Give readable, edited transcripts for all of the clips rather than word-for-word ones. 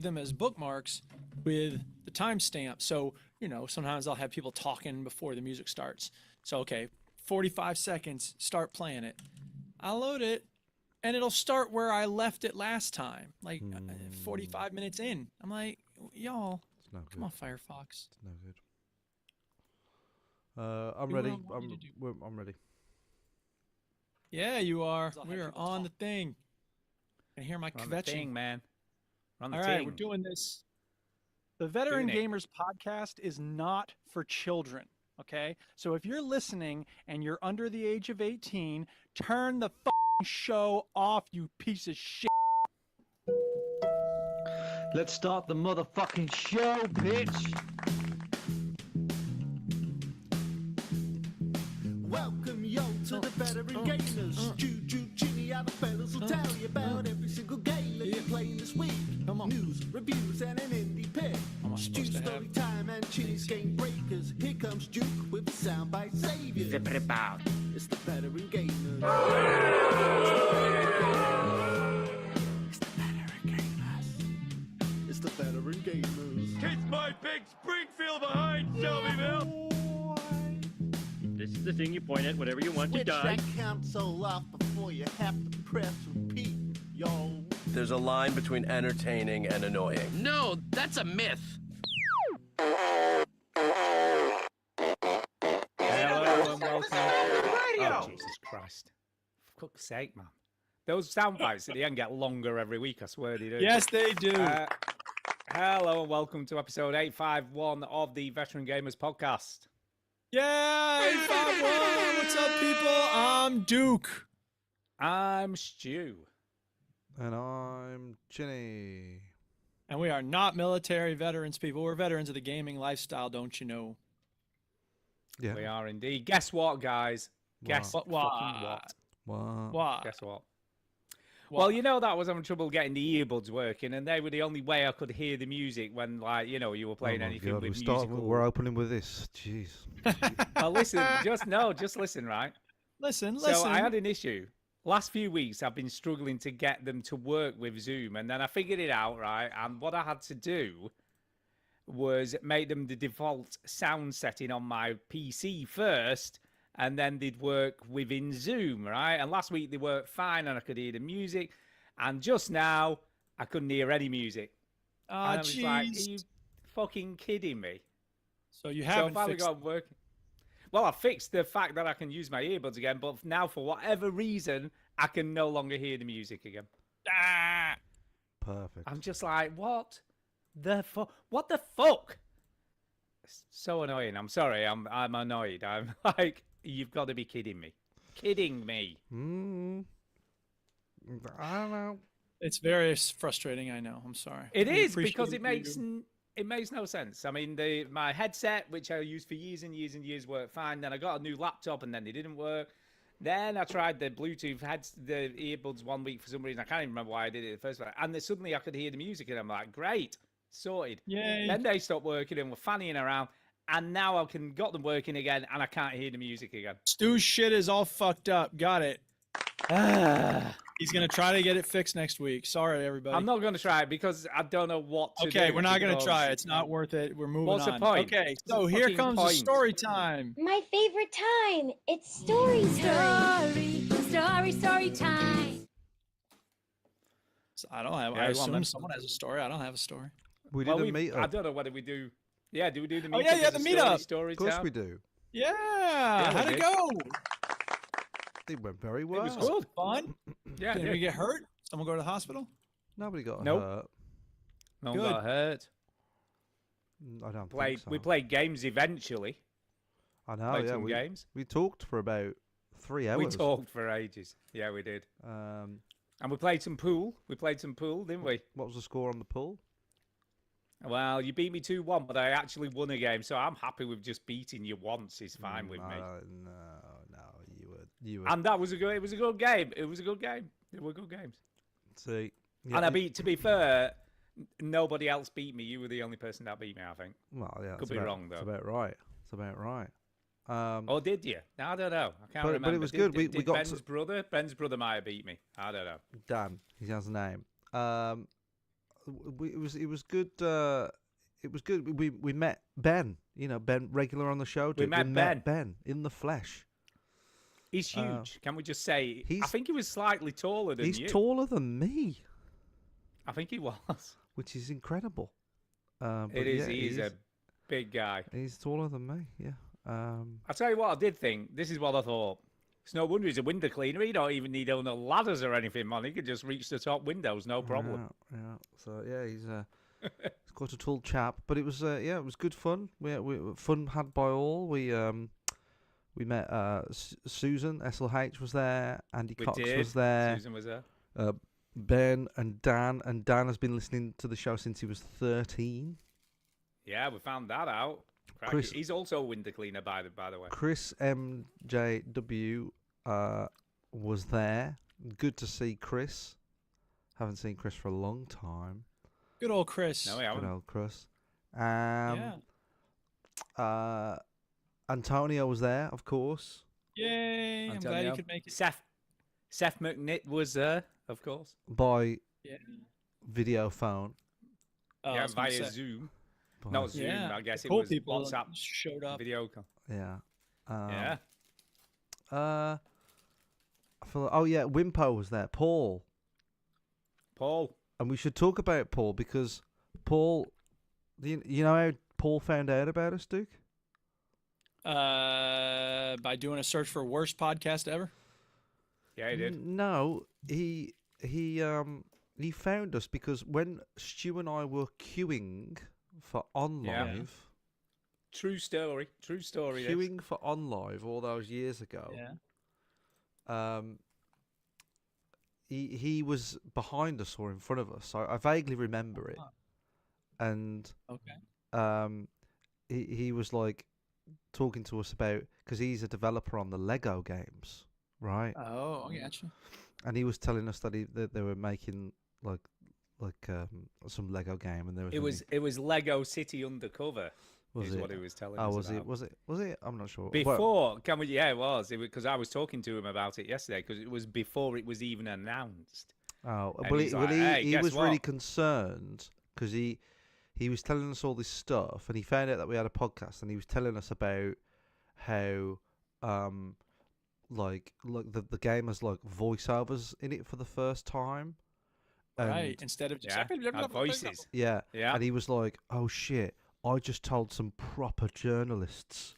them as bookmarks with the timestamp. So, sometimes I'll have people talking before the music starts. So, okay, 45 seconds, start playing it. I'll load it, and it'll start where I left it last time, like 45 minutes in. I'm like, y'all, come on, Firefox. It's no good. I'm ready. I'm ready. Yeah, you are. We are on the thing. I hear my kvetching, man. All right, we're doing this. The Veteran Gamers podcast is not for children, okay? So if you're listening and you're under the age of 18, turn the show off, you piece of shit. Let's start the motherfucking show, bitch. Welcome, yo, to the Veteran Gamers. Juju, Ginny, other fellas will tell you about every single game that you're playing this week. News, reviews, and an indie pick. Stu's story time and Ginny's game breakers. Here comes Duke with the soundbite savior. Zip it about. It's the Veteran Gamers. It's the Veteran Gamers. Kiss my big Springfield behind, Shelbyville! This is the thing you point at whenever you want to die. Switch that console off before you have to press repeat, yo. There's a line between entertaining and annoying. No, that's a myth. Hello and welcome. Oh, Jesus Christ. For fuck's sake, man. Those sound bites at the end get longer every week, I swear they do. Yes, they do. Hello and welcome to episode 851 of the Veteran Gamers podcast. Yeah, 851. What's up, people? I'm Duke. I'm Stu. And I'm Ginny. And we are not military veterans, people. We're veterans of the gaming lifestyle, don't you know? Yeah. We are indeed. Guess what, guys? Guess What? fucking what? What? Guess what? Well, you know that I was having trouble getting the earbuds working, and they were the only way I could hear the music when, like, you were playing anything with musical. We're opening with this. Jeez. Well, listen, just listen, right? Listen. So I had an issue. Last few weeks, I've been struggling to get them to work with Zoom, and then I figured it out, right? And what I had to do was make them the default sound setting on my PC first, and then they'd work within Zoom, right? And last week they worked fine, and I could hear the music. And just now, I couldn't hear any music. Ah, and I was like, are you fucking kidding me? So you haven't finally fixed got working. Well, I fixed the fact that I can use my earbuds again, but now for whatever reason, I can no longer hear the music again. Ah! Perfect. I'm just like, what the fuck? What the fuck? It's so annoying. I'm sorry. I'm annoyed. I'm like, you've got to be kidding me. Kidding me. I don't know. It's very frustrating, I know. I'm sorry. It I is appreciate because you. it makes no sense. I mean, my headset, which I used for years and years and years, worked fine. Then I got a new laptop, and then they didn't work. Then I tried the Bluetooth, had the earbuds 1 week for some reason. I can't even remember why I did it the first time. And then suddenly I could hear the music, and I'm like, great, sorted. Yay. Then they stopped working and were fannying around, and now I got them working again, and I can't hear the music again. Stu's shit is all fucked up. Got it. He's going to try to get it fixed next week. Sorry, everybody. I'm not going to try it because I don't know what to do. Okay, we're not going to try it. It's not worth it. We're moving on. What's the point? Okay, so here comes the story time. My favorite time. It's story time. Story time. So I don't have. I assume someone has a story. I don't have a story. We did a meetup. I don't know whether we do. Yeah, do we do the meetup? Oh yeah, the meetup. Story Of course time? we do. Yeah. How'd it go? It went very well. It was good. Fun. Yeah. Did we get hurt? Someone go to the hospital? Nobody got Nope. hurt. No one Good. got hurt. I don't Played. think so. We played games eventually. I know, Played yeah. some games. We talked for about 3 hours. We talked for ages. Yeah, we did. And we played some pool. We played some pool, didn't we? What was the score on the pool? Well, you beat me 2-1, but I actually won a game, so I'm happy with just beating you once. It's fine with me. No, you were. And that was it was a good game. It was a good game. It were good games. See, And I beat. To be fair, nobody else beat me. You were the only person that beat me, I think. Well, yeah. Could be wrong though. That's about right. It's about right. Or did you? No, I don't know. I can't remember. But it was good. We got Ben's brother. Ben's brother might have beat me. I don't know. Dan. He has a name. it was good. It was good. We met Ben. You know, Ben, regular on the show. We met Ben in the flesh. He's huge. Can we just say? I he's- think he was slightly taller than He's you. taller than me, I think he was. which is incredible. But It is. yeah, He's a big guy. He's taller than me. Yeah. I'll tell you what I did think. This is what I thought. It's no wonder he's a window cleaner. He don't even need no ladders or anything, man. He could just reach the top windows, no problem. Yeah. So yeah, he's he's quite a tall chap. But it was it was good fun. We fun had by all. We met Susan SLH was there. Andy We Cox did. was there. Susan was there. Ben and Dan has been listening to the show since he was 13. Yeah, we found that out. Crikey. Chris- He's also a window cleaner, by the way. Chris MJW was there. Good to see Chris. Haven't seen Chris for a long time. Good old Chris. No, we Good haven't. old Chris. Yeah. Antonio was there, of course. Yay! I'm glad you Antonio. could make it. Seth McNitt was there, of course. By Yeah. video phone. Oh, I Yeah, was gonna via say. Zoom. By- Not Zoom. Yeah. I guess it Cool was people WhatsApp showed up. video call. Yeah. Yeah. I feel oh yeah, Wimpo was there. Paul. Paul. And we should talk about Paul because Paul, you know how Paul found out about us, Duke? By doing a search for worst podcast ever. Yeah, he did. No, he found us because when Stu and I were queuing for On Yeah. Live, True story. True story. this. queuing for On Live all those years ago, Yeah. he was behind us or in front of us. So I vaguely remember it, and Okay. he was like talking to us about because he's a developer on the Lego games, right? Oh, I gotcha. And he was telling us that that they were making like some Lego game, and there was It was Lego City Undercover. Was is it? what he was telling Oh, us was about. it? Was it? I'm not sure. Well, Before, can we? Yeah, it was. Because I was talking to him about it yesterday. Because it was before it was even announced. oh, And well, he's like, "Hey, he guess was really what?" concerned because he was telling us all this stuff, and he found out that we had a podcast, and he was telling us about how like the game has like voiceovers in it for the first time. Right. Instead of just and voices. Yeah. Yeah. And he was like, "Oh shit! I just told some proper journalists,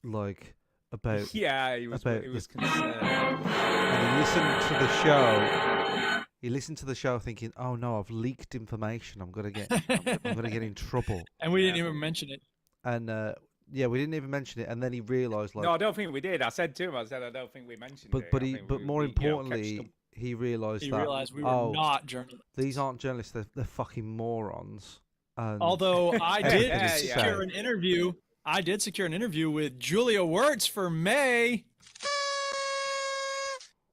like about." Yeah, he was. about He was the- concerned. And he listened to the show. He listened to the show thinking, "Oh no, I've leaked information. I'm gonna get in trouble." And we didn't even mention it. And yeah, we didn't even mention it. And then he realised, like, No, I don't think we did. I said to him, I don't think we mentioned it. but I he, think but we- more we, you know, importantly, catched he realised He that realized we were oh, not journalists. these aren't journalists. They're fucking morons. And Although I did Yeah, secure an interview. I did secure an interview with Julia Wirtz for May.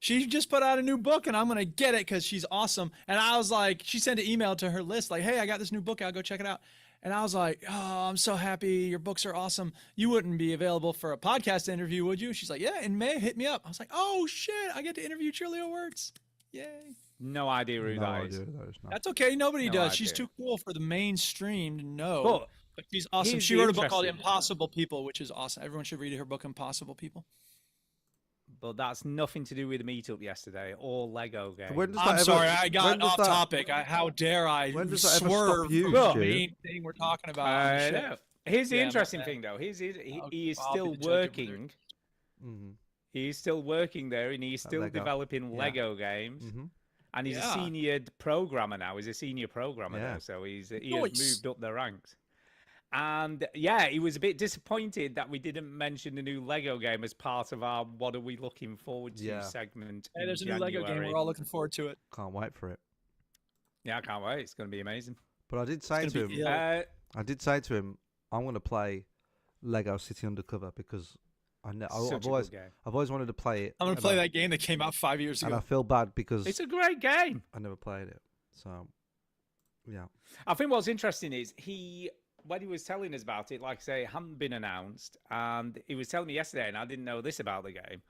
She just put out a new book, and I'm gonna get it because she's awesome. And I was like, she sent an email to her list, like, "Hey, I got this new book out. Go check it out." And I was like, "Oh, I'm so happy. Your books are awesome. You wouldn't be available for a podcast interview, would you?" She's like, "Yeah, in May. Hit me up." I was like, "Oh shit, I get to interview Julia Wirtz. Yay!" No idea who no that is. idea who that is, no. That's okay. Nobody No does. She's idea. too cool for the mainstream to know. But She's awesome. here's She the wrote a book called interesting- Impossible People, which is awesome. Everyone should read her book, Impossible People. But that's nothing to do with the meetup yesterday or Lego games. When does that I'm ever- sorry, I when got does off that- topic. How dare I when does that ever stop swerve you, from the Stu? main thing we're talking about? on the I show. know. Here's the Yeah, my interesting bad. thing, though. He I'll is be still the judge of working. Mhm. He's still working there, and he's still Lego. developing Yeah. Lego games. Mhm. And he's Yeah. a senior programmer now. He's a senior programmer Yeah. now, so he has Nice. moved up the ranks. And yeah, he was a bit disappointed that we didn't mention the new Lego game as part of our "What are we looking forward to" Yeah. segment. Hey, in there's a new Lego game. January. We're all looking forward to it. Can't wait for it. Yeah, I can't wait. It's going to be amazing. But I did say gonna to be him, ill. I did say to him, I'm going to play Lego City Undercover because I know such a good game. I've always wanted to play it. I'm gonna and play I- that game that came out 5 years and I ago. feel bad because It's a great game. I never played it. So, yeah. I think what's interesting is when he was telling us about it, like I say, it hadn't been announced, and he was telling me yesterday, and I didn't know this about the game.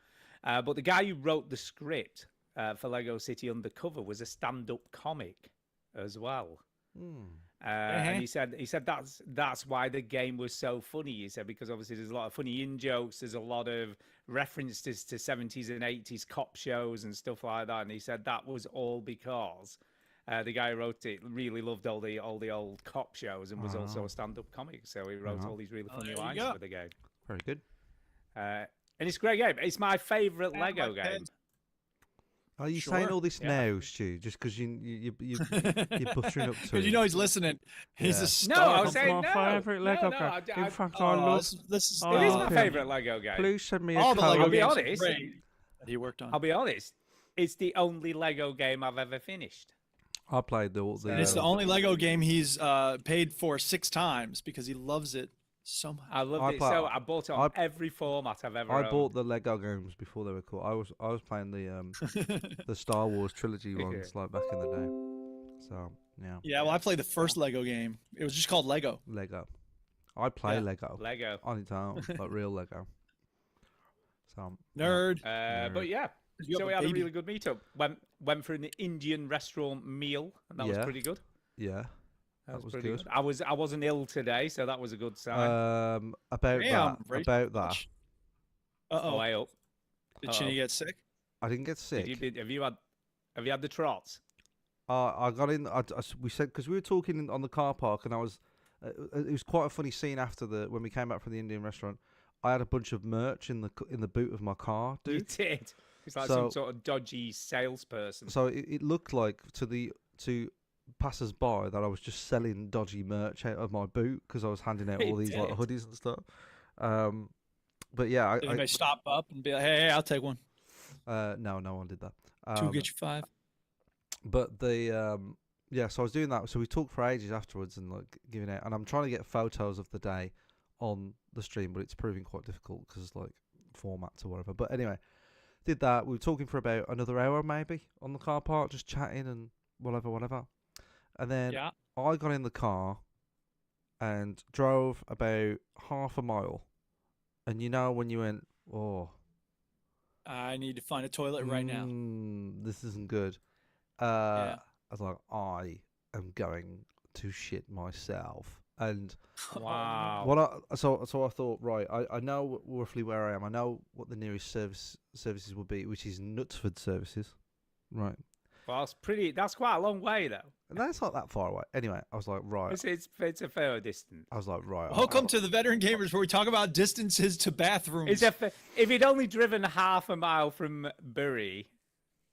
But the guy who wrote the script for Lego City Undercover was a stand-up comic as well. And he said that's why the game was so funny. He said because obviously there's a lot of funny in jokes, there's a lot of references to 70s and 80s cop shows and stuff like that. And he said that was all because the guy who wrote it really loved all the old cop shows and was also a stand-up comic. So he wrote all these really funny lines for the game. Very good. And it's a great game. It's my favourite Lego game. Are you saying all this now, Stu? Just because you're buttering up to Because it? you know he's listening. He's a No, star. I was saying my no. favourite Lego game. I, In fact, I love. This is it is my okay. favourite Lego game. Please send me a all the code. Lego I'll be games are honest. great that he worked on. I'll be honest. It's the only Lego game I've ever finished. I played the. And it's the only Lego game he's paid for 6 times because he loves it so much. I loved it so. I bought it on every format I've ever owned. I bought the Lego games before they were cool. I was playing the Star Wars trilogy ones like back in the day. So yeah. Yeah, well, I played the first Lego game. It was just called Lego. Lego. I play Lego. Lego. On its own, like real Lego. So Nerd. But yeah. You So have we a had a baby. really good meetup. Went for an Indian restaurant meal, and that was Yeah. pretty good. Yeah. That was pretty pretty good. I wasn't ill today, so that was a good sign. About Damn, that. Rachel. About that. Uh-oh. Way up. Did Chinny get sick? I didn't get sick. Have you had the trots? I got in. We said because we were talking on the car park, and I was. It was quite a funny scene after when we came back from the Indian restaurant. I had a bunch of merch in the boot of my car, dude. You did. It's like So- some sort of dodgy salesperson. So it looked like to passers-by that I was just selling dodgy merch out of my boot because I was handing out all these like did. hoodies and stuff. But yeah, Did anybody stop up and be like, hey, I'll take one. no one did that. 2 get you 5. But the yeah, so I was doing that. So we talked for ages afterwards and like giving out, and I'm trying to get photos of the day on the stream, but it's proving quite difficult because like formats or whatever. But anyway, did that. We were talking for about another hour maybe on the car park, just chatting and whatever. And then Yeah. I got in the car and drove about half a mile. And you know when you went, oh, I need to find a toilet right now. this isn't good. Yeah. I was like, I am going to shit myself. And Wow. so I thought, right, I know roughly where I am. I know what the nearest services would be, which is Knutsford services, right? Well, that's quite a long way, though. And that's not that far away. Anyway, I was like, right. It's a fair distance. I was like, right. Welcome to the Veteran Gamers, where we talk about distances to bathrooms. If he'd only driven half a mile from Bury,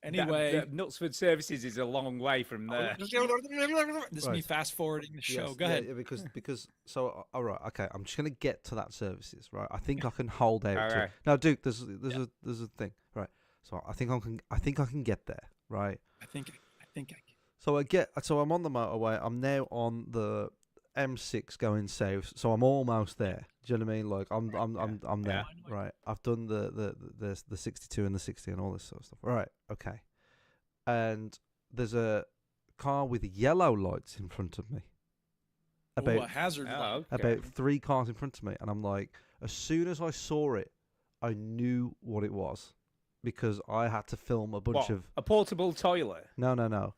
Anyway, Knutsford Services is a long way from there. this is me Right. fast forwarding the show. Yes, Go yeah, ahead. yeah, because so all right, okay. I'm just gonna get to that services, right? I think I can hold out. Okay. Now, Duke, there's a thing, right? So I think I can get there, right? I think I can. So I'm on the motorway. I'm now on the M6 going south. So I'm almost there. Do you know what I mean? Like I'm there, right? I've done the 62 and the 60 and all this sort of stuff. All right, okay. And there's a car with yellow lights in front of me. Ooh, a hazard light. Oh, okay. About 3 cars in front of me, and I'm like, as soon as I saw it, I knew what it was because I had to film a bunch What, of. a portable toilet. No.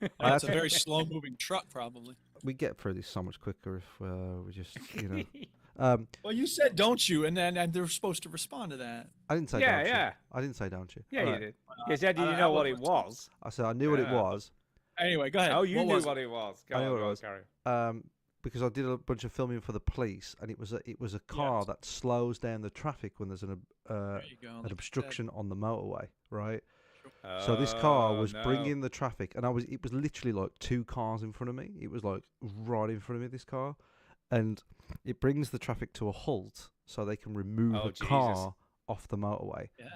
I It's had a to, very slow-moving truck, probably. we get through this so much quicker if we just, you know. Well, you said don't you, and they're supposed to respond to that. I didn't say Yeah, don't you. yeah. I didn't say don't you. Yeah, Alright. you did. You said you I- didn't I know what it wasn't was. I said I knew what it Yeah. was. Anyway, go ahead. Oh, you knew was what it was. Go I knew on, what it go on, was. carry on. Because I did a bunch of filming for the police, and it was a car Yes. that slows down the traffic when there's an There you go. an like you said. obstruction on the motorway, right? So this car was bringing the traffic, and it was literally like 2 cars in front of me. It was like right in front of me, this car, and it brings the traffic to a halt so they can remove Oh, a Jesus. car off the motorway. Yeah.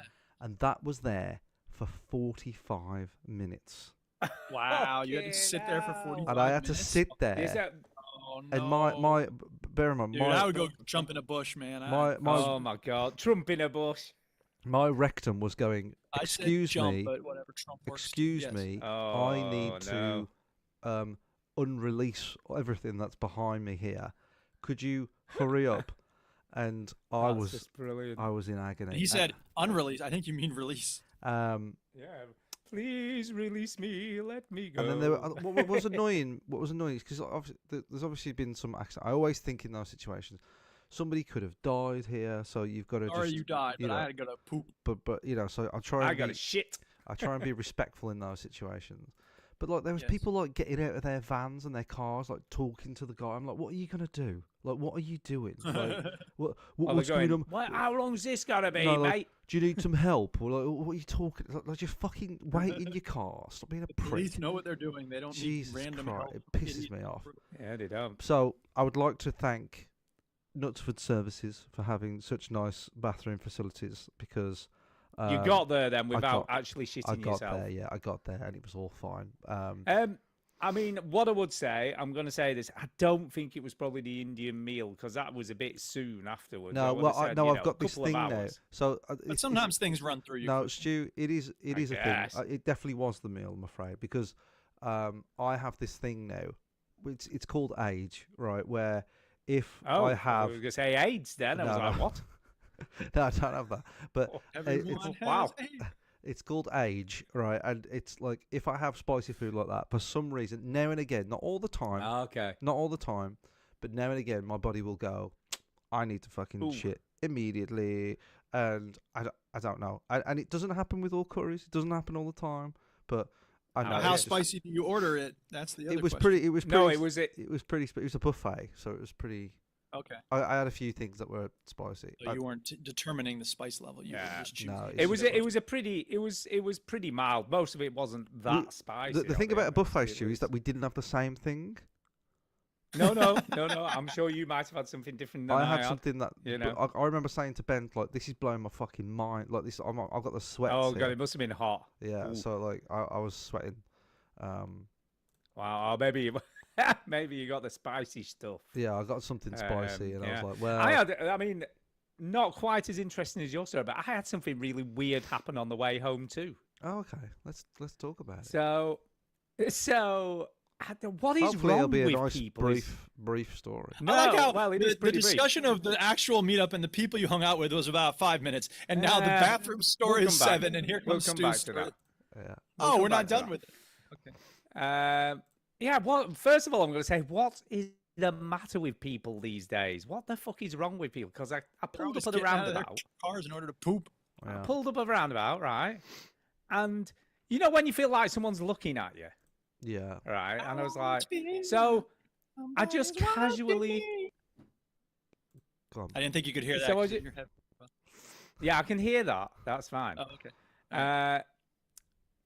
And that was there for 45 minutes, Wow, you had to sit there for 45 and I had to minutes? sit Is there. that, Oh, no. And my bear in mind, Dude, I would go jump in a bush, man. oh my God, Trump in a bush. my rectum was going. I said Excuse jump, me. but whatever, Trump works. Excuse Yes. me. I Oh, need no. to unrelease everything that's behind me here. Could you hurry up? And I That's was just brilliant. in agony. He said unrelease. I think you mean release. Um, Yeah. Please release me, let me go. And then there were, what was annoying. What was annoying is because there's obviously been some accident. I always think in those situations, somebody could have died here, so you've got to Or just. you died, you but know, I had to go to poop. But you know, so I try. I And got be, a shit. I try and be respectful in those situations. But like there was Yes. people like getting out of their vans and their cars, like talking to the guy. I'm like, what are you gonna do? Like, what are you doing? Like, what Oh, what's they're going going, on? "What- how long's this gotta be, No, like, mate? do you need some help? Or like, what are you talking? Like just fucking wait in your car. Stop being a The police prick. know what they're doing. They don't Jesus need random Christ, help. it pisses Idiot me off. Yeah, they don't. So I would like to thank Knutsford Services for having such nice bathroom facilities because You got there then without got- actually shitting I got yourself. there. Yeah, I got there and it was all fine. I mean, what I would say, I'm going to say this. I don't think it was probably the Indian meal because that was a bit soon afterwards. No, well, I've got this couple of thing now. hours. So But sometimes things run through you. no, Stu, it is a guess. thing. It definitely was the meal, I'm afraid, because I have this thing now. It's called age, right? Where if Oh, I have was going to say AIDS then. I was No, like, no. what? no, I don't have that. But Everyone it's has wow. AIDS. it's called age, right? And it's like if I have spicy food like that, for some reason, now and again, not all the time, Okay. not all the time, but now and again, my body will go, I need to fucking Ooh. shit immediately. And I don't know. And it doesn't happen with all curries. It doesn't happen all the time. But I know. Now, it How just- spicy do you order it? That's the other It was question. pretty. It was pretty. No, it was it. It was pretty. It was a buffet, so it was pretty. Okay. I had a few things that were spicy. So you weren't determining the spice level. You were Yeah. just choosing. No, It was it's- it was a pretty it was pretty mild. Most of it wasn't that spicy. The I'll thing be about a honest. buffet, It Stu, is was- that we didn't have the same thing. No. I'm sure you might have had something different than I I had something that you but know. I remember saying to Ben, like, this is blowing my fucking mind. Like this, I've got the sweats. Oh here. god, it must have been hot. Yeah, Ooh. so like I was sweating. Wow, maybe you, maybe you got the spicy stuff. Yeah, I got something spicy, and I yeah. was like, well, I mean, not quite as interesting as your story, but I had something really weird happen on the way home too. oh, okay, let's talk about it. So what is Hopefully, it'll wrong be a with nice people? is- brief story. No, I like how well, it the, is the pretty brief. discussion of the actual meetup and the people you hung out with was about 5 minutes, and now the Uh, bathroom story we'll is come back. 7, and here We'll comes come Stu's back to story. that. Yeah, Oh, come we're back not to done that. with it. Yeah, well, first of all, I'm going to say, what is the matter with people these days? What the fuck is wrong with people? Because I They're pulled always up at the getting out of their roundabout. cars in order to poop. yeah. Pulled up a roundabout, right? And you know when you feel like someone's looking at you, yeah. right? And I was like, so I just casually, Go on. I didn't think you could hear that. So 'cause was in it- your head. yeah, I can hear that. That's fine. Oh, okay.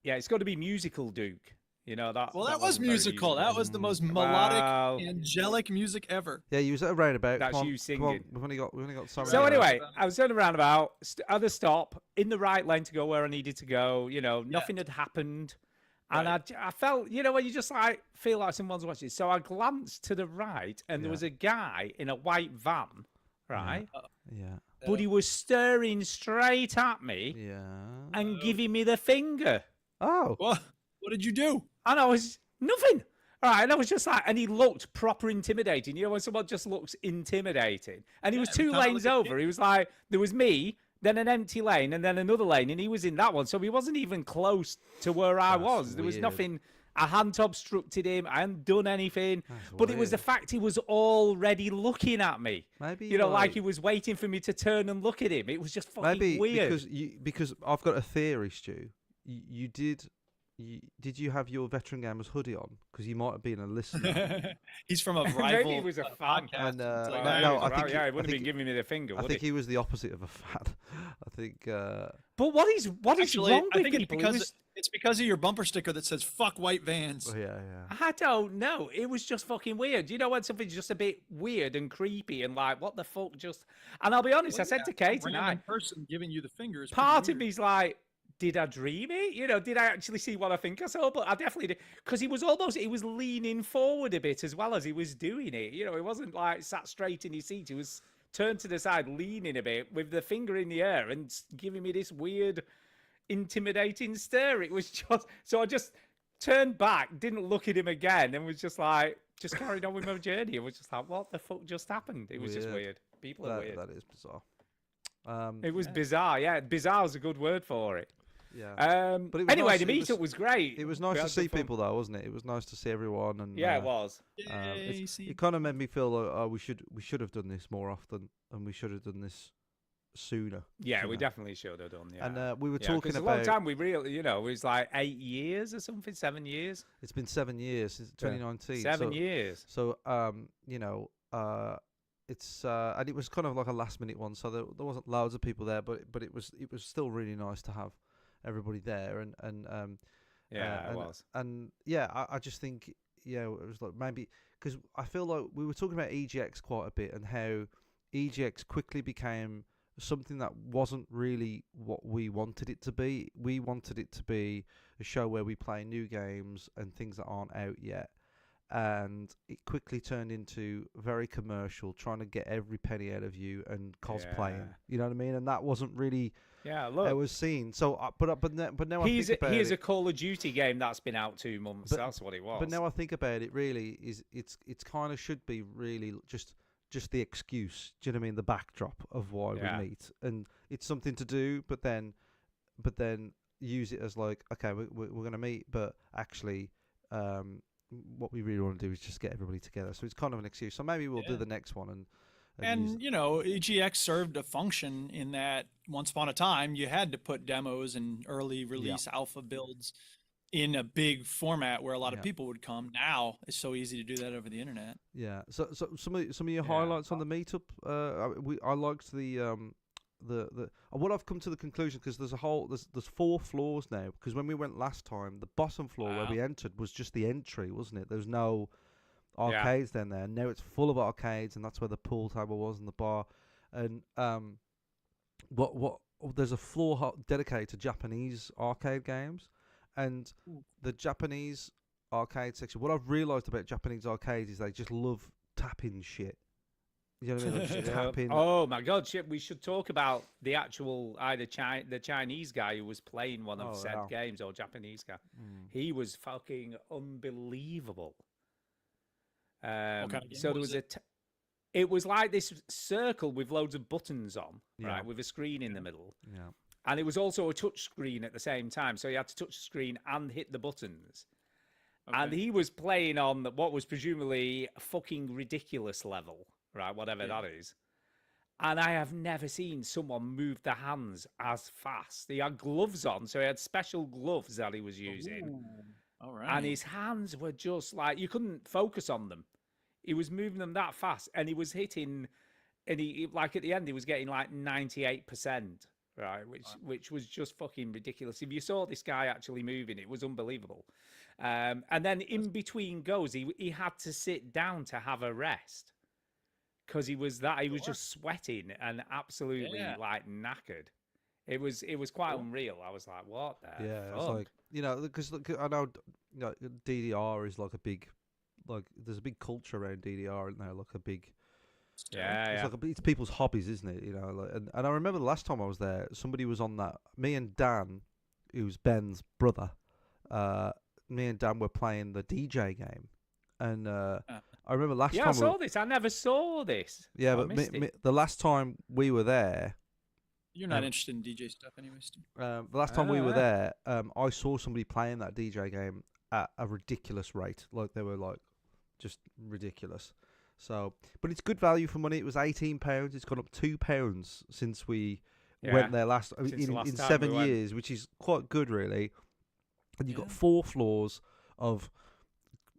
Yeah, it's got to be musical, Duke. You know that. Well, that was wasn't very musical. That was the most melodic, angelic music ever. Yeah, you was at a roundabout. That's Come on, you come on, singing. We've only got so So many anyway, I was turning roundabout, at the stop, in the right lane to go where I needed to go. You know, nothing had happened. And I felt, you know, when you just like feel like someone's watching. So I glanced to the right, and there was a guy in a white van, right? Yeah, But he was staring straight at me yeah. and giving me the finger. Oh, What did you do? And I was nothing. All right, and I was just like, and he looked proper intimidating. You know, when someone just looks intimidating. And he was every two time I lanes look at over. He was like, there was me, then an empty lane, and then another lane, and he was in that one. So he wasn't even close to where I That's was. There was weird. nothing. I hadn't obstructed him. I hadn't done anything. That's But it was the weird. fact he was already looking at me. maybe You know, like he was waiting for me to turn and look at him. It was just fucking maybe weird. because I've got a theory, Stu. You did you have your Veteran Gamers hoodie on? Because you might have been a listener. He's from a rival. Maybe he was a fan. podcast. And, It's like, Well, no, he was I right, think yeah, he- he I wouldn't have think been giving me the finger, I would think he? he was the opposite of a fan. I think. But what is Actually, wrong I with think it's people? It because was- it's because of your bumper sticker that says "fuck white vans." Oh, yeah. I don't know. It was just fucking weird. You know when something's just a bit weird and creepy and like, what the fuck? Just and I'll be honest. I said to Kate Random tonight, person giving you the finger is part pretty of weird. me's like, did I dream it? You know, did I actually see what I think I saw? But I definitely did because he was leaning forward a bit as well as he was doing it. You know, he wasn't like sat straight in his seat. He was turned to the side, leaning a bit with the finger in the air and giving me this weird, intimidating stare. It was just so I just turned back, didn't look at him again, and was just like, just carried on with my journey. I was just like, what the fuck just happened? It was just Weird. weird. People are weird. That is bizarre. It was bizarre. Yeah, bizarre is a good word for it. Yeah. But it was Anyway, nice- the it was- meetup was great. It was We nice to had see good fun. people, though, wasn't it? It was nice to see everyone, and Yeah, it was. Yay, see it kind of made me feel like, oh, we should have done this more often, and we should have done this sooner. Yeah, you we know. definitely should have done. Yeah. And we were Yeah, talking 'cause about a long time. We really, it was like 8 years or something, 7 years. it's been 7 years since 2019. 7 so, years. So it's and it was kind of like a last minute one, so there wasn't loads of people there, but it was still really nice to have everybody there, and Yeah, it and, was. and yeah, I just think it was like maybe because I feel like we were talking about EGX quite a bit and how EGX quickly became something that wasn't really what we wanted it to be. We wanted it to be a show where we play new games and things that aren't out yet. And it quickly turned into very commercial, trying to get every penny out of you and cosplaying. Yeah. You know what I mean? And that wasn't really Yeah, how look. it was seen. So, but now I Here's think about a it. Call of Duty game that's been out 2 months. But- That's what it was. But now I think about it, really is it's kind of should be really just the excuse. Do you know what I mean? The backdrop of why Yeah. we meet, and it's something to do. But then use it as like, okay, we're going to meet, but actually, what we really want to do is just get everybody together. So it's kind of an excuse. So maybe we'll do Yeah. the next one and use And EGX served a function in that once upon a time you had to put demos and early release alpha builds in a big format where a lot of Yeah. people would come. Now it's so easy to do that over the internet. Yeah. So some of your Yeah. highlights on the meetup. I liked the what I've come to the conclusion, because there's 4 floors now, because when we went last time, the bottom floor where Wow. we entered was just the entry, wasn't it? There was no arcades down there. Now it's full of arcades, and that's where the pool table was and the bar. And there's a floor dedicated to Japanese arcade games, and the Japanese arcade section. What I've realised about Japanese arcades is they just love tapping shit. You know what I mean? Like just Yeah. tapping. Oh my God! Shit, we should talk about the actual the Chinese guy who was playing one of Oh, said yeah. games, or Japanese guy. Mm. He was fucking unbelievable. kind of game So there was was it was like this circle with loads of buttons on, Yeah. right, with a screen in the middle, Yeah. and it was also a touch screen at the same time. So you had to touch the screen and hit the buttons. And Okay. he was playing on what was presumably a fucking ridiculous level, right? Whatever Yeah. that is. And I have never seen someone move their hands as fast. He had gloves on, so he had special gloves that he was using. Ooh, all right. And his hands were just like, you couldn't focus on them. He was moving them that fast, and he was hitting, and he like at the end, he was getting like 98%, right? Which was just fucking ridiculous. If you saw this guy actually moving, it was unbelievable. And then in between goes, he had to sit down to have a rest because he was just sweating and absolutely Yeah. like knackered. It was quite unreal. I was like, what the Yeah, it's fuck? like, because I know, DDR is like a big, like there's a big culture around DDR, isn't there? Like a big, yeah. it's people's hobbies, isn't it? And I remember the last time I was there, somebody was on that. Me and Dan, who's Ben's brother, me and Dan were playing the DJ game, and I remember last Yeah, I time. saw this. I never saw this. Yeah, I but missed it. the last time we were there, You're not um, interested in DJ stuff anyway, Stu. the last time we were Ah. there, I saw somebody playing that DJ game at a ridiculous rate. Like they were like just ridiculous. So, but it's good value for money. It was £18. It's gone up £2 since we went there last. Since the last in time 7 we went. years, which is quite good, really. And you've got Yeah. 4 floors of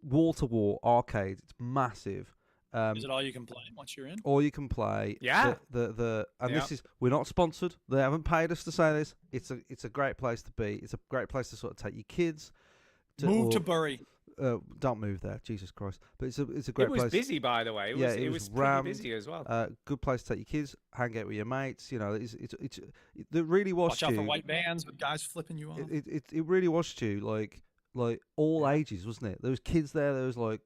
wall to wall arcades. It's massive. Is it all you can play once you're in? Or you can play. Yeah. And Yeah. this is, we're not sponsored. They haven't paid us to say this. It's a great place to be. It's a great place to sort of take your kids. Move to Bury. Don't move there, Jesus Christ. But it's a great It was place. busy, by the way. It Yeah, was, it it was was pretty rammed. busy as well. Good place to take your kids, hang out with your mates. It really was Watch out for white vans with guys flipping you off. It really was you like all ages, wasn't it? There was kids there. There was like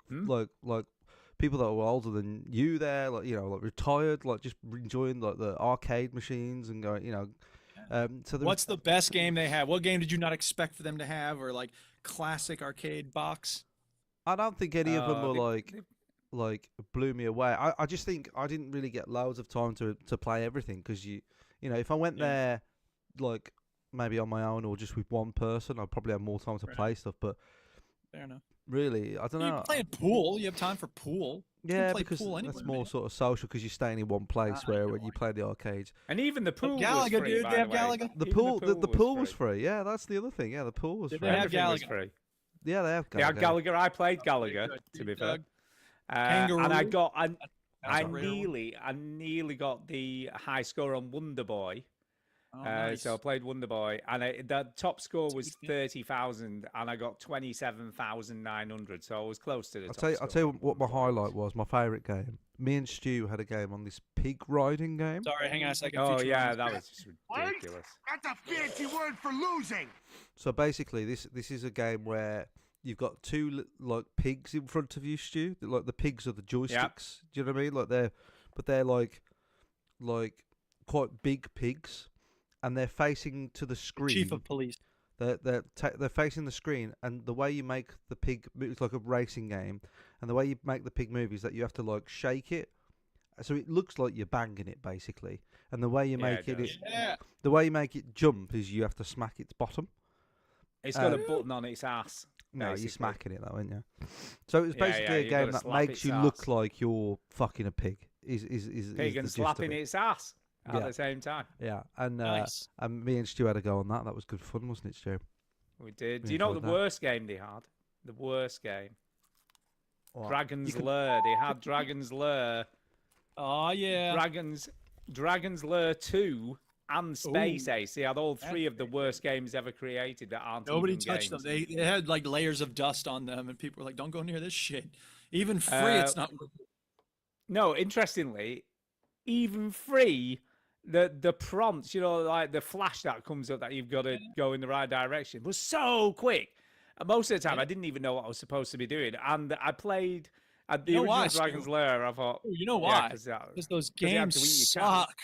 people that were older than you there, like like retired, like just enjoying like the arcade machines and going, So there What's the best game they have? What game did you not expect for them to have, or like classic arcade box? I don't think any of them were they- like blew me away. I just think I didn't really get loads of time to play everything because if I went Yeah. there like maybe on my own or just with one person, I'd probably have more time to Right. play stuff. But Fair enough. really, I don't You're know. playing pool. You have time for pool. You can Yeah, play because pool that's anywhere, more man. sort of social because you're staying in one place. I Where know, when you play the arcades, And even the pool Galaga, was free, dude. by They have the way. Galaga. the Even pool, the pool was free. Yeah, that's the other thing. Yeah, the pool was Did free. they have Everything was Galaga? free. Yeah, they have They had Galaga. Gallagher. I played Gallagher, to be fair. Doug. And I Kangaroo? got, That's I a rare one. nearly got the high score on Wonder Boy. Oh, nice. So I played Wonder Boy, and the top score was Sweet, man. 30,000, and I got 27,900. So I was close to the I'll top tell you, score. I'll tell you what my highlight was. My favourite game. Me and Stu had a game on this pig riding game. Sorry, hang on a second. Oh Futurama. yeah, that was just ridiculous. That's a fancy word for losing. So basically, this is a game where you've got two like pigs in front of you, Stu. Like the pigs are the joysticks. Do you know what I mean? Like they're like quite big pigs, and they're facing to the screen. Chief of police. They're facing the screen, and the way you make the pig move, it's like a racing game, and the way you make the pig move is that you have to like shake it, so it looks like you're banging it basically. And the way you Yeah, make it does. the way you make it jump is you have to smack its bottom. It's got a Um, button on its ass. No, you're basically. smacking it though, aren't you? So it's Yeah, basically yeah, a you game gotta that slap makes its you look ass. like you're fucking a pig. Is Pig the and gist of slapping it. its ass at Yeah. the same time. Yeah, and Nice. and me and Stu had a go on that. That was good fun, wasn't it, Stu? We did. We Do you know enjoyed the that. worst game they had? The worst game. What? Dragon's can- Lair. They had Dragon's Lair. Oh yeah. Dragon's Lair 2 and Space Ooh. Ace. They had all three of the worst games ever created that aren't Nobody even touched games. them. They had like layers of dust on them, and people were like, "Don't go near this shit." Even free, it's not. No, interestingly, even free, the prompts, like the flash that comes up that you've got to go in the right direction was so quick. And most of the time, I didn't even know what I was supposed to be doing. And I played at the You know original why, Stu? Dragon's Lair. I thought, You know yeah, why? 'cause Because those 'cause you have games to eat your carrot. suck.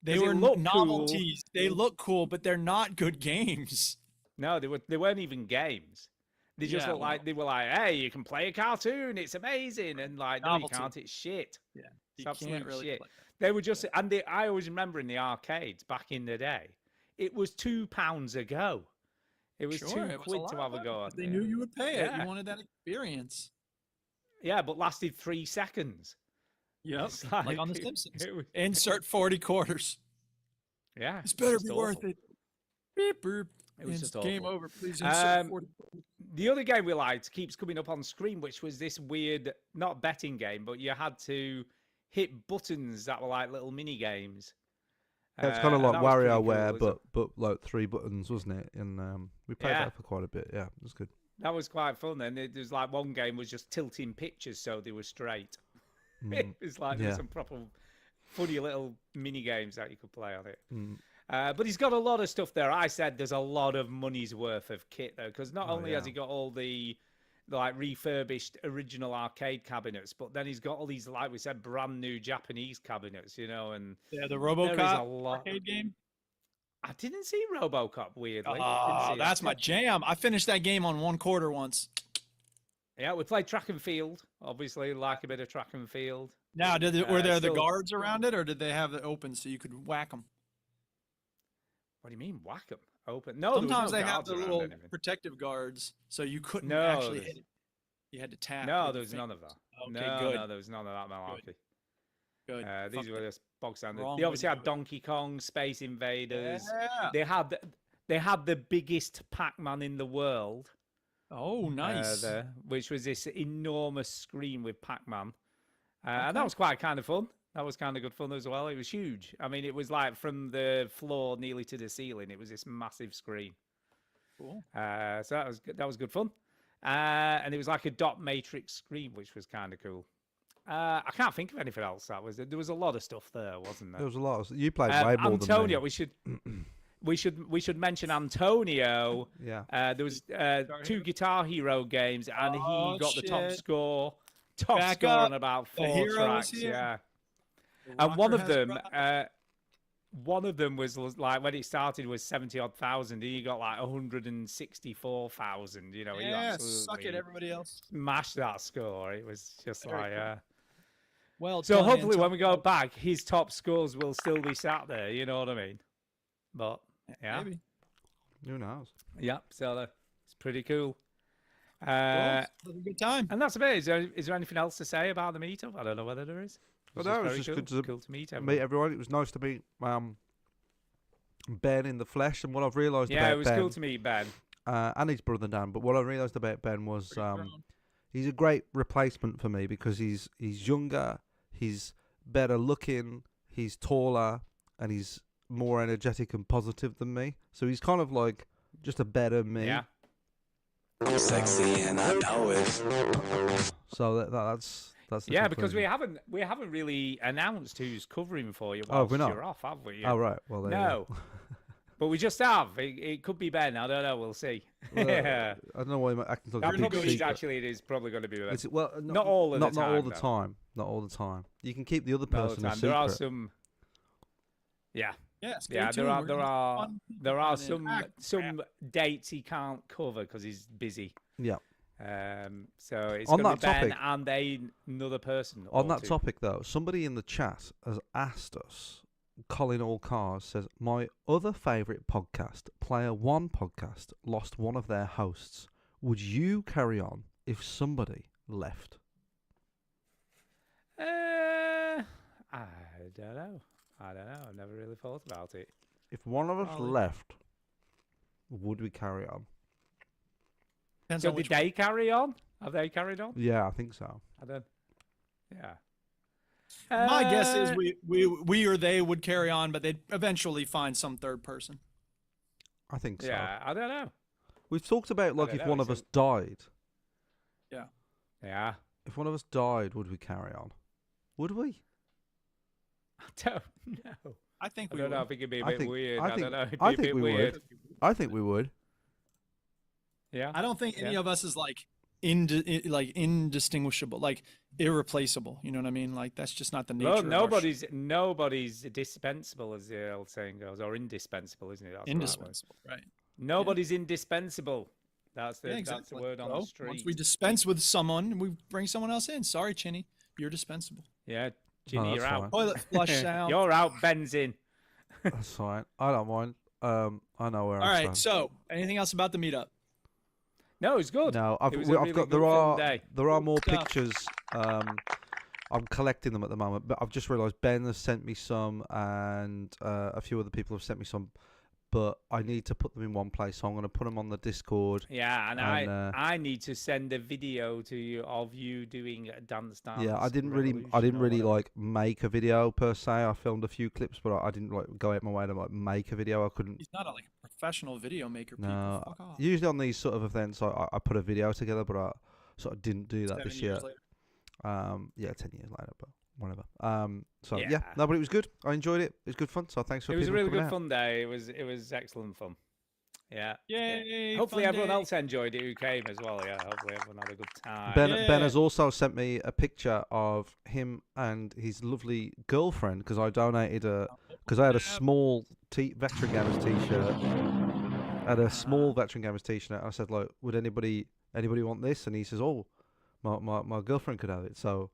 They 'Cause it were looked novelties. cool. They look cool, but they're not good games. No, they weren't even games. They just Yeah, looked like they were like, hey, you can play a cartoon, it's amazing, and like, no, you Novelty. can't. It's shit. Yeah, It's you can't absolute really shit. play. They were just, and I always remember in the arcades back in the day, it was £2 a go. It was Sure, £2 it was a to lot have a of go. fun, at 'cause They it. knew you would pay it. Yeah. You wanted that experience. Yeah, but lasted 3 seconds. Yep. It's Like on The it- Simpsons. it was- Insert 40 quarters. yeah, This better just be awful. worth it. Beep, boop. It was It's just game awful. over. Please insert Um, 40. The other game we liked keeps coming up on screen, which was this weird, not betting game, but you had to hit buttons that were like little mini games. Yeah, it's kind of and like that was pretty WarioWare, cool, but like 3 buttons, wasn't it? And we played Yeah. that for quite a bit. Yeah, it was good. that was quite fun. And there was like one game was just tilting pictures so they were straight. Mm, It was like there yeah. was some proper funny little mini games that you could play on it. mm. But he's got a lot of stuff there. I said there's a lot of money's worth of kit though, because not Oh, only has yeah. he got all the like refurbished original arcade cabinets, but then he's got all these, like we said, brand new Japanese cabinets, and Yeah, the there is a RoboCop lot. arcade game. I didn't see RoboCop, weirdly. Didn't Oh, see it. that's my jam. I finished that game on 1 quarter once. Yeah, we played track and field. Obviously, like a bit of track and field. Now, were there the still- guards around it, or did they have it open so you could whack them? What do you mean, whack 'em? Open? No, Sometimes there they was no have guards the around little anything. protective guards, so you couldn't No, actually there's- hit it. You had to tap. No, with there your was finger. none of that. Okay, no, good. no, there was none of that malarkey. Good. These Fuck were it. just bog standard. Wrong They way obviously to had do it. Donkey Kong, Space Invaders. Yeah. They had the biggest Pac-Man in the world. Oh, nice. There, which was this enormous screen with Pac-Man, and that was quite kind of fun. That was kind of good fun as well. It was huge. I mean, it was like from the floor nearly to the ceiling. It was this massive screen. Cool. So that was good fun. And it was like a dot matrix screen, which was kind of cool. I can't think of anything else. There was a lot of stuff there, wasn't There there? was a lot. You played way more Antonio, than me. we should mention Antonio. Yeah. There was 2 Guitar Hero games, and Oh, he got the top shit. score. Back Score up. on about The 4 heroes tracks. here. Yeah. The And one rocker of has them, arrived. one of them was like when it started was 70-odd thousand, and he got like 164,000. He Yeah, suck absolutely it, everybody else. smashed that score. It was just Very like, cool. Well, so done, hopefully when we Antonio. go back, his top scores will still be sat there. You know what I mean? But yeah, Maybe. Who knows? Yeah, so it's pretty cool. Cool. Have a good time. And that's about it. Is there anything else to say about the meetup? I don't know whether there is. But It's no, it was very just cool. good to Cool to meet meet everyone. everyone. It was nice to meet Ben in the flesh, and what I've realised Yeah, about it was Ben cool to meet Ben. and his brother Dan. But what I realised about Ben was he's a great replacement for me because he's younger, he's better looking, he's taller, and he's more energetic and positive than me. So he's kind of like just a better me. Yeah. I'm sexy and I know it. So that's the Yeah, because conclusion. we haven't really announced who's covering for you Oh, whilst we're not? you're off, have we? Oh right, well there you No. go. But we just have. It could be Ben. I don't know. We'll see. Well, Yeah. I don't know why I'm acting like That a big probably is secret. actually it is probably going to be Ben. Well, Not all of the not time, all the though. time. Not all the time. You can keep the other Not all the person a time. secret. There are some. Yeah. Yeah, stay Yeah, tuned. there are We're there gonna have are fun there are coming in. some dates he can't cover because he's busy. Yeah. So it's On going to be that Ben topic- and another person. On or that two. topic, though, somebody in the chat has asked us. Colin All Cars says, "My other favourite podcast, Player One podcast, lost one of their hosts. Would you carry on if somebody left?" I don't know. I've never really thought about it. If one of us Probably. left, would we carry on? Depends So on did which they carry on? Have they carried on? Yeah, I think so. I don't. Yeah. My guess is Uh, we or they would carry on, but they'd eventually find some third person. I think so. Yeah, I don't know. We've talked about like don't if know, one of it's us died. Yeah. If one of us died, would we carry on? Would we? I don't know. I think I we don't know. I would. think it'd be a I bit think- weird. I I, think- don't know. It'd I be a think bit we would. weird. I think we would. Yeah. I don't think any Yeah. of us is like indistinguishable, like irreplaceable. You know what I mean? Like that's just not the nature. Well, of our nobody's dispensable, as the old saying goes, or indispensable, isn't it? That's the right word. indispensable, right? Nobody's indispensable. That's the Yeah, that's the exactly. word on So, the street. once we dispense with someone, we bring someone else in. Sorry, Chinny, you're dispensable. Yeah, Ginny, that's you're out. Toilet flush sound. You're out. Ben's in. That's fine. I don't mind. I know where All I right. stand. So, anything else about the meetup? No, it's good. No, I've It was a got really good there fun are day. there are more stuff. pictures. I'm collecting them at the moment, but I've just realised Ben has sent me some, and a few other people have sent me some, but I need to put them in one place, so I'm going to put them on the Discord. Yeah, and And, I need to send a video to you of you doing a dance. Yeah, I didn't really Revolution or like make a video per se. I filmed a few clips, but I didn't like go out my way to like make a video. I couldn't. He's not a like professional video maker. People. No, Fuck off. usually on these sort of events, I put a video together, but I sort of didn't do that 7 this year. years later. Yeah, 10 years later, but whatever. So yeah. Yeah. No, but it was good. I enjoyed it. It was good fun. So thanks for It was a people really coming good out. fun day. It was excellent fun. Yeah. Yay! Hopefully fun everyone day. else enjoyed it who came as well. Yeah. Hopefully everyone had a good time. Ben Yeah. Ben has also sent me a picture of him and his lovely girlfriend because I donated because I had a small veteran gamers t-shirt. I had a small veteran gamers t-shirt. I said like, would anybody want this? And he says, oh, my girlfriend could have it. So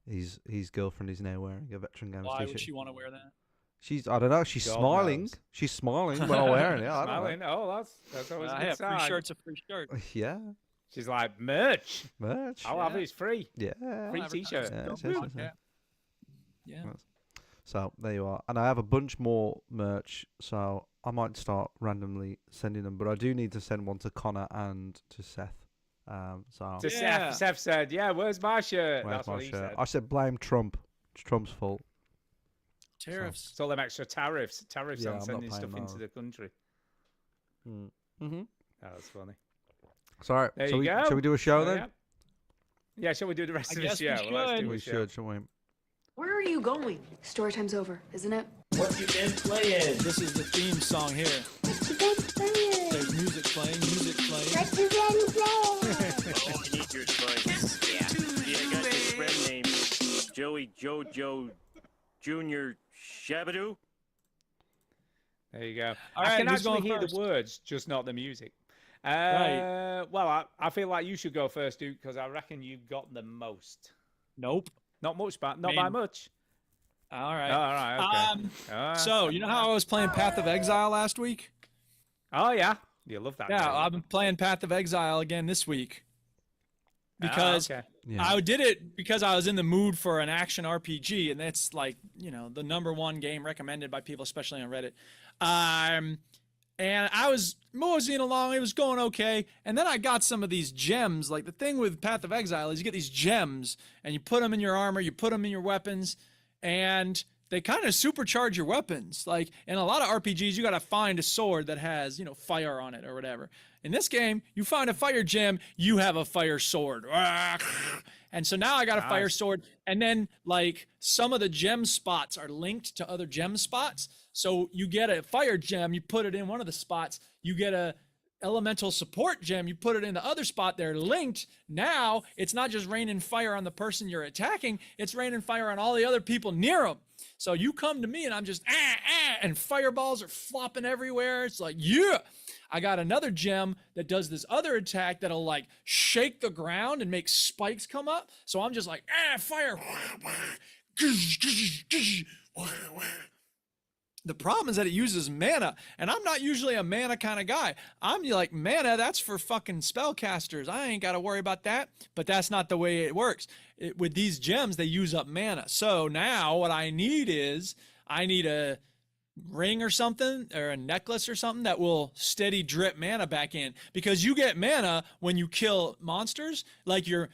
his girlfriend is now wearing a veteran gamers Why t-shirt. would she want to wear that? I don't know. She's God smiling. knows. She's smiling while wearing it. I don't know. Smiling. Oh, that's always a good Yeah, sign. free shirt's a free shirt. Yeah, She's like merch. merch. I'll have it. It's free. Yeah. Free Advertise t-shirt. the Yeah, Go it's- it's- Pod, it's- yeah. So there you are, and I have a bunch more merch. So I might start randomly sending them, but I do need to send one to Connor and to Seth. So To Yeah. Seth said, "Yeah, where's my shirt?" where's That's my what he shirt? said. I said blame Trump. It's Trump's fault. Tariffs. It's all them extra tariffs. Tariffs Yeah, on I'm not sending stuff paying into those. the country. Mm-hmm. That was funny. Sorry. There Shall you go. Shall we do a show So, then? yeah. Yeah, shall we do the rest I of the guess we show? Let's should. do We a show. should, shouldn't we? Where are you going? Story time's over, isn't it? What you been playing? This is the theme song here. What you been playing? There's music playing, music playing. What you been playing? Oh, we need your advice. Yeah. See, I got this friend named Joey Jojo Junior Shabadoo. There you go. All I right, can who's actually going hear first? the words, just not the music. Right. Well, I feel like you should go first, Duke, because I reckon you've got the most. Nope. Not much, but not by mean- much. All right. All right. Okay. All right. So you know how I was playing Path of Exile last week? Oh yeah. You love that. Yeah, game. I've been playing Path of Exile again this week because okay. I did it because I was in the mood for an action RPG, and that's like, you know, the #1 game recommended by people, especially on Reddit. And I was moseying along, it was going okay, and then I got some of these gems. Like, the thing with Path of Exile is you get these gems, and you put them in your armor, you put them in your weapons, and they kind of supercharge your weapons. Like, in a lot of RPGs, you got to find a sword that has, you know, fire on it or whatever. In this game, you find a fire gem, you have a fire sword. And so now I got a fire sword, and then, like, some of the gem spots are linked to other gem spots. So you get a fire gem, you put it in one of the spots, you get a elemental support gem, you put it in the other spot, they're linked. Now it's not just raining fire on the person you're attacking, it's raining fire on all the other people near them. So you come to me and I'm just and fireballs are flopping everywhere. It's like, yeah. I got another gem that does this other attack that'll like shake the ground and make spikes come up. So I'm just like, fire. The problem is that it uses mana, and I'm not usually a mana kind of guy. I'm like, mana, that's for fucking spellcasters. I ain't got to worry about that, but that's not the way it works. With these gems, they use up mana. So now what I need is I need a ring or something, or a necklace or something that will steady drip mana back in, because you get mana when you kill monsters. Like you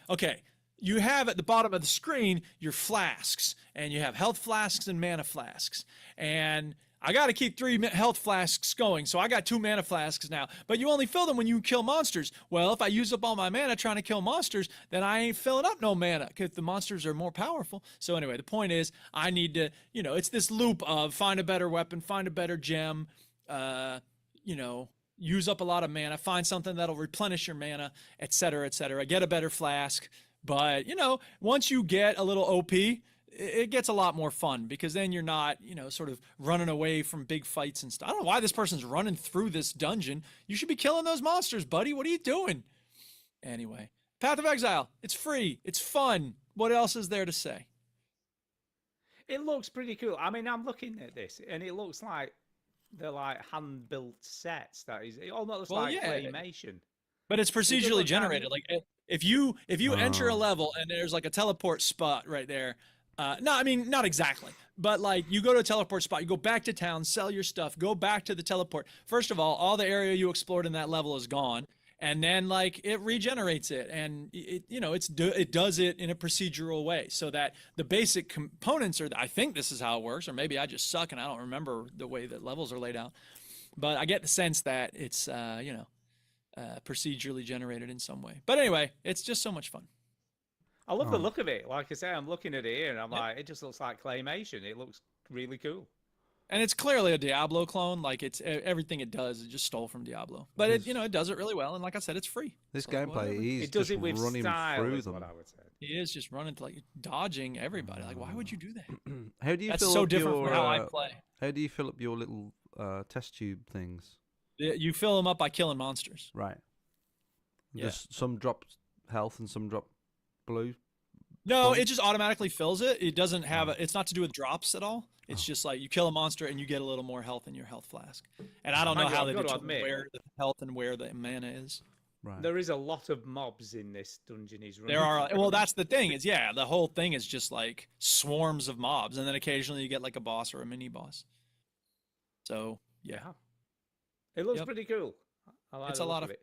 have at the bottom of the screen your flasks, and you have health flasks and mana flasks, and I got to keep 3 health flasks going, so I got 2 mana flasks now, but you only fill them when you kill monsters. Well, if I use up all my mana trying to kill monsters, then I ain't filling up no mana, because the monsters are more powerful. So anyway, the point is, I need to, you know, it's this loop of find a better weapon, find a better gem, you know, use up a lot of mana, find something that'll replenish your mana, etc., get a better flask. But, you know, once you get a little OP, it gets a lot more fun, because then you're not, you know, sort of running away from big fights and stuff. I don't know why this person's running through this dungeon. You should be killing those monsters, buddy. What are you doing? Anyway, Path of Exile. It's free. It's fun. What else is there to say? It looks pretty cool. I mean, I'm looking at this, and it looks like they're like hand-built sets. That is, it almost looks like claymation. But it's procedurally generated. Like, if you enter a level and there's like a teleport spot right there, no, I mean, not exactly, but like you go to a teleport spot, you go back to town, sell your stuff, go back to the teleport. First of all the area you explored in that level is gone, and then like it regenerates it, and it, you know, it does it in a procedural way, so that the basic components are. I think this is how it works, or maybe I just suck and I don't remember the way that levels are laid out, but I get the sense that it's you know, procedurally generated in some way. But anyway, it's just so much fun. I love the look of it. Like I say, I'm looking at it here, and I'm like, it just looks like claymation. It looks really cool. And it's clearly a Diablo clone. Like, it's everything it does, it just stole from Diablo. But it, you know, it does it really well. And like I said, it's free. This So, like, gameplay, whatever. he's It does just it with running style, through is them. what I would say. He is just running to, like, dodging everybody. Like, why would you do that? How do you That's fill so up different your, from how I play. How do you fill up your little test tube things? You fill them up by killing monsters. Right. Yeah. Just some drop health and some drop blue. No, it just automatically fills it. It doesn't have it's not to do with drops at all. It's just like you kill a monster and you get a little more health in your health flask. And I don't know how they determine where the health and where the mana is. Right. There is a lot of mobs in this dungeon. He's running. There are. Well, that's the thing. Is the whole thing is just like swarms of mobs, and then occasionally you get like a boss or a mini boss. So yeah, it looks pretty cool. I like it's a lot of it.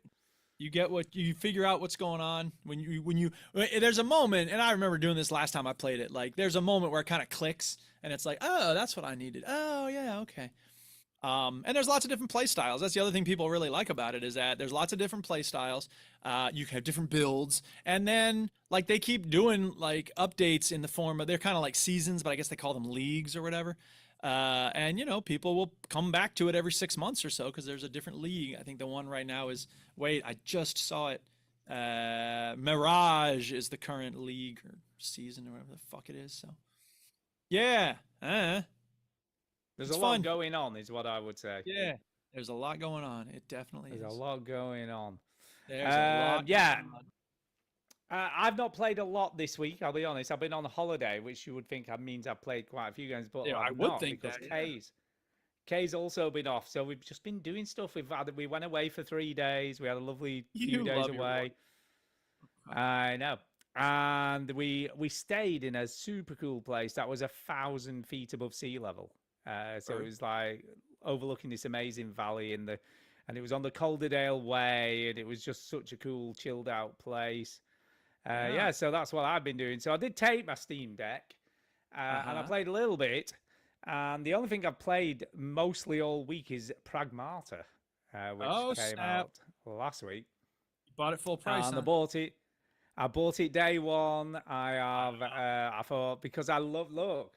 You get what you figure out what's going on when you there's a moment, and I remember doing this last time I played it. Like there's a moment where it kind of clicks, and it's like, oh, that's what I needed. Oh yeah, okay. And there's lots of different play styles. That's the other thing people really like about it, is that there's lots of different play styles. You have different builds, and then like they keep doing like updates in the form of, they're kind of like seasons, but I guess they call them leagues or whatever. And you know, people will come back to it every 6 months or so because there's a different league. I think the one right now is, I just saw it. Mirage is the current league or season or whatever the fuck it is. So yeah, there's it's a lot fun. going on, is what I would say. Yeah, there's a lot going on. It definitely is. There's a lot going on. There's a lot. Yeah. Going on. I've not played a lot this week, I'll be honest. I've been on holiday, which you would think means I've played quite a few games, but Yeah, I've I would not, think because that, Kay's Kay's also been off, so we've just been doing stuff. We went away for 3 days. We had a lovely few You days love your away. I know. And we stayed in a super cool place that was 1,000 feet above sea level. So it was like overlooking this amazing valley and it was on the Calderdale Way, and it was just such a cool, chilled out place. Yeah, so that's what I've been doing. So I did take my Steam Deck, and I played a little bit. And the only thing I've played mostly all week is Pragmata, which came out last week. You bought it full price, And huh? I bought it day one. I thought, because I look,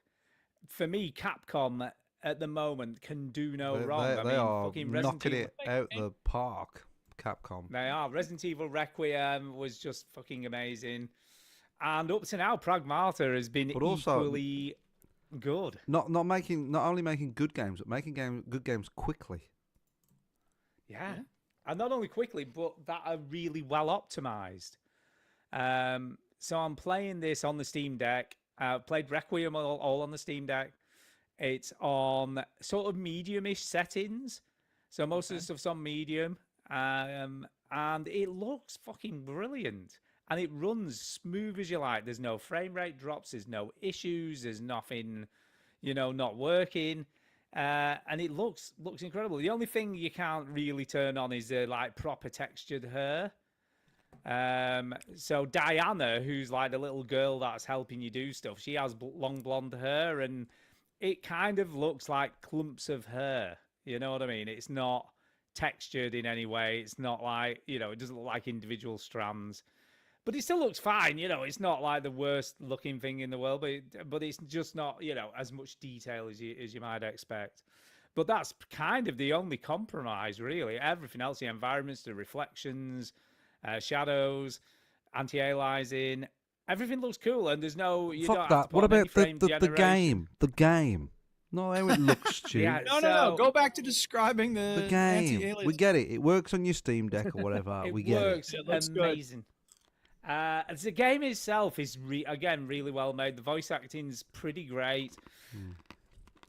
for me, Capcom at the moment can do no wrong. They are fucking Resident knocking Evil, it out the park. Capcom. They are. Resident Evil Requiem was just fucking amazing. And up to now, Pragmata has been equally good. Not only making good games, but making good games quickly. Yeah. And not only quickly, but that are really well optimized. So I'm playing this on the Steam Deck. Played Requiem all on the Steam Deck. It's on sort of medium-ish settings. So most of the stuff's on medium. And it looks fucking brilliant. And it runs smooth as you like. There's no frame rate drops. There's no issues. There's nothing, not working. And it looks incredible. The only thing you can't really turn on is the like proper textured hair. So Diana, who's like the little girl that's helping you do stuff, she has long blonde hair, and it kind of looks like clumps of hair. You know what I mean? It's not textured in any way. It's not like, it doesn't look like individual strands. But it still looks fine, it's not like the worst looking thing in the world, but it's just not, as much detail as you might expect. But that's kind of the only compromise, really. Everything else, the environments, the reflections, shadows, anti-aliasing, everything looks cool, and there's no... Fuck that. What about the game? The game. No, how it looks, Stu. Yeah, No. Go back to describing the game. anti-alias. We get it. It works on your Steam Deck or whatever. It we get works it. amazing. The game itself is again really well made. The voice acting's pretty great.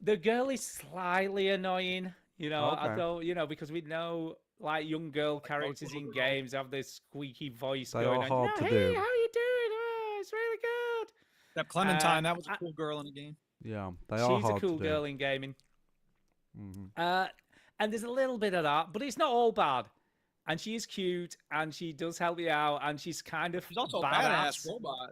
The girl is slightly annoying, I thought, because we know like young girl characters in games have this squeaky voice. They going are on, hard to hey, do. how you doing? Oh, it's really good. That Clementine, that was a cool girl in the game. Yeah, they are hard to do. She's a cool girl in gaming. And there's a little bit of that, but it's not all bad. And she is cute, and she does help you out, and she's kind of also badass. a badass robot.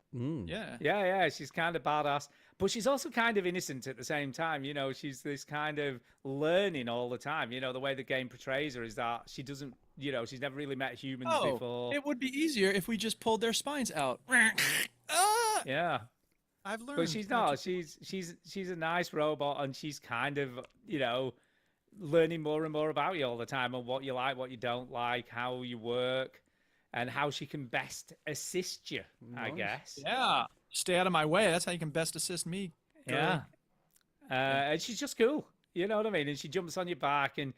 Yeah, she's kind of badass, but she's also kind of innocent at the same time. She's this kind of learning all the time. The way the game portrays her is that she doesn't, she's never really met humans before. It would be easier if we just pulled their spines out. Yeah, I've learned. but she's not. She's a nice robot, and she's kind of, learning more and more about you all the time, and what you like, what you don't like, how you work, and how she can best assist you, I guess. Yeah. Stay out of my way. That's how you can best assist me. Yeah. And she's just cool. You know what I mean? And she jumps on your back, and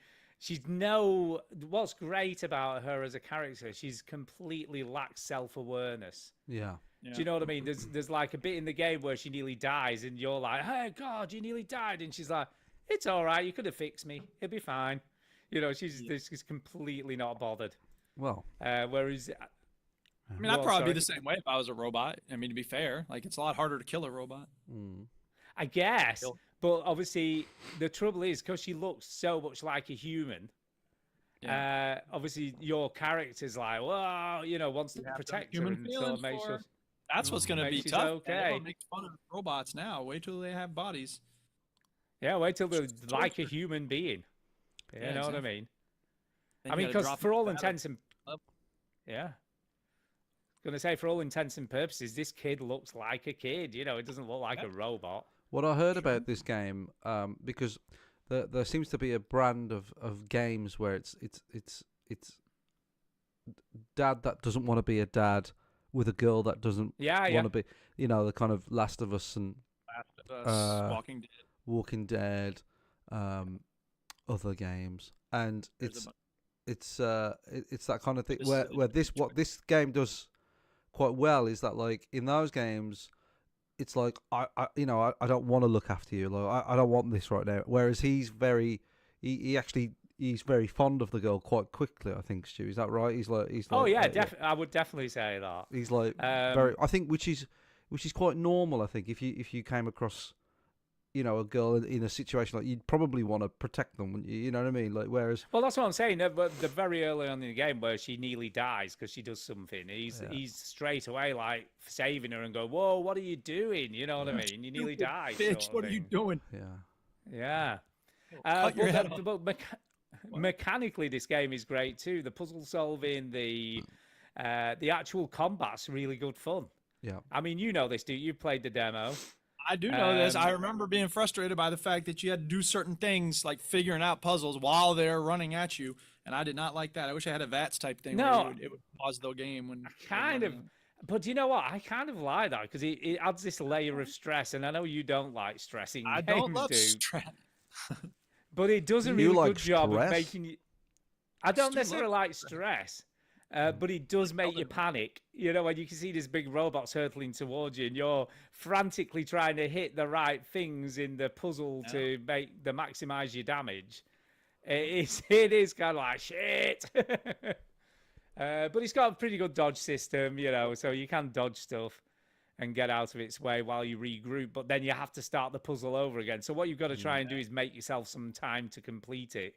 what's great about her as a character, she's completely lacks self-awareness. Yeah. Do you know what I mean? There's like a bit in the game where she nearly dies, and you're like, hey, God, you nearly died. And she's like, it's all right. You could have fixed me. It'll be fine. She's completely not bothered. Well, whereas, I mean, I'd probably be the same way if I was a robot. I mean, to be fair, like it's a lot harder to kill a robot. I guess. But obviously, the trouble is because she looks so much like a human. Yeah. Obviously, your character's like, well, wants to protect her and sort of make sure. That's what's going to be makes it tough. okay. Everyone makes fun of robots now. Wait till they have bodies. Yeah, wait till they're like a human being. You know what I mean? I mean, because for all intents and gonna say for all intents and purposes, this kid looks like a kid. It doesn't look like a robot. What I heard about this game, because there seems to be a brand of games where it's dad that doesn't want to be a dad with a girl that doesn't want to be, the kind of Last of Us and Walking Dead, other games, and it's that kind of thing where what this game does quite well is that, like, in those games, it's like I don't want to look after you, like I don't want this right now. Whereas he's very he's very fond of the girl quite quickly. I think, Stu, is that right? He's like Oh yeah, I would definitely say that. He's like very. I think which is quite normal. I think if you came across, a girl in a situation like, you'd probably want to protect them, wouldn't you? You know what I mean? Like, whereas, well, that's what I'm saying. But the very early on in the game where she nearly dies because she does something, he's straight away like saving her and go, "Whoa, what are you doing?" You know what I mean? You nearly die. Bitch, what are you doing? Yeah. Cut your head off. Mechanically, this game is great too. The puzzle solving, the actual combat's really good fun. Yeah. I mean, you know this, dude. You played the demo. I do know this. I remember being frustrated by the fact that you had to do certain things like figuring out puzzles while they're running at you, and I did not like that. I wish I had a VATS type thing where it would pause the game when. But you know what? I kind of like that because it adds this layer of stress, and I know you don't like stressing. I don't love stress. But it does a really like good job of stress? making you. I don't necessarily like stress. But it does make you panic, when you can see this big robots hurtling towards you and you're frantically trying to hit the right things in the puzzle to maximize your damage. It is kind of like shit. But it's got a pretty good dodge system, so you can dodge stuff and get out of its way while you regroup, but then you have to start the puzzle over again. So what you've got to try and do is make yourself some time to complete it.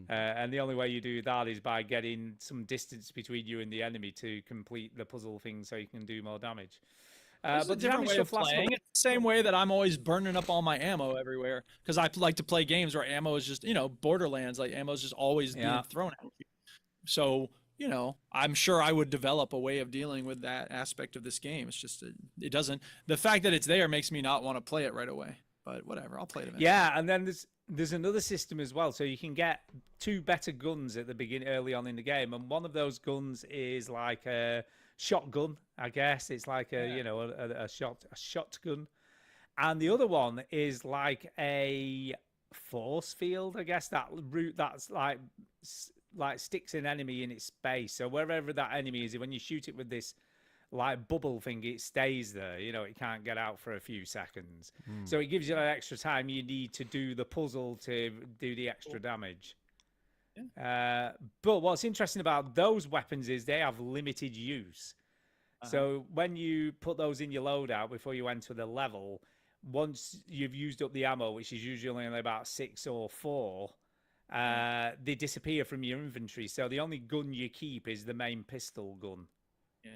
And the only way you do that is by getting some distance between you and the enemy to complete the puzzle thing so you can do more damage. But the different way of playing. It's the same way that I'm always burning up all my ammo everywhere because I like to play games where ammo is just, Borderlands, like ammo is just always being thrown at you. So, I'm sure I would develop a way of dealing with that aspect of this game. It's just, it doesn't, the fact that it's there makes me not want to play it right away. But whatever, I'll play it eventually. Yeah, and then there's another system as well, so you can get 2 better guns at the beginning, early on in the game, and one of those guns is like a shotgun, I guess. It's like a shotgun, and the other one is like a force field, I guess. That's like sticks an enemy in its space. So wherever that enemy is, when you shoot it with this like bubble thing, it stays there. It can't get out for a few seconds. So it gives you that extra time you need to do the puzzle to do the extra damage. But what's interesting about those weapons is they have limited use. So when you put those in your loadout before you enter the level, once you've used up the ammo, which is usually only about 6 or 4, they disappear from your inventory. So the only gun you keep is the main pistol gun. Yeah.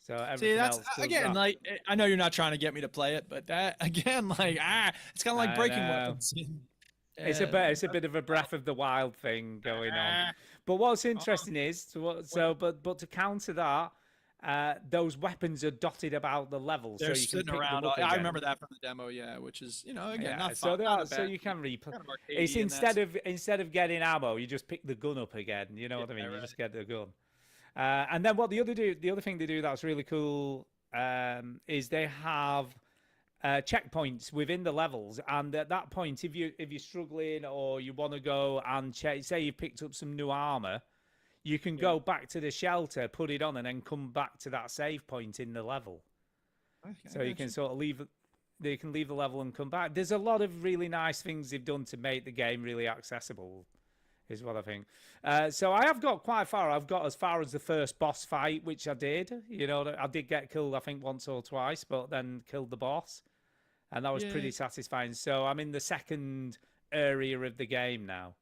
So everything else again, like, I know you're not trying to get me to play it, but that again, like, it's kind of like breaking weapons. It's a bit of a Breath of the Wild thing going on. But what's interesting is, but to counter that, those weapons are dotted about the level, They're so you can sitting pick around. them up I again. remember that from the demo, which is again not so fun, so you can replay. Kind of It's arcadey instead of getting ammo, you just pick the gun up again. You know what I mean? You just get the gun. And then what the other thing they do that's really cool is they have checkpoints within the levels, and at that point, if you're struggling or you want to go and say you picked up some new armor, you can go back to the shelter, put it on, and then come back to that save point in the level. So you can sort of leave the level and come back. There's a lot of really nice things they've done to make the game really accessible, is what I think. So I have got quite far. I've got as far as the first boss fight, which I did. I did get killed, I think, once or twice, but then killed the boss. And that was pretty satisfying. So I'm in the second area of the game now.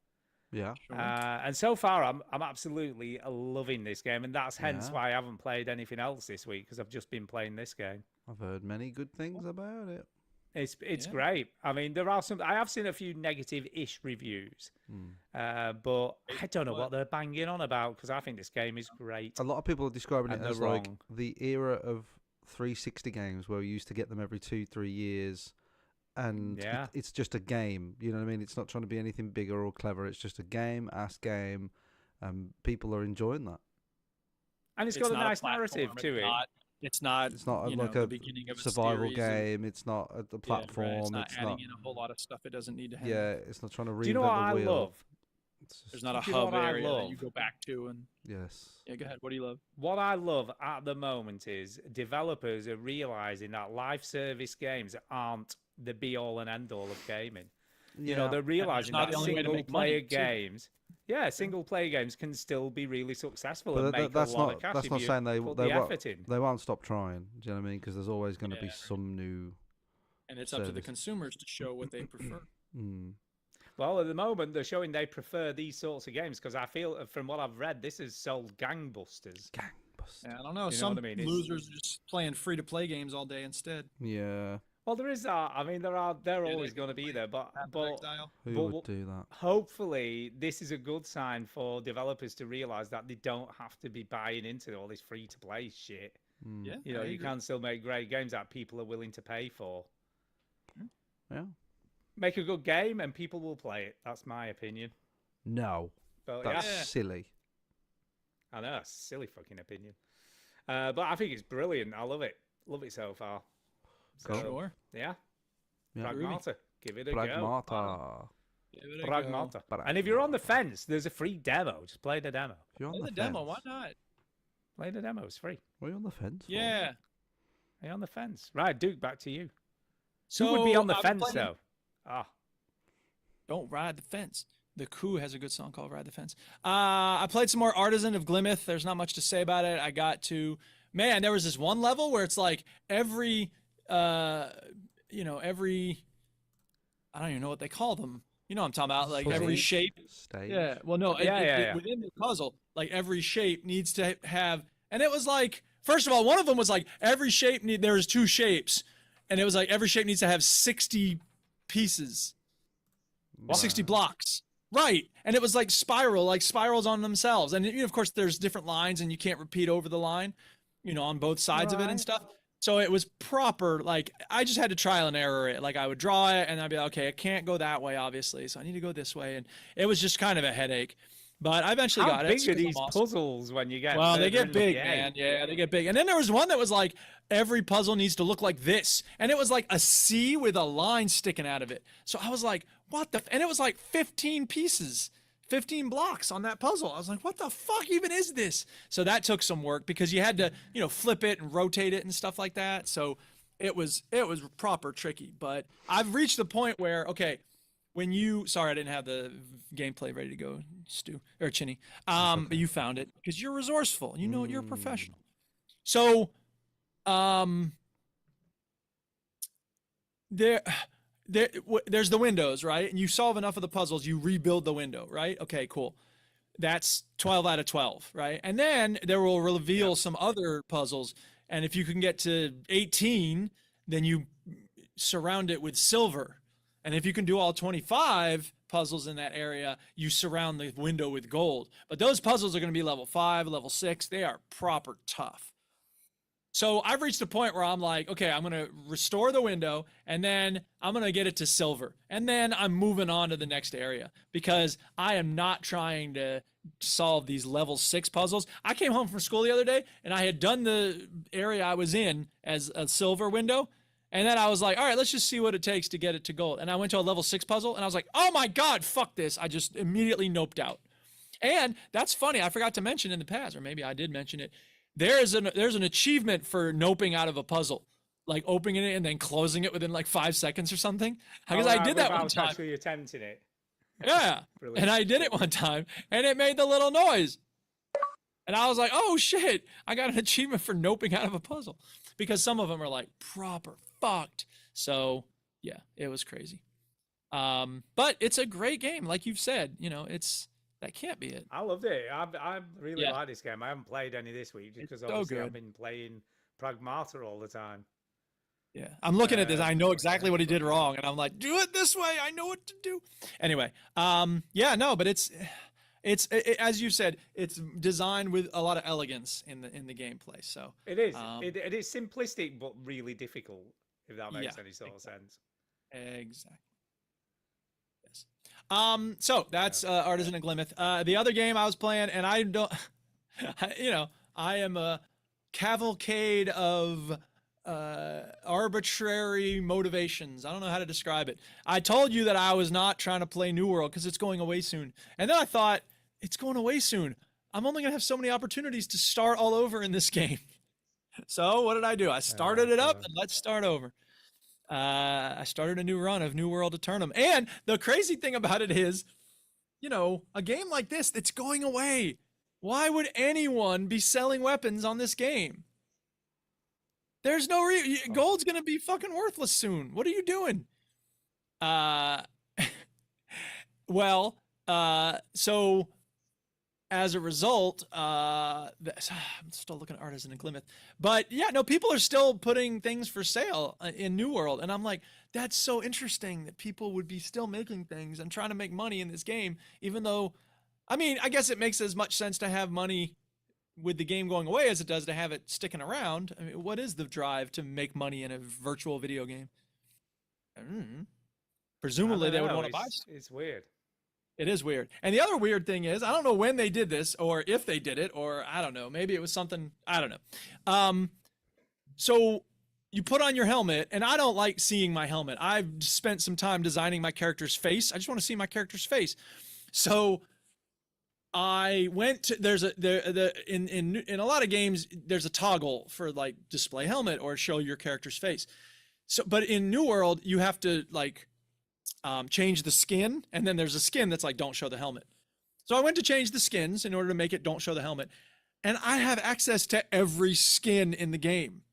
Yeah. And so far, I'm absolutely loving this game. And that's hence why I haven't played anything else this week, because I've just been playing this game. I've heard many good things about it. It's great. I mean, there are some. I have seen a few negative-ish reviews, but I don't know what they're banging on about, because I think this game is great. A lot of people are describing it as like wrong. the era of 360 games, where we used to get them every 2-3 years, and it's just a game. You know what I mean? It's not trying to be anything bigger or clever. It's just a game, game. People are enjoying that, and it's got a nice narrative to it. It's not like the a beginning of survival game. It's not the platform. It's not it's adding not in a whole lot of stuff it doesn't need to have. Yeah, it's not trying to reinvent Do you know what I the wheel. love? There's not a hub area that you go back to. And yes. Yeah, go ahead. What do you love? What I love at the moment is developers are realizing that live service games aren't the be all and end all of gaming. You know, Yeah. they're realizing not that the only way to single make money, player too. games. Yeah, single player games can still be really successful But and make that's a lot not of cash that's if not you saying put they the won't effort in. they won't stop trying. Do you know what I mean? Because there's always going to be Yeah. some new. And it's up to the service. consumers to show what they prefer. Mm. Well, at the moment, they're showing they prefer these sorts of games because I feel, from what I've read, this has sold gangbusters. Yeah, I don't know. You know Some what I mean? It's- losers are just playing free-to-play games all day instead. Yeah. Well, there is that. I mean, they're Yeah, always they going to be there, but Tactile. Who But would do that? hopefully, this is a good sign for developers to realize that they don't have to be buying into all this free-to-play shit. Mm. Yeah, You know, I you agree. can still make great games that people are willing to pay for. Yeah. Make a good game and people will play it. That's my opinion. No, But that's yeah, silly. I know, that's a silly fucking opinion. But I think it's brilliant. I love it. Love it so far. Cool. Sure. Yeah. Yeah. Pragmata. Give it a go. Pragmata. Give it a go. Pragmata. And if you're on the fence, there's a free demo. Just play the demo. If you're on Play the the demo. Why fence- not? Play the demo. It's free. What are you on the fence? for? Yeah. Are you on the fence? Right, Duke, back to you. So Who would be on the I've fence, played- though? Ah, Don't ride the fence. The Coup has a good song called "Ride the Fence." I played some more Artisan of Glimeth. There's not much to say about it. I got to, man, there was this one level where it's like every, every, I don't even know what they call them. You know what I'm talking about? Like every Stage? shape. Stage. Yeah. Well, no. Yeah. Within the puzzle, like every shape needs to have, and it was like, first of all, one of them was like every shape there's two shapes, and it was like every shape needs to have 60 pieces, 60 blocks. Right. And it was like spirals on themselves. And of course there's different lines and you can't repeat over the line, on both sides of it and Right. stuff. So it was proper. Like I just had to trial and error it. Like I would draw it and I'd be like, okay, I can't go that way, obviously. So I need to go this way. And it was just kind of a headache, but I eventually how got it. big 'cause are I'm these awesome. puzzles when you get? Well, they further get in the big, game? man. Yeah, they get big. And then there was one that was like every puzzle needs to look like this, and it was like a C with a line sticking out of it. So I was like, what the? And it was like 15 pieces, 15 blocks on that puzzle. I was like, what the fuck even is this? So that took some work because you had to, flip it and rotate it and stuff like that. So it was proper tricky. But I've reached the point where, okay, sorry, I didn't have the gameplay ready to go, Stu or Chinny. But you found it because you're resourceful. You're a professional. So, there's the windows, right? And you solve enough of the puzzles, you rebuild the window, right? Okay, cool. That's 12 out of 12, right? And then there will reveal some other puzzles. And if you can get to 18, then you surround it with silver. And if you can do all 25 puzzles in that area, you surround the window with gold. But those puzzles are going to be level 5, level 6. They are proper tough. So I've reached a point where I'm like, okay, I'm going to restore the window and then I'm going to get it to silver. And then I'm moving on to the next area because I am not trying to solve these level 6 puzzles. I came home from school the other day and I had done the area I was in as a silver window. And then I was like, all right, let's just see what it takes to get it to gold. And I went to a level 6 puzzle and I was like, oh my God, fuck this. I just immediately noped out. And that's funny. I forgot to mention in the past, or maybe I did mention it. There's an achievement for noping out of a puzzle, like opening it and then closing it within like 5 seconds or something. Because I did that one without time. actually attempting it. Yeah. Brilliant. And I did it one time and it made the little noise. And I was like, oh shit, I got an achievement for noping out of a puzzle because some of them are like proper fucked. So yeah, it was crazy. But it's a great game. Like you've said, that can't be it. I loved it. I really Yeah. like this game. I haven't played any this week because so obviously I've good. been playing Pragmata all the time. Yeah, I'm looking at this. I know exactly what he did wrong, and I'm like, do it this way. I know what to do. Anyway, but it's as you said, it's designed with a lot of elegance in the gameplay. So It is. It is simplistic but really difficult, if that makes Yeah, any sort of sense. exactly. Yes. So that's Artisan and Glimeth. The other game I was playing, and I don't, I am a cavalcade of arbitrary motivations. I don't know how to describe it. I told you that I was not trying to play New World because it's going away soon. And then I thought, it's going away soon. I'm only going to have so many opportunities to start all over in this game. So what did I do? I started it up and let's start over. I started a new run of New World Eternum. And the crazy thing about it is, you know, a game like this that's going away. Why would anyone be selling weapons on this game? There's no gold's gonna be fucking worthless soon. What are you doing? So as a result, I'm still looking at Artisan and Glimeth, but yeah, no, people are still putting things for sale in New World, and I'm like, that's so interesting that people would be still making things and trying to make money in this game, even though, I mean, I guess it makes as much sense to have money with the game going away as it does to have it sticking around. I mean, what is the drive to make money in a virtual video game? Presumably they would want to buy stuff. It's weird. It is weird. And the other weird thing is, I don't know when they did this or if they did it, or I don't know, maybe it was something, I don't know. So you put on your helmet, and I don't like seeing my helmet. I've spent some time designing my character's face. I just want to see my character's face. So I went to, in a lot of games, there's a toggle for like display helmet or show your character's face. So, but in New World, you have to like, change the skin, and then there's a skin that's like don't show the helmet. So I went to change the skins in order to make it don't show the helmet, and I have access to every skin in the game,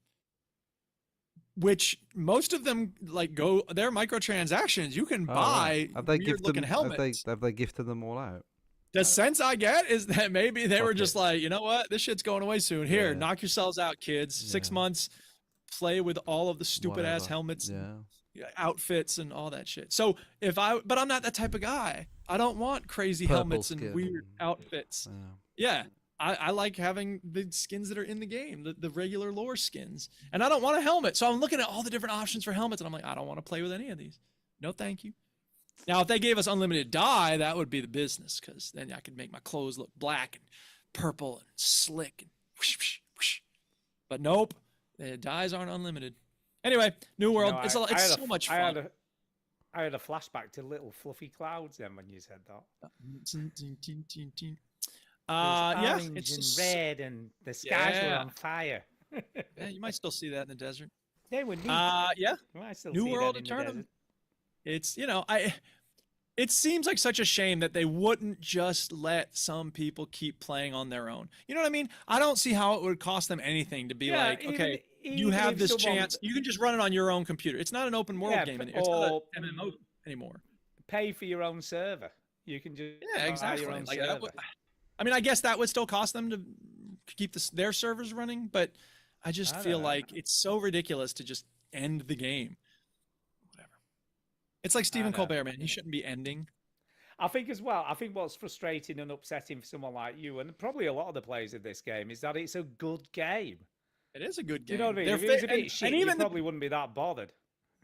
which most of them like they're microtransactions. You can buy have they weird looking helmets. Have they gifted them all out? The sense I get is that maybe they were just like, you know what, this shit's going away soon. Here, knock yourselves out, kids. 6 months, play with all of the stupid ass helmets. Outfits and all that shit. So but I'm not that type of guy. I don't want crazy helmets and weird outfits. I like having the skins that are in the game, the regular lore skins, and I don't want a helmet. So I'm looking at all the different options for helmets, and I'm like, I don't want to play with any of these. No, thank you. Now, if they gave us unlimited dye, that would be the business, because then I could make my clothes look black and purple and slick and whoosh, whoosh, whoosh. But nope, the dyes aren't unlimited. Anyway, New World, No, it's so much fun. I had a flashback to little fluffy clouds then when you said that. Yeah, orange it's and red, and the skies were on fire. Yeah, you might still see that in the desert. They were neat. Yeah, You might still New see World that in the Eternum. desert. It's, you know, it seems like such a shame that they wouldn't just let some people keep playing on their own. You know what I mean? I don't see how it would cost them anything to be like, okay, you have this chance. You can just run it on your own computer. It's not an open world game. It's not an MMO anymore. Pay for your own server. You can just exactly. Your own like server. I mean, I guess that would still cost them to keep their servers running, but I just feel like it's so ridiculous to just end the game. Whatever. It's like Stephen Colbert, man. He shouldn't be ending. I think as well, I think what's frustrating and upsetting for someone like you, and probably a lot of the players of this game, is that it's a good game. It is a good game. You know what I mean? If it was a bit shit, you probably wouldn't be that bothered.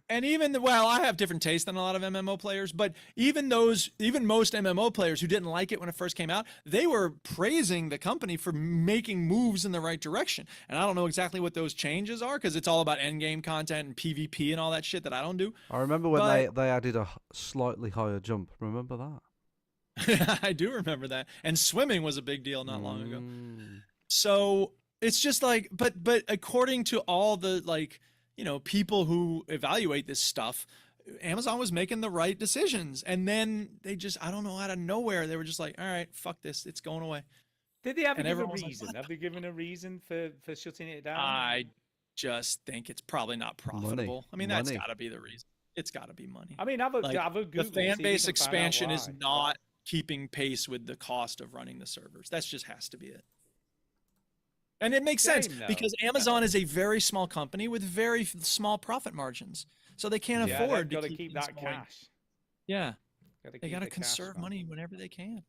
And even I have different taste than a lot of MMO players, but even most MMO players who didn't like it when it first came out, they were praising the company for making moves in the right direction. And I don't know exactly what those changes are, because it's all about endgame content and PvP and all that shit that I don't do. I remember when they added a slightly higher jump. Remember that? I do remember that. And swimming was a big deal not long ago. So it's just like, but according to all the people who evaluate this stuff, Amazon was making the right decisions. And then they just, I don't know, out of nowhere, they were just like, all right, fuck this. It's going away. Did they ever give a reason? Have they given a reason for shutting it down? I just think it's probably not profitable. I mean, that's got to be the reason. It's got to be money. I mean, have a Google, the fan base expansion is not keeping pace with the cost of running the servers. That just has to be it. And it makes sense because Amazon is a very small company with very small profit margins. So they can't afford to keep that cash. Yeah. They got to conserve money whenever they can.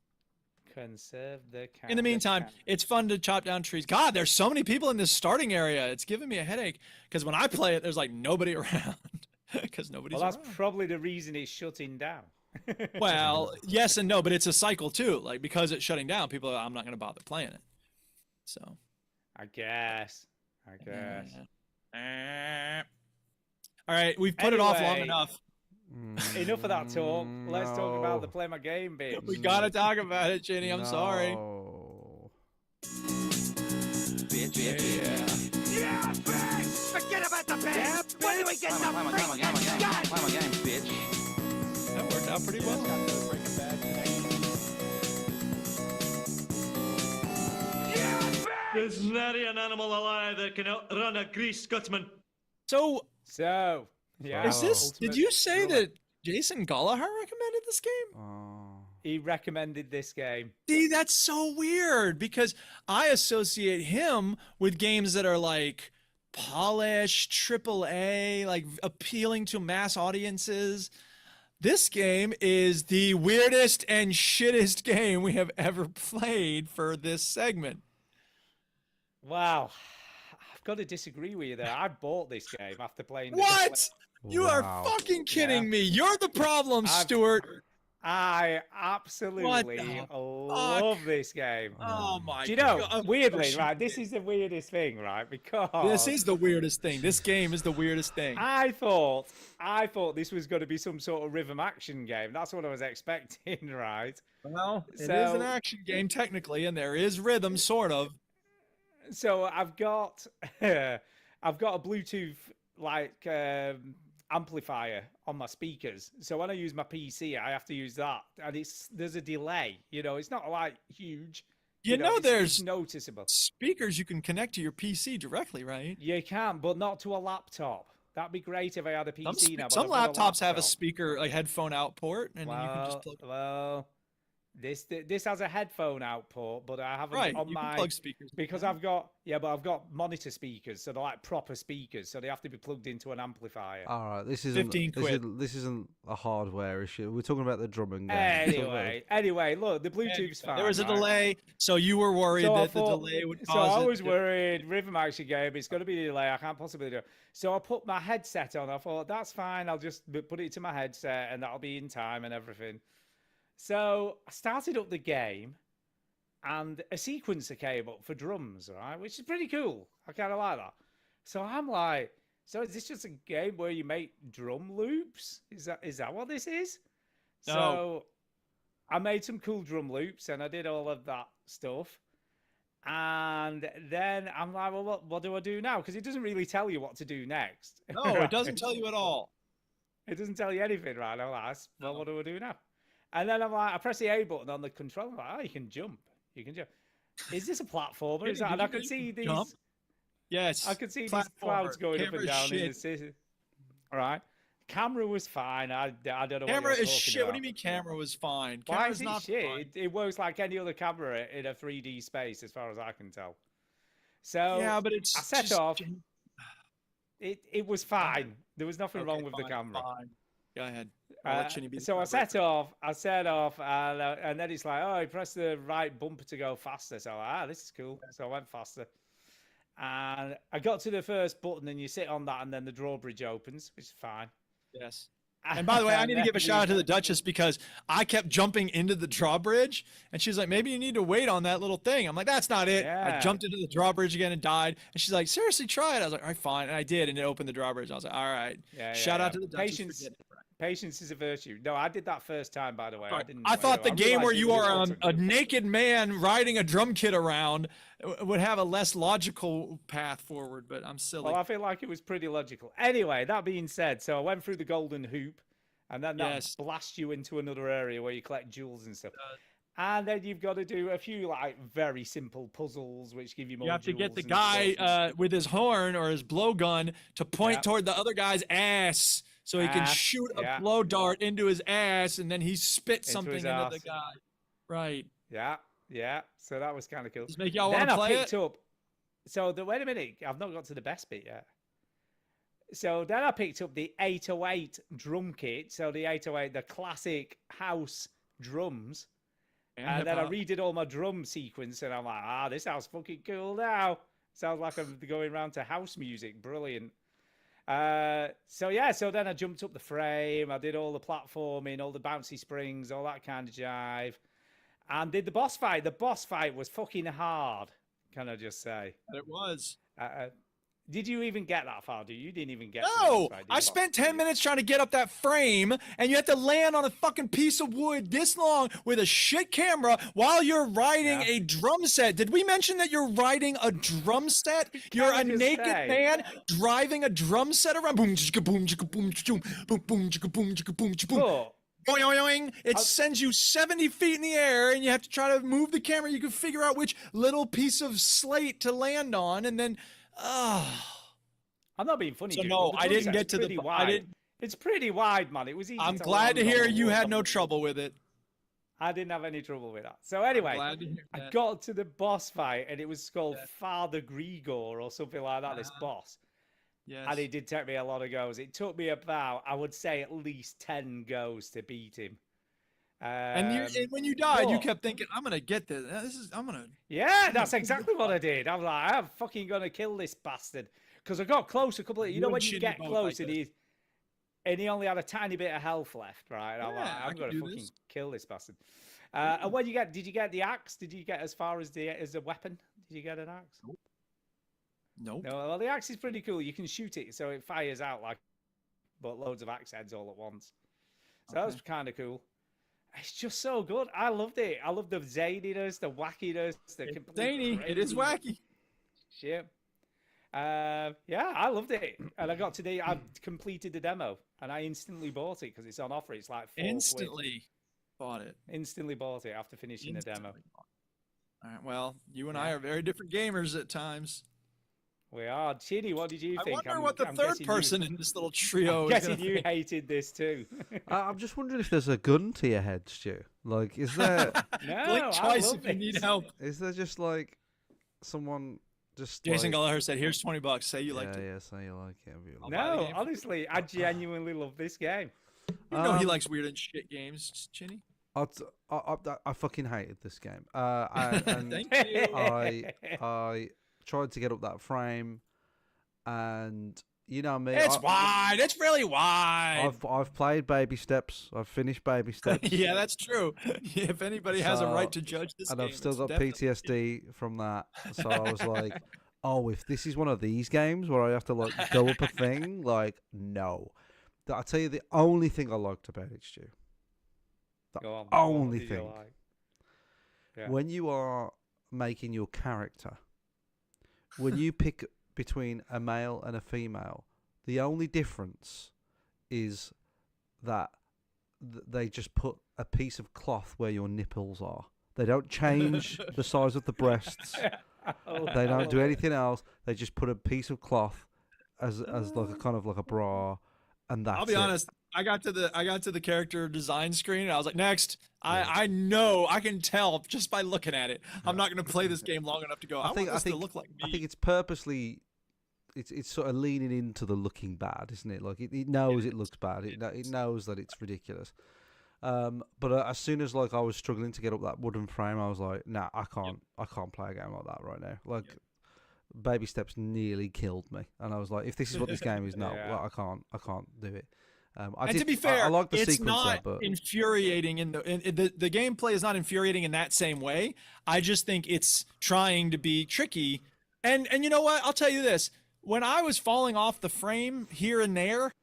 Conserve the cash. In the meantime, it's fun to chop down trees. God, there's so many people in this starting area. It's giving me a headache because when I play it, there's like nobody around because nobody's around. Well, that's probably the reason it's shutting down. Well, yes and no, but it's a cycle too. Like because it's shutting down, people are, I'm not going to bother playing it. So. I guess. All right, we've put it off long enough. Enough of that talk. Let's talk about the play my game bit. We gotta talk about it, Jenny. I'm sorry. Yeah, bitch! Forget about at the best. When do we get the freaking gun? Play my game, bitch. That worked out pretty well. There's nary an animal alive that can outrun a grease Scotsman. So, yeah. is this? Did Ultimate you say Thriller. that Jason Gallagher recommended this game? Oh. He recommended this game? See, that's so weird because I associate him with games that are like polished, triple A, like appealing to mass audiences. This game is the weirdest and shittest game we have ever played for this segment. Wow. I've got to disagree with you there. I bought this game after playing this. What? You are Wow. fucking kidding Yeah. me. You're the problem, Stuart. I absolutely the love this game. Oh my Do you know, God. weirdly, right, this is the weirdest thing, right? Because This is the weirdest thing. This game is the weirdest thing. I thought this was going to be some sort of rhythm action game. That's what I was expecting, right? Well, it is So- an action game technically, and there is rhythm, sort of. So I've got a Bluetooth like amplifier on my speakers. So when I use my PC, I have to use that, and there's a delay. You know, it's not like huge. You know, it's there's noticeable. speakers you can connect to your PC directly, right? You can, but not to a laptop. That'd be great if I had a PC now. but Some I've got laptops have a laptop. speaker, like headphone out port, and you can just plug. Well, this has a headphone output, but I haven't Right, on you my can plug speakers. because I've got I've got monitor speakers, so they're like proper speakers, so they have to be plugged into an amplifier. All right, this isn't 15 quid. This isn't a hardware issue. We're talking about the drumming game. We're talking about Anyway, look, the Bluetooth's fine. There was a right? delay, so you were worried So I that the thought- delay would So cause I it was to- worried, rhythm action game, it's going to be a delay, I can't possibly do it. So I put my headset on, I thought, that's fine, I'll just put it to my headset and that'll be in time and everything. So I started up the game and a sequencer came up for drums, right, which is pretty cool. I kind of like that. So I'm like, so is this just a game where you make drum loops? Is that what this is? No. So I made some cool drum loops and I did all of that stuff. And then I'm like, well, what do I do now? Because it doesn't really tell you what to do next. No, it doesn't tell you at all. It doesn't tell you anything, right? I'm like, well, what do I do now? And then I'm like, I press the A button on the controller. I'm like, oh, you can jump. You can jump. Is this a platformer? Is that? And I can see these. Jump? Yes. I could see these platformer. clouds going up Camera's and down in the shit. city. All right. Camera was fine. I don't know. Camera what you're is talking shit. What do about. you mean camera was fine? Why Camera's is it not shit? fine. It works like any other camera in a 3D space, as far as I can tell. So Yeah, but it's I set just- off. It was fine. There was nothing wrong Okay, with the fine, camera. fine. Go ahead. I'll let Chinny be the So I set tiebreaker. off, and then it's like, oh, you press the right bumper to go faster. So I'm like, this is cool. So I went faster. And I got to the first button, and you sit on that, and then the drawbridge opens, which is fine. Yes. And by the way, I need to give a then shout out to you- the Duchess because I kept jumping into the drawbridge, and she's like, "Maybe you need to wait on that little thing." I'm like, "That's not it." I Yeah. jumped into the drawbridge again and died. And she's like, "Seriously, try it." I was like, "All right, fine," and I did, and it opened the drawbridge. I was like, "All right." Yeah, Shout yeah, out to the Duchess. for Patience. getting it right. Patience is a virtue. No, I did that first time, by the way. I didn't. I thought the I game where realized it you was are also a good. naked man riding a drum kit around would have a less logical path forward, but I'm silly. Well, I feel like it was pretty logical. Anyway, that being said, so I went through the golden hoop, and then that Yes. blasts you into another area where you collect jewels and stuff. And then you've got to do a few like very simple puzzles, which give you more. You have to get jewels the and guy stuff. with his horn or his blowgun to point Yeah. toward the other guy's ass so he can Ass, shoot a yeah. blow dart into his ass and then he spits Into something his into the ass. guy. Right. Yeah, yeah. So that was kind of cool. Does make y'all Then want to I play picked it? up. So wait a minute, I've not got to the best bit yet. So then I picked up the 808 drum kit. So the 808, the classic house drums. And then I hip-hop. redid all my drum sequence, and I'm like, this sounds fucking cool now. Sounds like I'm going around to house music. Brilliant. So then I jumped up the frame. I did all the platforming, all the bouncy springs, all that kind of jive, and did the boss fight. The boss fight was fucking hard. Can I just say? It was. Did you even get that far? You didn't even get. to the No, boss fight, did I you? spent 10 minutes trying to get up that frame, and you have to land on a fucking piece of wood this long with a shit camera while you're riding a drum set. Did we mention that you're riding a drum set? You're a just naked say. man driving a drum set around. Boom, chicka, boom, chicka, boom, chicka, boom, boom, chicka, boom, chicka, boom, chicka, boom. But Boing, boing, boing. It sends you 70 feet in the air, and you have to try to move the camera. You can figure out which little piece of slate to land on, and then, I'm not being funny. So dude, no, but I drum didn't set's get to the pretty bo- wide. I didn't- It's pretty wide, man. It was easy. I'm to glad to land hear on you the had wall. no trouble with it. I didn't have any trouble with that. So anyway, glad to hear I that. got to the boss fight, and it was called Father Grigor or something like that. This boss. Yes. And it did take me a lot of goes. It took me about, I would say, at least 10 goes to beat him. And when you died, you but- kept thinking, "I'm gonna get this. I'm gonna." Yeah, that's exactly what I did. I'm like, I'm fucking gonna kill this bastard. Because I got close a couple of, you know, You when and you Shinny get both close like and he only had a tiny bit of health left, right? I'm like, Yeah, I I'm can gonna do fucking this. kill this bastard. And when did you get the axe? Did you get as far as the weapon? Did you get an axe? Nope. No, well, the axe is pretty cool. You can shoot it, so it fires out like, but loads of axe heads all at once. So that was kind of cool. It's just so good. I loved it. I loved the zaniness, the wackiness, the It's complete zany. It is crazy wacky. shit. Yeah, I loved it, and I completed the demo, and I instantly bought it because it's on offer. It's like £4. Instantly bought it. Instantly bought it after finishing the demo. Instantly bought it. All right. Well, you and I are very different gamers at times. We are. Chinny, what did you I think? wonder I'm- what the I'm third guessing person you, in this little trio I'm is guessing gonna you think. hated this too. I'm just wondering if there's a gun to your head, Stu. Like, is there? No, Blink I twice love if you need this. help. Is there just like someone just? Jason like, Gallagher said, "Here's $20. Say you liked it." Yeah, say you like it. I'll buy the No, game. honestly, I genuinely love this game. You know he Um, likes weird and shit games, Chinny. I fucking hated this game. And Thank you. I tried to get up that frame, and you know me. It's wide. It's really wide. I've played Baby Steps. I've finished Baby Steps. Yeah, that's true. If anybody has a right So- to judge this and game, I've still it's got definitely- PTSD from that. So I was like, oh, if this is one of these games where I have to like go up a thing, like no. I tell you, the only thing I liked about it, Stu. Go on, The what only did you thing. like? Yeah. When you are making your character, when you pick between a male and a female, the only difference is that they just put a piece of cloth where your nipples are. They don't change the size of the breasts. They don't do anything else. They just put a piece of cloth as like a kind of like a bra, and that's I'll be it. honest. I got to the character design screen and I was like, next. I know, I can tell just by looking at it. I'm not going to play this game long enough to go. I want this to look like me. I think it's purposely. It's sort of leaning into the looking bad, isn't it? Like it knows it looks bad. It knows that it's ridiculous. But as soon as like I was struggling to get up that wooden frame, I was like, nah, I can't play a game like that right now. Like Baby Steps nearly killed me, and I was like, if this is what this game is, no, Yeah. well, I can't do it. And to be fair, I like the it's sequence not there, but infuriating in the gameplay is not infuriating in that same way. I just think it's trying to be tricky. And you know what? I'll tell you this. When I was falling off the frame here and there,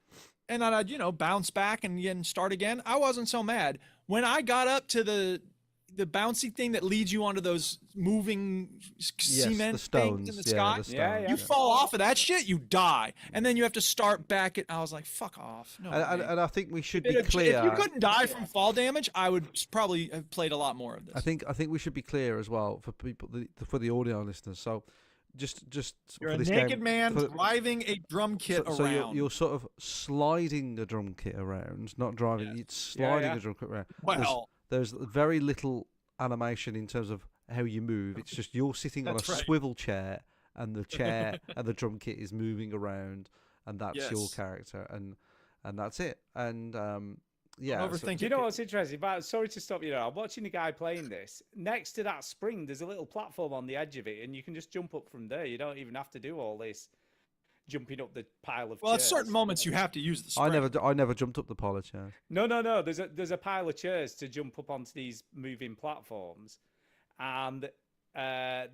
and then I'd, bounce back and start again, I wasn't so mad. When I got up to the bouncy thing that leads you onto those moving cement the stones. things in the Yeah, sky, the stones, Yeah. you fall off of that shit, you die. And then you have to start back at, I was like, fuck off. No and, way. and I think we should be If clear. you couldn't die from fall damage, I would probably have played a lot more of this. I think we should be clear as well for people for the audio listeners. So just You're for a this naked game, man for- driving a drum kit so around. you're sort of sliding a drum kit around, not driving. It's sliding yeah. a drum kit around. Well, there's very little animation in terms of how you move. It's just you're sitting on a That's right. swivel chair, and the chair and the drum kit is moving around, and that's your Yes. character, and that's it. And yeah, Don't so- overthink Do you it. know what's interesting? But sorry to stop you there. I'm watching a guy playing this. Next to that spring, there's a little platform on the edge of it, and you can just jump up from there. You don't even have to do all this jumping up the pile of Well, at chairs. certain moments, you have to use the spring. I never jumped up the pile chair. No. There's a pile of chairs to jump up onto these moving platforms, and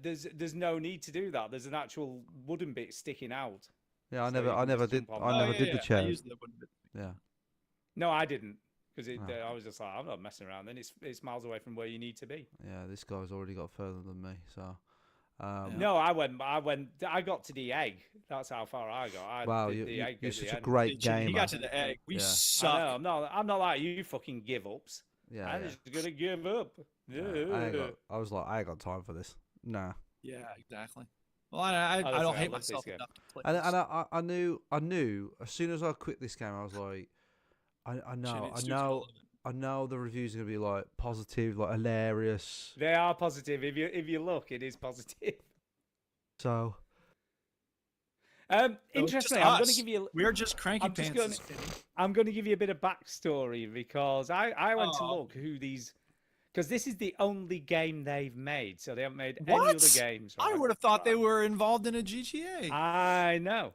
there's no need to do that. There's an actual wooden bit sticking out. Yeah, I So you never can just did. jump on I that. never did the I chairs. used the wooden bit. Yeah. No, I didn't, because Oh. I was just like, I'm not messing around. Then it's miles away from where you need to be. Yeah, this guy's already got further than me, so. No, I got to the egg. That's how far I got. I Wow, did the egg you're at the such a end. great gamer. He got to the egg. We Yeah. suck. I know, I'm not like you fucking give ups. Yeah, I'm yeah. just gonna give up. I was like, I ain't got time for this. Nah. Yeah, exactly. Well, I listen, don't I hate love this myself game. enough to play And this. I knew as soon as I quit this game, I was like, I know the reviews are gonna be like positive, like hilarious. They are positive. If you look, it is positive. So Interesting. just I'm going us. to give you. We're just cranky I'm just pants. I'm going to give you a bit of backstory because I went to Oh. look who these, because this is the only game they've made, so they haven't made any What? other games. I right? would have thought they were involved in a GTA. I know.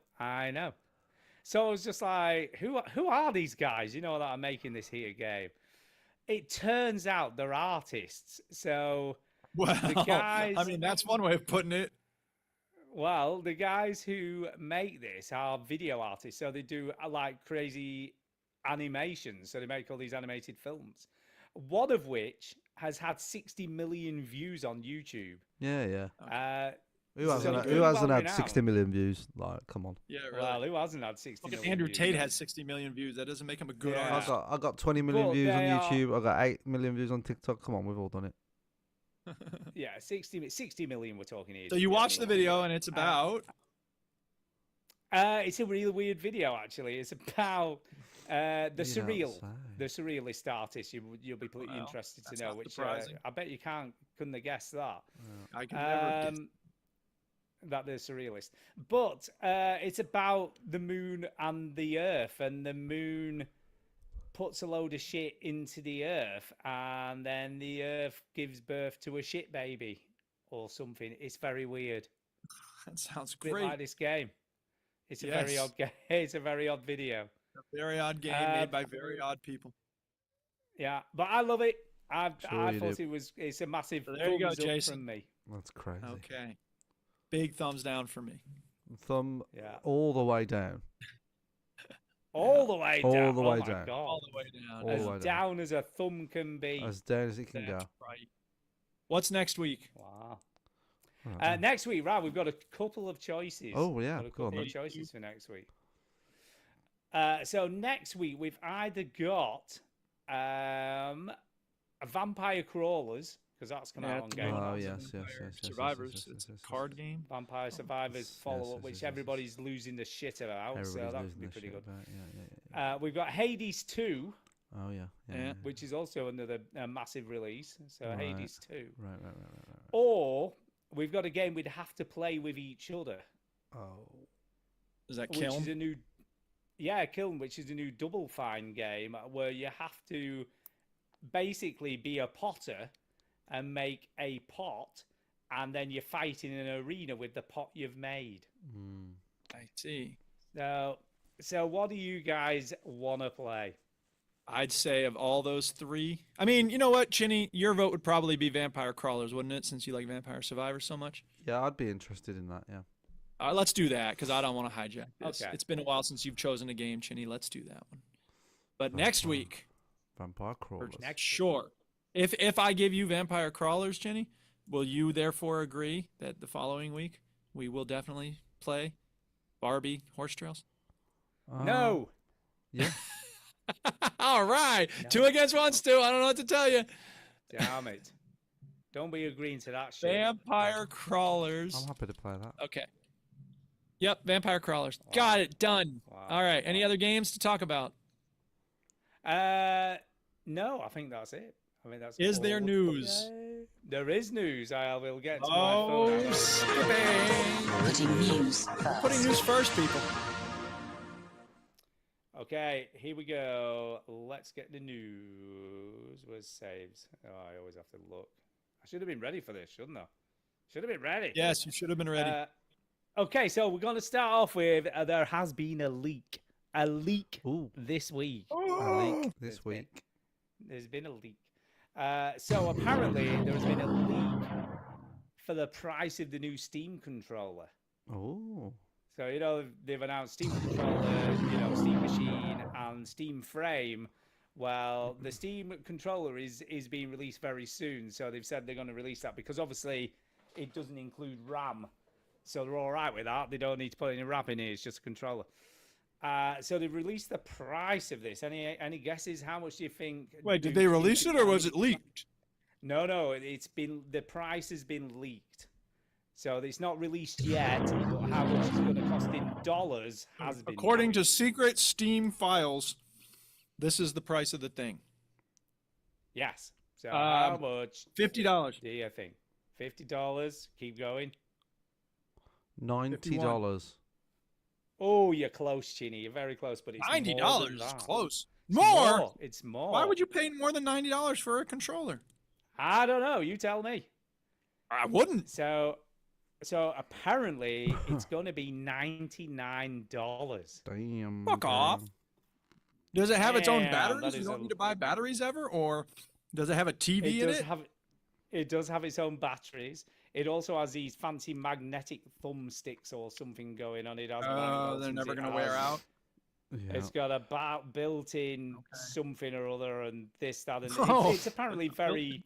So I was just like, who are these guys? You know that are making this here game. It turns out they're artists. So Well, the guys. I mean, that's one way of putting it. Well, the guys who make this are video artists, so they do like crazy animations. So they make all these animated films, one of which has had 60 million views on YouTube. yeah. Who So hasn't? it's Who doing hasn't well had renowned. 60 million views? Like, come on. Yeah, really. Well, who hasn't had 60 Fucking million Andrew views? Tate had 60 million views. That doesn't make him a good Yeah. artist. I got 20 million But views on they are- YouTube. I got 8 million views on TikTok. Come on, we've all done it. Yeah, 60 million we're talking here. So you watch the video and it's about. It's a really weird video, actually. It's about the You surreal, don't the surrealist artist. You'll be pretty Well, interested to that's know, not which surprising. I bet you couldn't have guessed that. I can never guess. That they're surrealist. But it's about the moon and the earth, and the moon puts a load of shit into the earth, and then the earth gives birth to a shit baby or something. It's very weird. That sounds Bit great. like this game. It's a very Yes. odd game. It's a very odd video. A very odd game made by very odd people. Yeah, but I love it. I Sure you thought do. it's a massive So there you go, thumbs up Jason. from me. That's crazy. Okay. Big thumbs down for me. Thumb Yeah. all the way down. All the way All down. the Oh way my down. God. All the way down. All As the way down as a thumb can be. As down as it can That's go. right. What's next week? Wow. Right, Next week, right, we've got a couple of choices. Oh, yeah, Got a go on couple of then. choices for next week. So next week, we've either got Vampire Crawlers, because that's coming out on Game Oh, Pass. yes. Survivors. It's a card game. Vampire Survivors follow-up, yes, which yes. everybody's losing the shit about, so Everybody's that losing could be their pretty shit good. about- Yeah. We've got Hades 2, Oh, yeah. Yeah. which is also another massive release, so Right. Hades 2. Right. Or we've got a game we'd have to play with each other, Oh. Is that which Kiln? is a new, Kiln, which is a new Double Fine game where you have to basically be a potter and make a pot, and then you fight in an arena with the pot you've made. Mm. I see. So what do you guys want to play? I'd say of all those three. I mean, you know what, Chinny? Your vote would probably be Vampire Crawlers, wouldn't it? Since you like Vampire Survivors so much. Yeah, I'd be interested in that. Yeah. Let's do that because I don't want to hijack this. Okay. It's been a while since you've chosen a game, Chinny. Let's do that one. But next week, Vampire for Crawlers. sure. If I give you Vampire Crawlers, Chinny, will you therefore agree that the following week we will definitely play Barbie Horse Trails? No. Yeah. All right. 2 against 1, Stu. I don't know what to tell you. Damn it. Don't be agreeing to that shit. Vampire Crawlers. I'm happy to play that. Okay. Yep, Vampire Crawlers. Got it. Done. Wow. All right. Any other games to talk about? No, I think that's it. I mean, that's. Is there all. news? There is news. I will get to my Oh, phone. skipping. Putting news first. Putting news first, people. Okay, here we go. Let's get the news. Where's saves? Oh, I always have to look. I should have been ready for this, shouldn't I? Should have been ready. Yes, you should have been ready. Okay, so we're going to start off with there has been a leak. A leak Ooh. this week. A leak this There's been- week. There's been a leak. So apparently there has been a leak for the price of the new Steam controller. Oh. So, you know, they've announced Steam controller, you know, Steam Machine and Steam Frame. Well, the Steam controller is being released very soon. So they've said they're going to release that because obviously it doesn't include RAM. So they're all right with that. They don't need to put any RAM in here. It's just a controller. So they've released the price of this. Any guesses? How much do you think? Wait, did they release it or was it leaked? No, the price has been leaked. So it's not released yet, but how much it's going to cost in dollars has been. According to secret Steam files, this is the price of the thing. Yes. So how much? $50. Do you think? $50. Keep going. $90. Oh, you're close, Chinny. You're very close, but it's $90 is that. close. It's More? It's more. Why would you pay more than $90 for a controller? I don't know. You tell me. I wouldn't. So apparently it's going to be $99. Damn. Fuck off. Does it have its own Damn, batteries? that You is don't a- need to buy batteries ever? Or does it have a TV in it? It does have its own batteries. It also has these fancy magnetic thumbsticks or something going on. It has. They're never going to wear out. Yeah. It's got a built-in something or other, and this, that, and Oh. it's apparently very.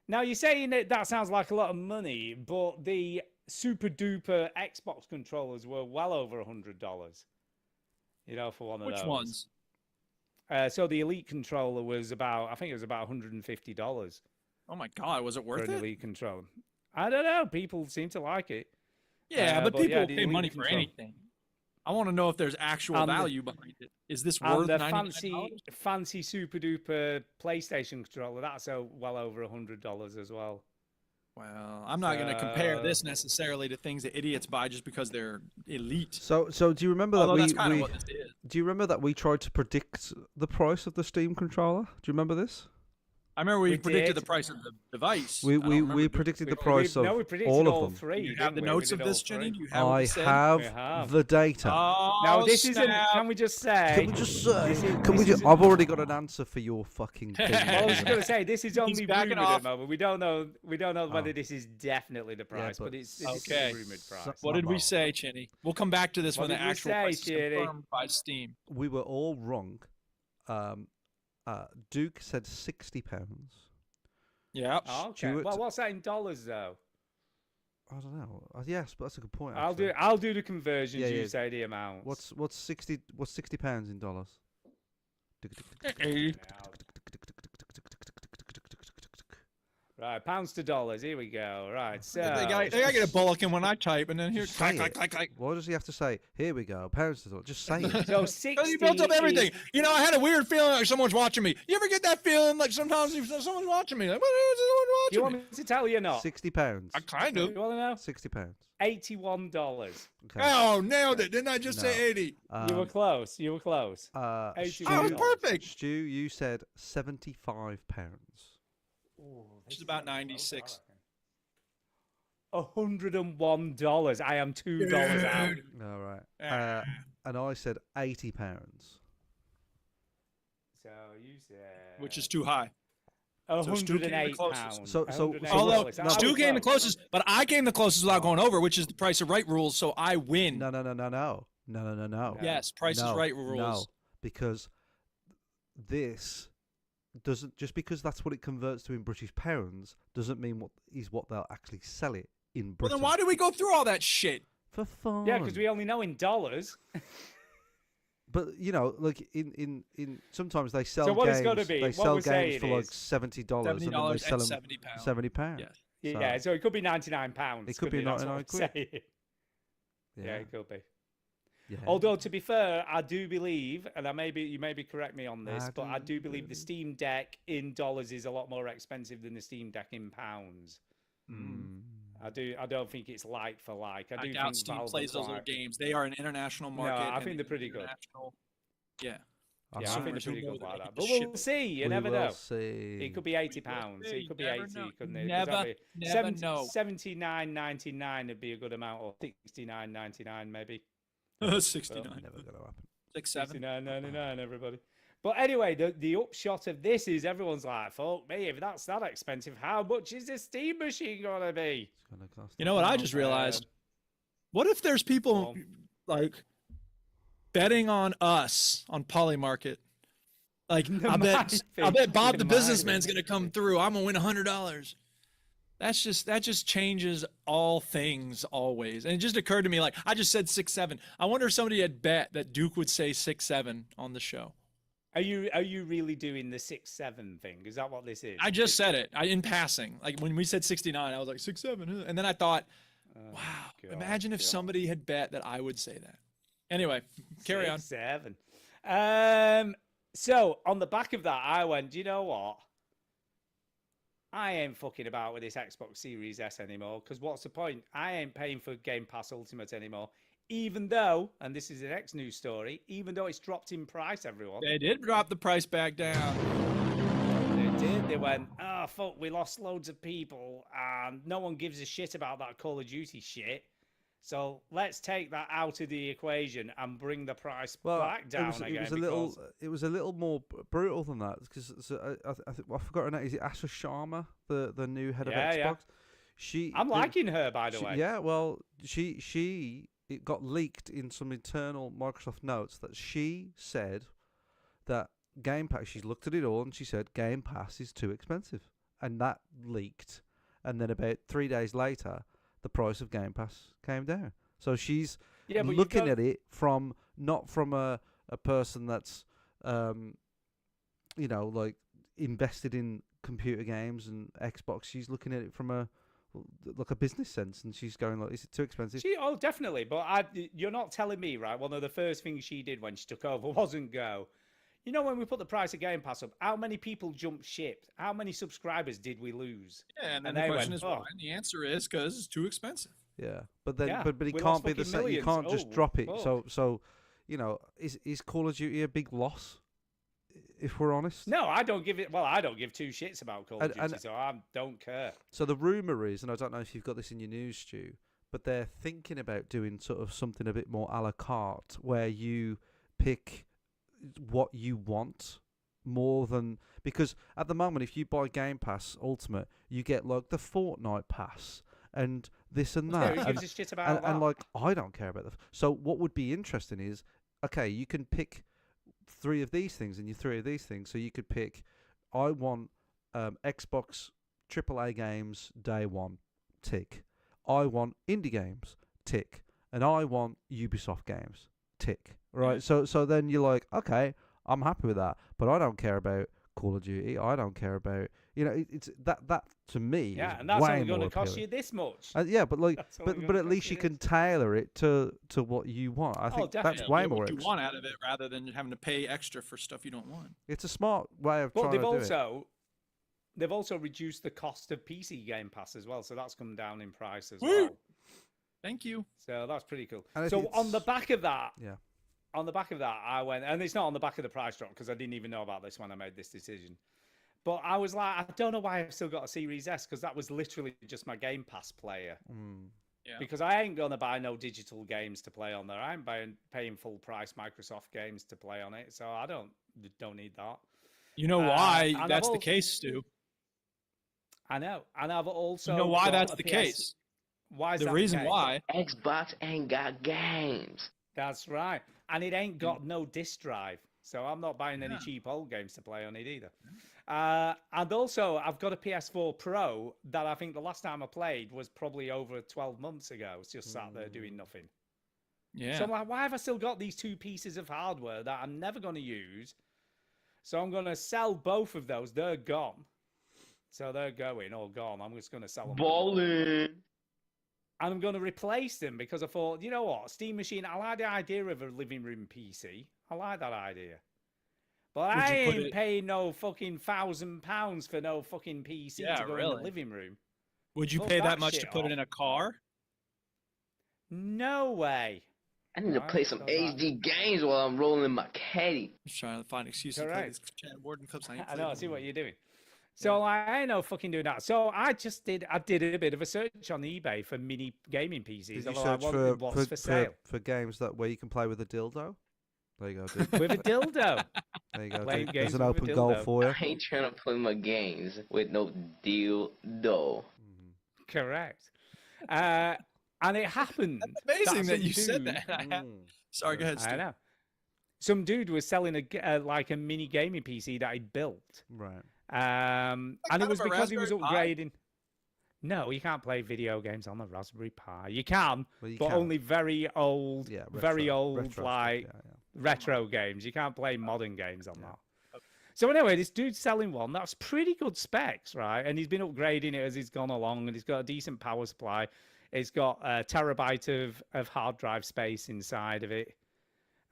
Now you're saying that sounds like a lot of money, but the super duper Xbox controllers were well over $100. You know, for one of Which those. ones? So the Elite controller was I think it was about $150 Oh my God, was it for worth an it? Elite controller. I don't know. People seem to like it. Yeah, but but people yeah, will the pay Elite money for controller. anything. I want to know if there's actual And the- value behind it. Is this And worth the $99? fancy super duper PlayStation controller, that's well over $100 as well. Well, I'm not going to compare this necessarily to things that idiots buy just because they're elite. So do you remember Although that that's kind of what this is. do you remember that we tried to predict the price of the Steam controller? Do you remember this? I remember we We predicted did. the price of the device. We I don't remember doing- predicted the We- price we- of no, we predicted all all of them. three. Do you have didn't the we? notes We of did all this, Jenny? three. Do you have what I we said? have We have. the data. Oh, Now this isn't. snap. Can we just say? Can we just say? this is- Can we this just? isn't- I've already got an answer for your fucking thing. I was going to say this is only backing rumored at off. the moment. We don't know. We don't know whether Oh. this is definitely the price, but but it's Okay. a rumored price. What did we say, Chinny? We'll come back to this What when the did we actual say, price is Chinny? confirmed by Steam. We were all wrong. Duke said £60. Yeah. Okay. Stuart- Well, what's that in dollars though? I don't know. Yes, but that's a good point. I'll actually. do the conversions. Yeah, You yeah. say the amounts. What's £60 in dollars? Right, pounds to dollars. Here we go. Right, so They got to get a bulletin when I type, and then here, Say clack, it. clack, clack, clack. Why does he have to say? Here we go. Pounds to dollars. Just say it. so Because 60 he built up everything. is- You know, I had a weird feeling like someone's watching me. You ever get that feeling like sometimes someone's watching me? Like, what is someone Do you watching want me? me to tell you or not? £60. I kind You of. want to know? £60. $81. Okay. Oh, nailed it. Didn't I just No. say 80? You were close. You were close. Stu, I was perfect. Stu, you said £75. Which is about 96. $101. I am $2 out. All right. Ah. And I said £80. So you said Which is too high. So Stu came the £108. closest. So- Although no, Stu came the close. closest, but I came the closest without going over, which is the Price of Right rules. So I win. No. Yes, Price is Right rules. No, because this doesn't, just because that's what it converts to in British pounds doesn't mean what they'll actually sell it in Well, Britain. then why do we go through all that shit? For fun. Yeah, because we only know in dollars. But you know, like in sometimes they sell So what games. it's gotta be, They what sell we're games saying for like is $70, and then they $70 sell and them £70. £70. Yes. Yeah, so it could be £99. It could be That's what 99 I'm quid. saying. Yeah, it could be. Yeah. Although to be fair, I do believe, and you may be correct me on this, I but I do do believe the Steam Deck in dollars is a lot more expensive than the Steam Deck in pounds. I don't think it's like for like. I I do doubt think Steam Valve plays those apply- other games. They are an international market. I and think they're pretty good. international- Yeah. Yeah, I think they're Consumers who pretty know good that like they that. can But ship we'll it. see. You We never will know. see. It could be £80. see. It could be Never 80. know. Couldn't it? Never know. $79.99 would be a good amount, or $69.99 maybe. 69. Never gonna happen. 6, 7. $69.99, everybody. But anyway, the upshot of this is everyone's like, fuck me, if that's that expensive, how much is this Steam machine going to be? It's gonna cost You know what I just realized? What if there's people like betting on us on Polymarket? Like I bet Bob the businessman's gonna come through. I'm gonna win $100. That just changes all things always. And it just occurred to me, like I just said 6'7". I wonder if somebody had bet that Duke would say 6'7" on the show. Are you really doing the 6'7" thing? Is that what this is? I just said it. In passing. Like when we said 69, I was like 6'7", and then I thought, wow, imagine if somebody had bet that I would say that. Anyway, carry on. 7. So on the back of that, I went, do you know what? I ain't fucking about with this Xbox Series S anymore, because what's the point? I ain't paying for Game Pass Ultimate anymore, even though, and this is the next news story, even though it's dropped in price, everyone. They did drop the price back down. They did. They went, oh, fuck, we lost loads of people, and no one gives a shit about that Call of Duty shit. So let's take that out of the equation and bring the price back down again. It was a little more brutal than that, because I forgot her name. Is it Asha Sharma, the new head of Xbox? Yeah. I'm liking her, by the way. Yeah, well, it got leaked in some internal Microsoft notes that she said that Game Pass. She looked at it all and she said Game Pass is too expensive, and that leaked. And then about 3 days later, the price of Game Pass came down. So she's looking at it not from a person that's like invested in computer games and Xbox. She's looking at it from a business sense, and she's going like, is it too expensive? Definitely, but you're not telling me, right? One of the first things she did when she took over wasn't go, you know, when we put the price of Game Pass up, how many people jumped ship? How many subscribers did we lose? Yeah, and then the question is why? And the answer is because it's too expensive. Yeah, but then but it can't be the same. You can't just drop it. So is Call of Duty a big loss? If we're honest. No, I don't give it. Well, I don't give two shits about Call of Duty, so I don't care. So the rumor is, and I don't know if you've got this in your news, Stu, but they're thinking about doing sort of something a bit more a la carte, where you pick what you want more than, because at the moment, if you buy Game Pass Ultimate, you get like the Fortnite pass and this and that. Who gives a shit about that? And like, I don't care about that. So what would be interesting is, okay, you can pick 3 of these things and 3 of these things. So you could pick, I want Xbox AAA games day one, tick. I want indie games, tick. And I want Ubisoft games, tick. Right? So then you're like, okay, I'm happy with that, but I don't care about Call of Duty. I don't care about, it's that to me. Yeah, and that's only going to cost you this much. Yeah, but like, but at least you can tailor it to what you want. I think that's way more. What you want out of it, rather than having to pay extra for stuff you don't want. It's a smart way of trying to do it. They've also reduced the cost of PC Game Pass as well, so that's come down in price as well. Thank you. So that's pretty cool. So on the back of that, I went, and it's not on the back of the price drop because I didn't even know about this when I made this decision. But I was like, I don't know why I've still got a Series S, because that was literally just my Game Pass player. Yeah. Because I ain't going to buy no digital games to play on there. I'm paying full price Microsoft games to play on it, so I don't need that. You know why that's the case, Stu? I know. And I've also... You know why that's the case? Why is the that reason the case? why? Xbox ain't got games. That's right. And it ain't got no disc drive. So I'm not buying any cheap old games to play on it either. And also, I've got a PS4 Pro that I think the last time I played was probably over 12 months ago. It's just sat there doing nothing. Yeah. So I'm like, why have I still got these 2 pieces of hardware that I'm never going to use? So I'm going to sell both of those. They're gone. So they're going, all gone. I'm just going to sell them. Ballin'. And I'm going to replace them because I thought, you know what? Steam Machine, I like the idea of a living room PC. I like that idea. But I ain't paying no fucking £1,000 for no fucking PC to go in the living room. Would you pay that much to put it in a car? No way. I need to play some HD games while I'm rolling my caddy. Just trying to find excuses to play these Chad Warden Cups. I know, I see what you're doing. So I ain't no fucking doing that. So I did a bit of a search on eBay for mini gaming PCs. Did you search for games where you can play with a dildo? There you go, dude. with a dildo. There you go, Playing dude. There's games an with a open goal dildo. for you. I ain't trying to play my games with no dildo. Correct. And it happened. Amazing that some you said dude- that. Sorry, go ahead, Stu. I know. Some dude was selling like a mini gaming PC that he'd built. Right. And kind it was of a because he was Raspberry Pi? upgrading. No, you can't play video games on the Raspberry Pi. You can, Well, you but can. only very old, Yeah, very retro- old, retro stuff, like yeah, yeah. retro games. You can't play modern games on that. So anyway, this dude's selling one that's pretty good specs, right? And he's been upgrading it as he's gone along, and he's got a decent power supply. It's got a terabyte of hard drive space inside of it.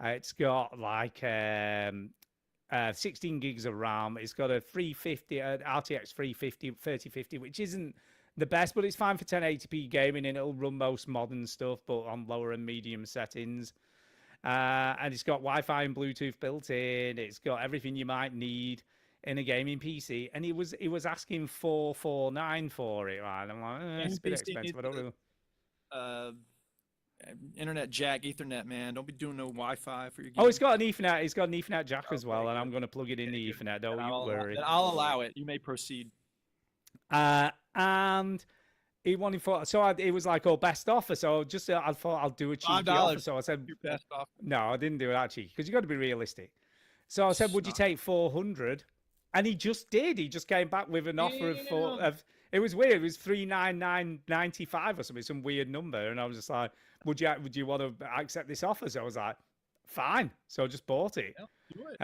It's got like 16 gigs of RAM. It's got a 350, RTX 350, 3050, which isn't the best, but it's fine for 1080p gaming, and it'll run most modern stuff, but on lower and medium settings. And it's got Wi-Fi and Bluetooth built in. It's got everything you might need in a gaming PC. And he was asking $449 for it, right? I'm like, it's a bit expensive. I don't know. Internet jack, Ethernet, man. Don't be doing no Wi-Fi for your game. Oh, it's got an Ethernet. It's got an Ethernet jack as well, and I'm going to plug it in the Ethernet. Don't you worry. I'll allow it. You may proceed. And he wanted it was like, oh, best offer. So I thought I'll do a cheeky offer. So I said, your best offer. no, I didn't do it actually, because you got to be realistic. So I said, would you take 400? And he just did. He just came back with an offer of it was weird. It was 399.95 or something, some weird number. And I was just like, would you want to accept this offer? So I was like, fine. So I just bought it. Yeah, do it.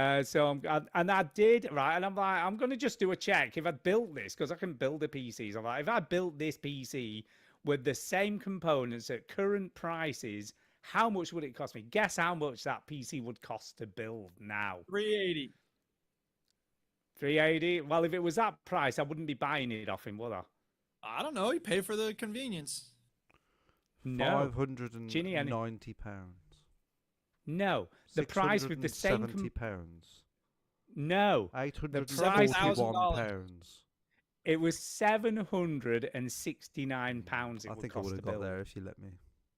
And I did, right? And I'm like, I'm going to just do a check. If I built this, because I can build a PC. So I'm like, if I built this PC with the same components at current prices, how much would it cost me? Guess how much that PC would cost to build now? $380. 380. Well, if it was that price, I wouldn't be buying it off him, would I? I don't know. You pay for the convenience. No. £590. No. The price with the same... £670. No. £841. It was £769 I think I would have got there if you let me.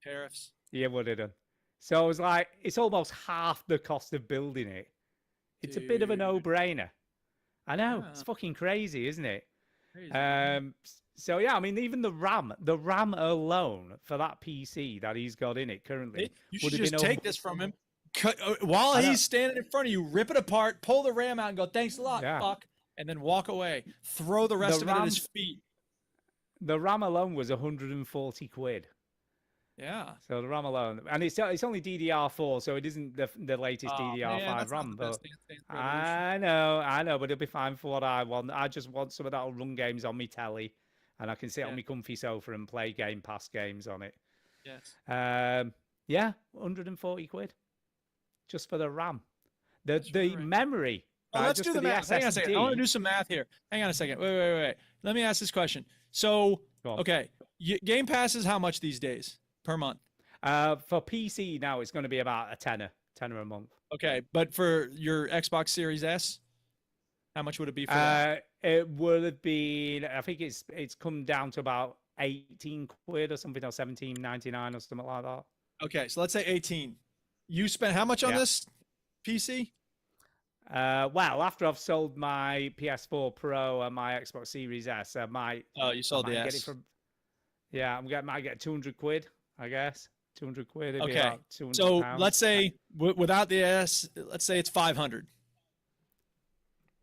Tariffs. Yeah, would have done. So I was like, it's almost half the cost of building it. It's a bit of a no-brainer. I know. It's fucking crazy, isn't it? Crazy. So yeah, I mean, even the RAM alone for that PC that he's got in it currently, you should just take this from him. While he's standing in front of you, rip it apart, pull the RAM out, and go, "Thanks a lot, fuck," and then walk away. Throw the rest of it at his feet. The RAM alone was 140 quid. Yeah. So the RAM alone, and it's only DDR4, so it isn't the latest DDR5 RAM. But I know, but it'll be fine for what I want. I just want some of that'll run games on me telly, and I can sit on my comfy sofa and play Game Pass games on it. Yes. Yeah, 140 quid, just for the RAM. The memory. Well, let's do the math. Hang on a second. I want to do some math here. Hang on a second. Wait. Let me ask this question. So, okay, Game Pass is how much these days per month? For PC now, it's going to be about a tenner a month. Okay, but for your Xbox Series S, how much would it be for that? It would have been, I think it's come down to about 18 quid or something, or 17.99 or something like that. Okay, so let's say 18. You spent how much on this PC? Well, after I've sold my PS4 Pro and my Xbox Series S, I might. Oh, you sold the S. Get it from, yeah, might get 200 quid, I guess. 200 quid. Okay. So let's say without the S, let's say it's 500.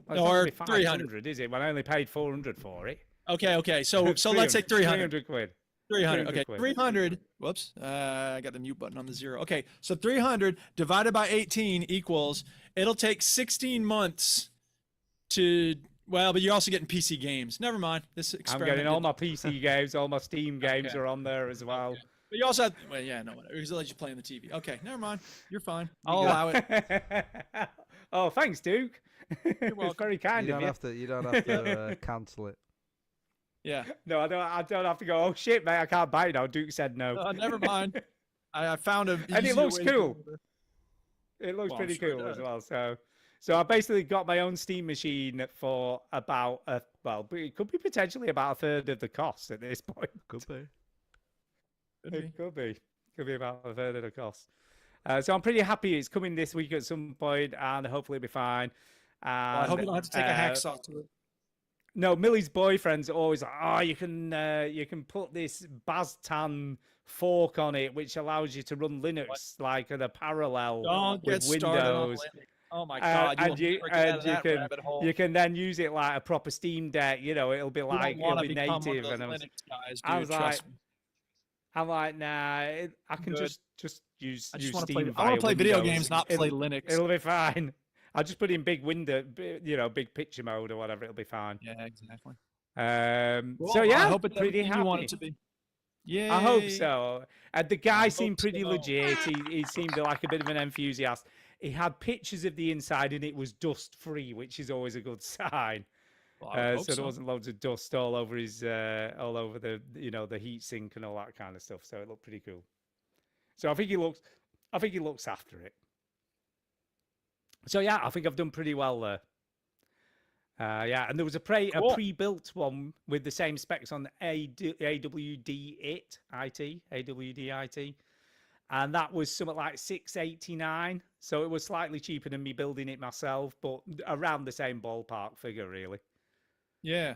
Well, or 300, is it? Well, I only paid 400 for it. Okay. So let's say 300. 300 quid. 300. Okay. 300. Whoops. I got the mute button on the 0. Okay. So 300 divided by 18 equals, it'll take 16 months to, well, but you're also getting PC games. Never mind. I'm getting all my PC games, all my Steam games are on there as well. Okay. But you also have, well, yeah, no, whatever. Because it lets you play on the TV. Okay. Never mind. You're fine. I'll allow it. Oh, thanks, Duke. You're welcome. It's very kind of you. You don't have to cancel it. Yeah. No, I don't have to go, oh shit, mate, I can't buy it now. Duke said no. Never mind. I found a. And it looks cool. It looks pretty cool as well. So I basically got my own Steam machine for about it could be potentially about a third of the cost at this point. Could be. It could be about a third of the cost. So I'm pretty happy it's coming this week at some point, and hopefully it'll be fine. Well, I hope you don't have to take a hacksaw to it. No, Millie's boyfriend's always like, oh, you can put this Baztan fork on it, which allows you to run Linux like at a parallel Don't with get started on Windows. Linux. Oh my god! You can then use it like a proper Steam Deck. You know, it'll be like it'll be become native. one of And those Linux guys, I dude, was trust me. I'm like, nah, I can Good. just use. I just want to play. I want to play video games, not play Linux. It'll be fine. I'll just put in big window, big picture mode or whatever. It'll be fine. Yeah, exactly. So yeah, I hope it's pretty everything happy. you want it to be. Yeah. I hope so. The guy seemed pretty so. legit. He seemed like a bit of an enthusiast. He had pictures of the inside and it was dust free, which is always a good sign. Well, I so hope there wasn't loads of dust all over his, all over the heat sink and all that kind of stuff. So it looked pretty cool. So I think he looks after it. So yeah, I think I've done pretty well there. Yeah, and there was a pre-built one with the same specs on AWD IT, and that was something like $689. So it was slightly cheaper than me building it myself, but around the same ballpark figure, really. Yeah.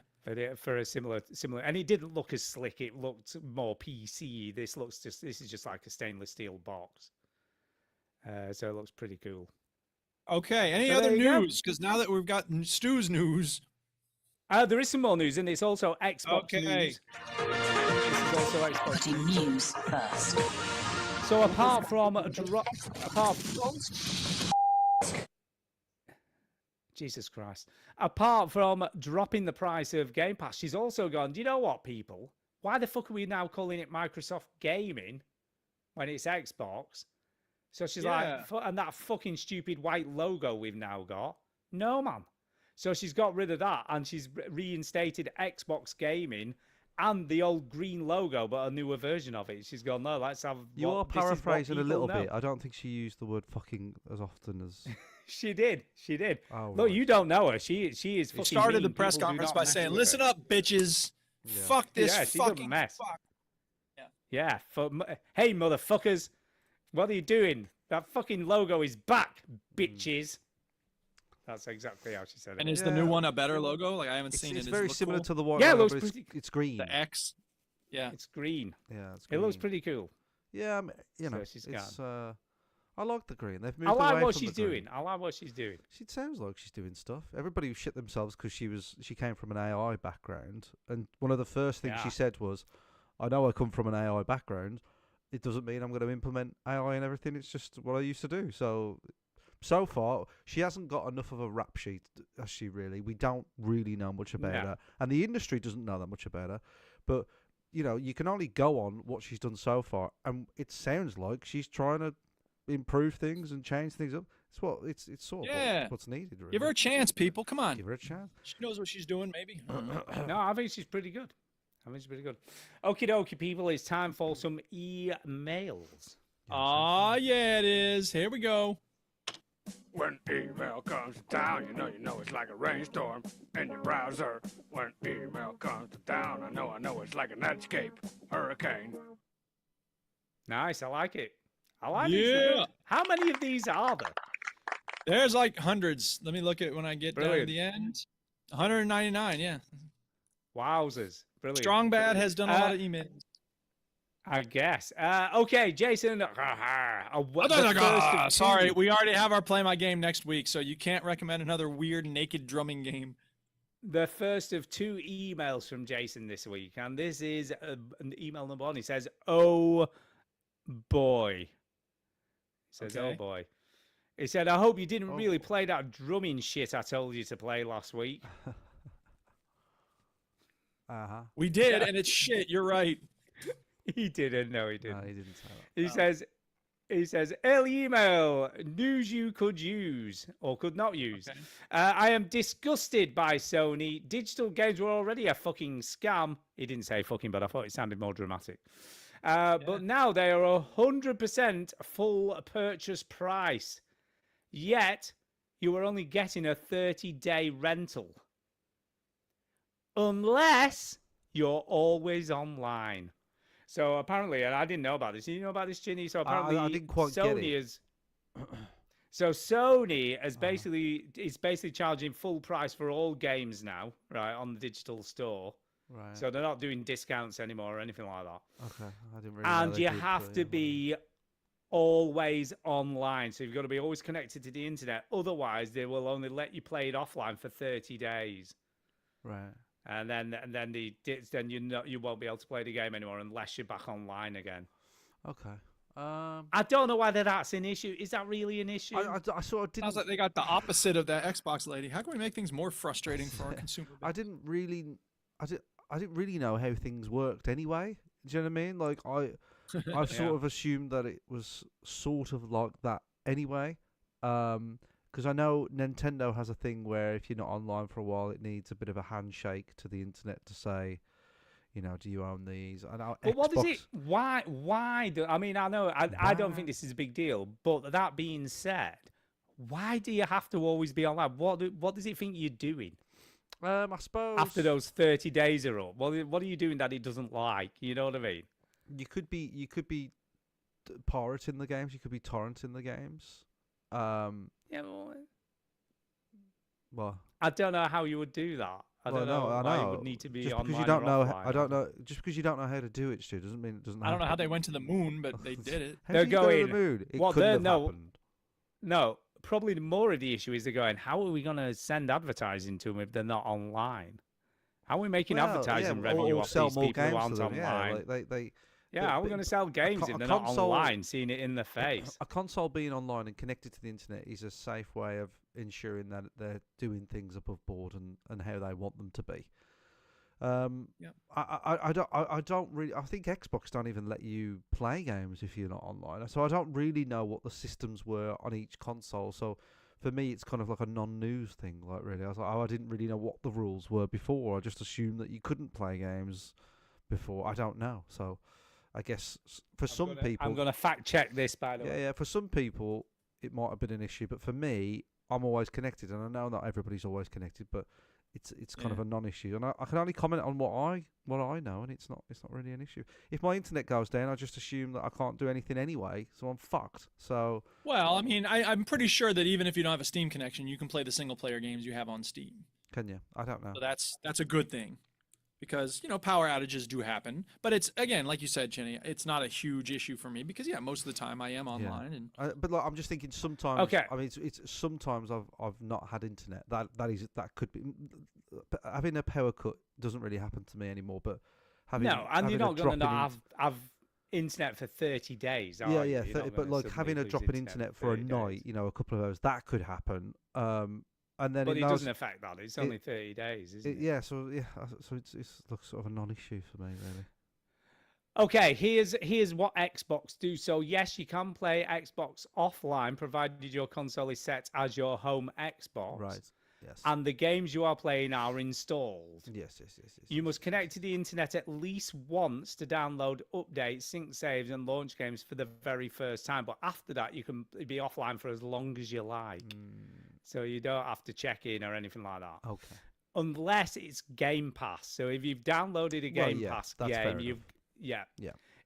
For a similar, and it didn't look as slick. It looked more PC. This is just like a stainless steel box. So it looks pretty cool. Okay. Any So other there you go. news? Because now that we've got Stu's news. There is some more news, and it's also Xbox news. This is also Xbox news first. So apart from Jesus Christ, apart from dropping the price of Game Pass, she's also gone, do you know what, people? Why the fuck are we now calling it Microsoft Gaming when it's Xbox? So she's like, and that fucking stupid white logo we've now got. No, man. So she's got rid of that and she's reinstated Xbox Gaming and the old green logo, but a newer version of it. She's gone, no, let's have. You are this is what paraphrasing a little people bit. know. I don't think she used the word fucking as often as. She did. Oh, Look, right. you don't know her. She is He fucking. started the mean. press People do conference not by mess saying, with "Listen her." up, bitches. Fuck this Yeah, she fucking doesn't mess. fuck." Yeah. Hey, motherfuckers, what are you doing? That fucking logo is back, bitches. That's exactly how she said it. And is the new one a better logo? Like I haven't seen it. It's Does very look similar cool? to the one. Yeah, it but looks it's, pretty- it's green. The X. Yeah. It's green. Yeah, it's It looks green. pretty cool. Yeah, you know, So she's it's. I like the green. They've moved I like away what from she's the green. doing. I like what she's doing. She sounds like she's doing stuff. Everybody shit themselves because she came from an AI background, and one of the first things she Yeah. said was, "I know I come from an AI background. It doesn't mean I'm going to implement AI and everything. It's just what I used to do." So far, she hasn't got enough of a rap sheet, has she? Really, we don't really know much about her, and the industry doesn't know that much about her. But you know, you can only go on what she's done so far, and it sounds like she's trying to improve things and change things up. It's sort of what's needed. Really. Give her a chance, people. Come on. Give her a chance. She knows what she's doing, maybe. I don't know. No, I think she's pretty good. Okie dokie, people. It's time for some emails. Aw, yeah, it is. Here we go. When email comes to town, you know it's like a rainstorm in your browser. When email comes to town, I know it's like a Netscape hurricane. Nice, I like it. I like Yeah. these. How many of these are there? There's like hundreds. Let me look at when I get down to Brilliant. the end. 199, yeah. Wowzers. Brilliant. Strong Bad has done a lot of emails. I guess. Okay, Jason. Sorry, we already have our Play My Game next week, so you can't recommend another weird naked drumming game. The first of 2 emails from Jason this week, and this is an email number 1. He says, "Oh boy." He says, Okay. "Oh boy." He said, "I hope you didn't really play that drumming shit I told you to play last week." We did, and it's shit. You're right. He didn't. No, he didn't. No, he didn't say that. He says, early email, news you could use or could not use. Okay. I am disgusted by Sony. Digital games were already a fucking scam. He didn't say fucking, but I thought it sounded more dramatic. But now they are 100% full purchase price. Yet, you are only getting a 30-day rental. Unless you're always online. So apparently, and I didn't know about this. Did you know about this, Ginny? So I apparently, didn't quite Sony get it. is. So Sony is basically charging full price for all games now, right, on the digital store. Right. So they're not doing discounts anymore or anything like that. Okay, I didn't really know And they you did, have but to yeah. be always online. So you've got to be always connected to the internet. Otherwise, they will only let you play it offline for 30 days. Right. And then you won't be able to play the game anymore unless you're back online again. Okay. I don't know whether that's an issue. Is that really an issue? I sort of didn't. Sounds like they got the opposite of that Xbox lady. How can we make things more frustrating for our consumer? I didn't really know how things worked anyway. Do you know what I mean? Like I've Yeah. sort of assumed that it was sort of like that anyway. Because I know Nintendo has a thing where if you're not online for a while, it needs a bit of a handshake to the internet to say, you know, do you own these? I know. But what is Xbox- it? Why do I mean? I know. I don't think this is a big deal. But that being said, why do you have to always be online? What does it think you're doing? I suppose After those 30 days are up, what are you doing that it doesn't like? You know what I mean? you could be pirating the games. You could be torrenting the games. Yeah. Well, I don't know how you would do that. I don't know why you would need to be just online because you don't or know. offline. I don't know. Just because you don't know how to do it, Stu, doesn't mean it doesn't. I don't know how happen. they went to the moon, but they did it. How They're did you go to going. the moon? It Well, couldn't have no, happened. no. Probably more of the issue is they're going. How are we going to send advertising to them if they're not online? How are we making Well, advertising yeah, revenue or off sell these more people who games aren't to them. online? Yeah, like they Yeah, how are we going to sell games if they're not console- online, seeing it in the face? A console being online and connected to the internet is a safe way of ensuring that they're doing things above board and how they want them to be. I don't really. I think Xbox don't even let you play games if you're not online. So I don't really know what the systems were on each console. So for me, it's kind of like a non-news thing. Like really, I was like, I didn't really know what the rules were before. I just assumed that you couldn't play games before. I don't know. So I guess for some people, I'm going to fact check this, by the way. yeah. For some people, it might have been an issue, but for me, I'm always connected, and I know not everybody's always connected, but it's kind of a non-issue, and I can only comment on what I know, and it's not really an issue. If my internet goes down, I just assume that I can't do anything anyway, so I'm fucked. So Well, I mean, I'm pretty sure that even if you don't have a Steam connection, you can play the single-player games you have on Steam. can you? I don't know. So that's a good thing, because power outages do happen. But it's, again, like you said, Jenny, it's not a huge issue for me because most of the time I am online and. But like, I'm just thinking sometimes. Okay. I mean, it's sometimes I've not had internet. That could be having a power cut doesn't really happen to me anymore. But having No, and you're having a not going to drop in not have internet for 30 days. Are yeah, you? yeah. You're not But gonna like having a suddenly drop lose in internet for a 30 night, days. a couple of hours, that could happen. And then But in it those- doesn't affect that. It's only 30 days, isn't it? Yeah, so it's like sort of a non-issue for me, really. Okay, here's what Xbox do. So yes, you can play Xbox offline, provided your console is set as your home Xbox. Right. Yes. And the games you are playing are installed. Yes. You must connect to the internet at least once to download updates, sync saves, and launch games for the very first time. But after that, you can be offline for as long as you like. So you don't have to check in or anything like that. Okay. Unless it's Game Pass. So if you've downloaded a Game Pass that's fair game, enough. Yeah.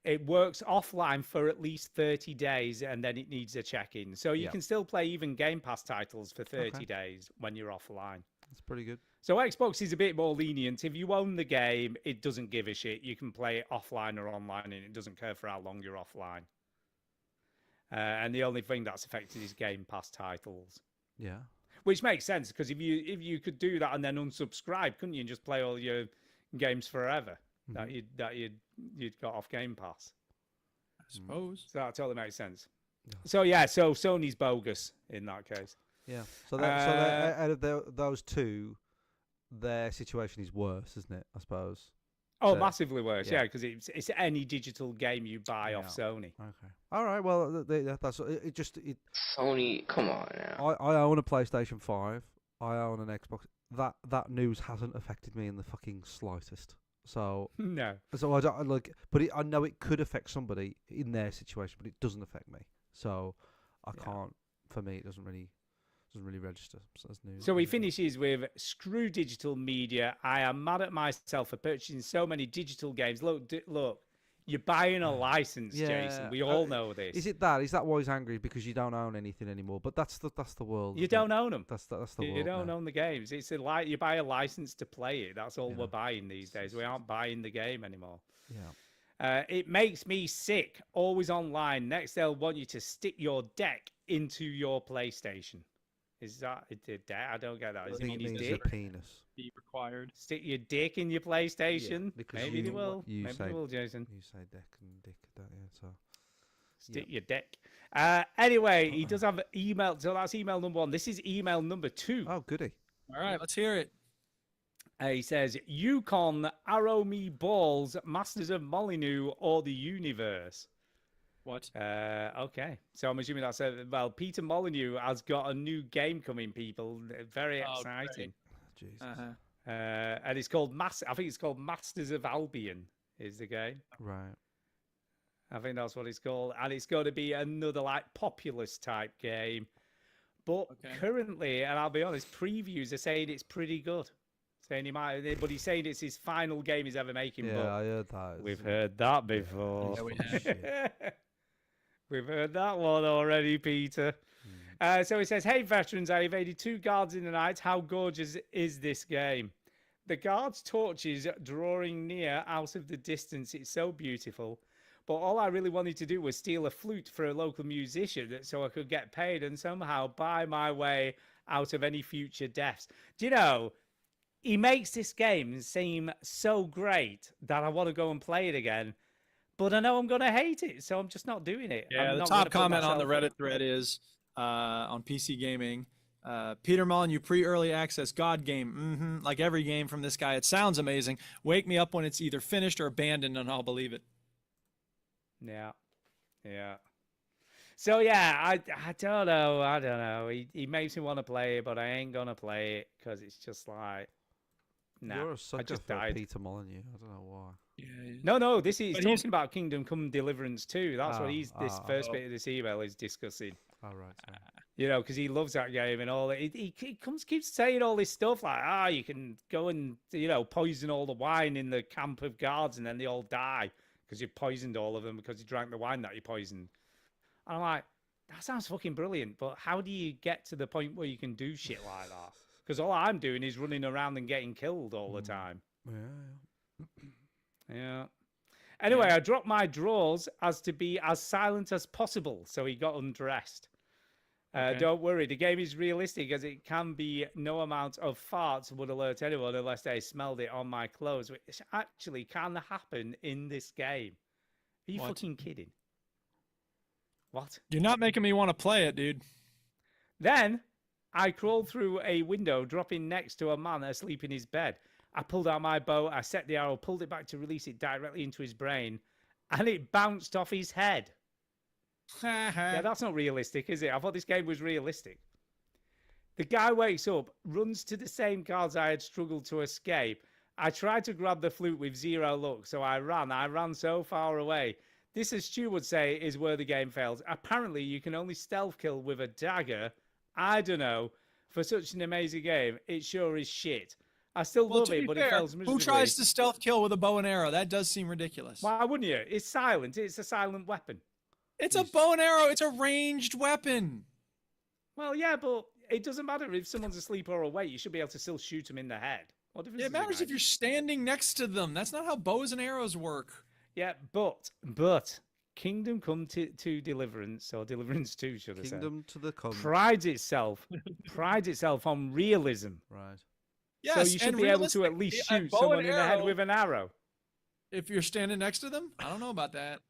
it works offline for at least 30 days and then it needs a check-in. So you can still play even Game Pass titles for 30 days when you're offline. That's pretty good. So Xbox is a bit more lenient. If you own the game, it doesn't give a shit. You can play it offline or online and it doesn't care for how long you're offline. And the only thing that's affected is Game Pass titles. Yeah. Which makes sense, because if you could do that and then unsubscribe, couldn't you, and just play all your games forever that you'd got off Game Pass? I suppose. So that totally makes sense. So so Sony's bogus in that case. Yeah. So out of those two, their situation is worse, isn't it? I suppose. Oh, So- massively worse, yeah. yeah, because it's any digital game you buy off Sony. Okay. All right. Well, that's it. Sony, come on now. I own a PlayStation 5. I own an Xbox. That news hasn't affected me in the fucking slightest. So No. So I don't like, but I know it could affect somebody in their situation, but it doesn't affect me. So I can't. For me, it doesn't really register. So that's news. So he finishes with, screw digital media. I am mad at myself for purchasing so many digital games. Look, You're buying a license, Yeah, Jason. We all know this. Is it that? Is that why he's angry? Because you don't own anything anymore? But that's the world. You isn't don't it? own them. That's the You world. don't now. own the games. It's you buy a license to play it. That's all we're buying these days. We aren't buying the game anymore. Yeah. It makes me sick. Always online. Next, they'll want you to stick your deck into your PlayStation. Is that a deck? I don't get that. Does I it think mean it his means dick? your penis. Be required. Stick your dick in your PlayStation. because Maybe they will. You Maybe say, they will, Jason. You say deck and dick. Yeah. So. Stick your dick. Anyway, he does have email. So that's email number 1. This is email number 2. Oh, goody. All right, let's hear it. He says, Yukon, Arrow Me Balls, Masters of Molyneux, or the Universe. What? Okay. So I'm assuming that's well, Peter Molyneux has got a new game coming, people. Very exciting. Jesus. And it's called I think it's called Masters of Albion is the game. Right. I think that's what it's called. And it's going to be another like populous type game. But currently, and I'll be honest, previews are saying it's pretty good. Saying he might, but he's saying it's his final game he's ever making. Yeah, but I heard that. we've heard that before. Yeah, we have. We've heard that one already, Peter. So he says, "Hey veterans, I evaded 2 guards in the night. How gorgeous is this game? The guards' torches drawing near out of the distance. It's so beautiful. But all I really wanted to do was steal a flute for a local musician so I could get paid and somehow buy my way out of any future deaths." Do you know, he makes this game seem so great that I want to go and play it again. But I know I'm going to hate it, so I'm just not doing it. Yeah, I'm the not top gonna put comment on the myself- Reddit thread is on PC Gaming. Peter Molyneux pre-early access God game. Like every game from this guy, it sounds amazing. Wake me up when it's either finished or abandoned, and I'll believe it. Yeah. So yeah, I don't know. He makes me want to play it, but I ain't gonna play it because it's just like, nah. You're a I sucker just for died. Peter Molyneux. I don't know why. No, this is But talking about Kingdom Come Deliverance 2. That's what this oh, first bit of this email is discussing. All right. You know, because he loves that game and all. He keeps saying all this stuff like, you can go and poison all the wine in the camp of guards and then they all die because you poisoned all of them because you drank the wine that you poisoned. And I'm like, that sounds fucking brilliant, but how do you get to the point where you can do shit like that? Because all I'm doing is running around and getting killed all the time. Yeah. Anyway, I dropped my drawers as to be as silent as possible, so he got undressed. Don't worry, the game is realistic as it can be. No amount of farts would alert anyone unless they smelled it on my clothes, which actually can happen in this game. Are you fucking kidding? What? You're not making me want to play it, dude. Then I crawled through a window, dropping next to a man asleep in his bed. I pulled out my bow, I set the arrow, pulled it back to release it directly into his brain, and it bounced off his head. Yeah, that's not realistic, is it? I thought this game was realistic. The guy wakes up, runs to the same guards I had struggled to escape. I tried to grab the flute with 0 luck, so I ran so far away. This, as Stu would say, is where the game fails. Apparently, you can only stealth kill with a dagger. I don't know. For such an amazing game, it sure is shit. I still love it, but it fails miserably. Who tries to stealth kill with a bow and arrow? That does seem ridiculous. Why wouldn't you? It's silent. It's a silent weapon. It's a bow and arrow. It's a ranged weapon. Well, yeah, but it doesn't matter if someone's asleep or awake. You should be able to still shoot them in the head. What difference It matters if you're standing next to them. That's not how bows and arrows work. Yeah, but Kingdom Come to Deliverance, or Deliverance 2, should I say? Kingdom to the Come. Prides itself on realism. Right. Yes, so you should and be able to at least realistically, a shoot bow someone and in the head arrow- with an arrow. If you're standing next to them, I don't know about that.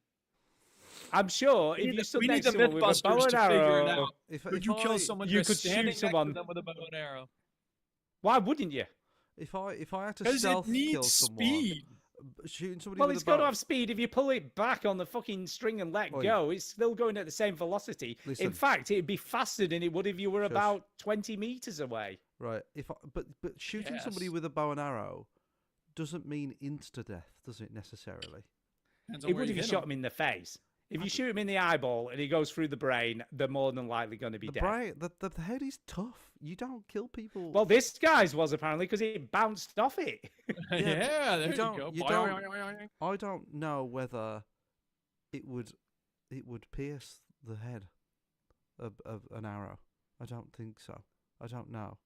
I'm sure if you stood next to someone with a bow and arrow, Could you kill someone you just could standing shoot next someone to them with a bow and arrow? Why wouldn't you? If I had to Because it stealth kill needs someone, speed. shooting somebody Well, with it's a got bow. to have speed. If you pull it back on the fucking string and let Oi. go, it's still going at the same velocity. Listen. In fact, it'd be faster than it would if you were Shush. about 20 meters away. Right. But shooting somebody Yes. with a bow and arrow doesn't mean insta death, does it necessarily? Depends on It where would if you hit shot 'em. him in the face. If you shoot him in the eyeball and he goes through the brain, they're more than likely going to be The dead. brain, the head is tough. You don't kill people. Well, this guy's was apparently because it bounced off it. Yeah, there you don't- go. you Boing, don't- boing, boing, boing. I don't know whether it would pierce the head of an arrow. I don't think so. I don't know.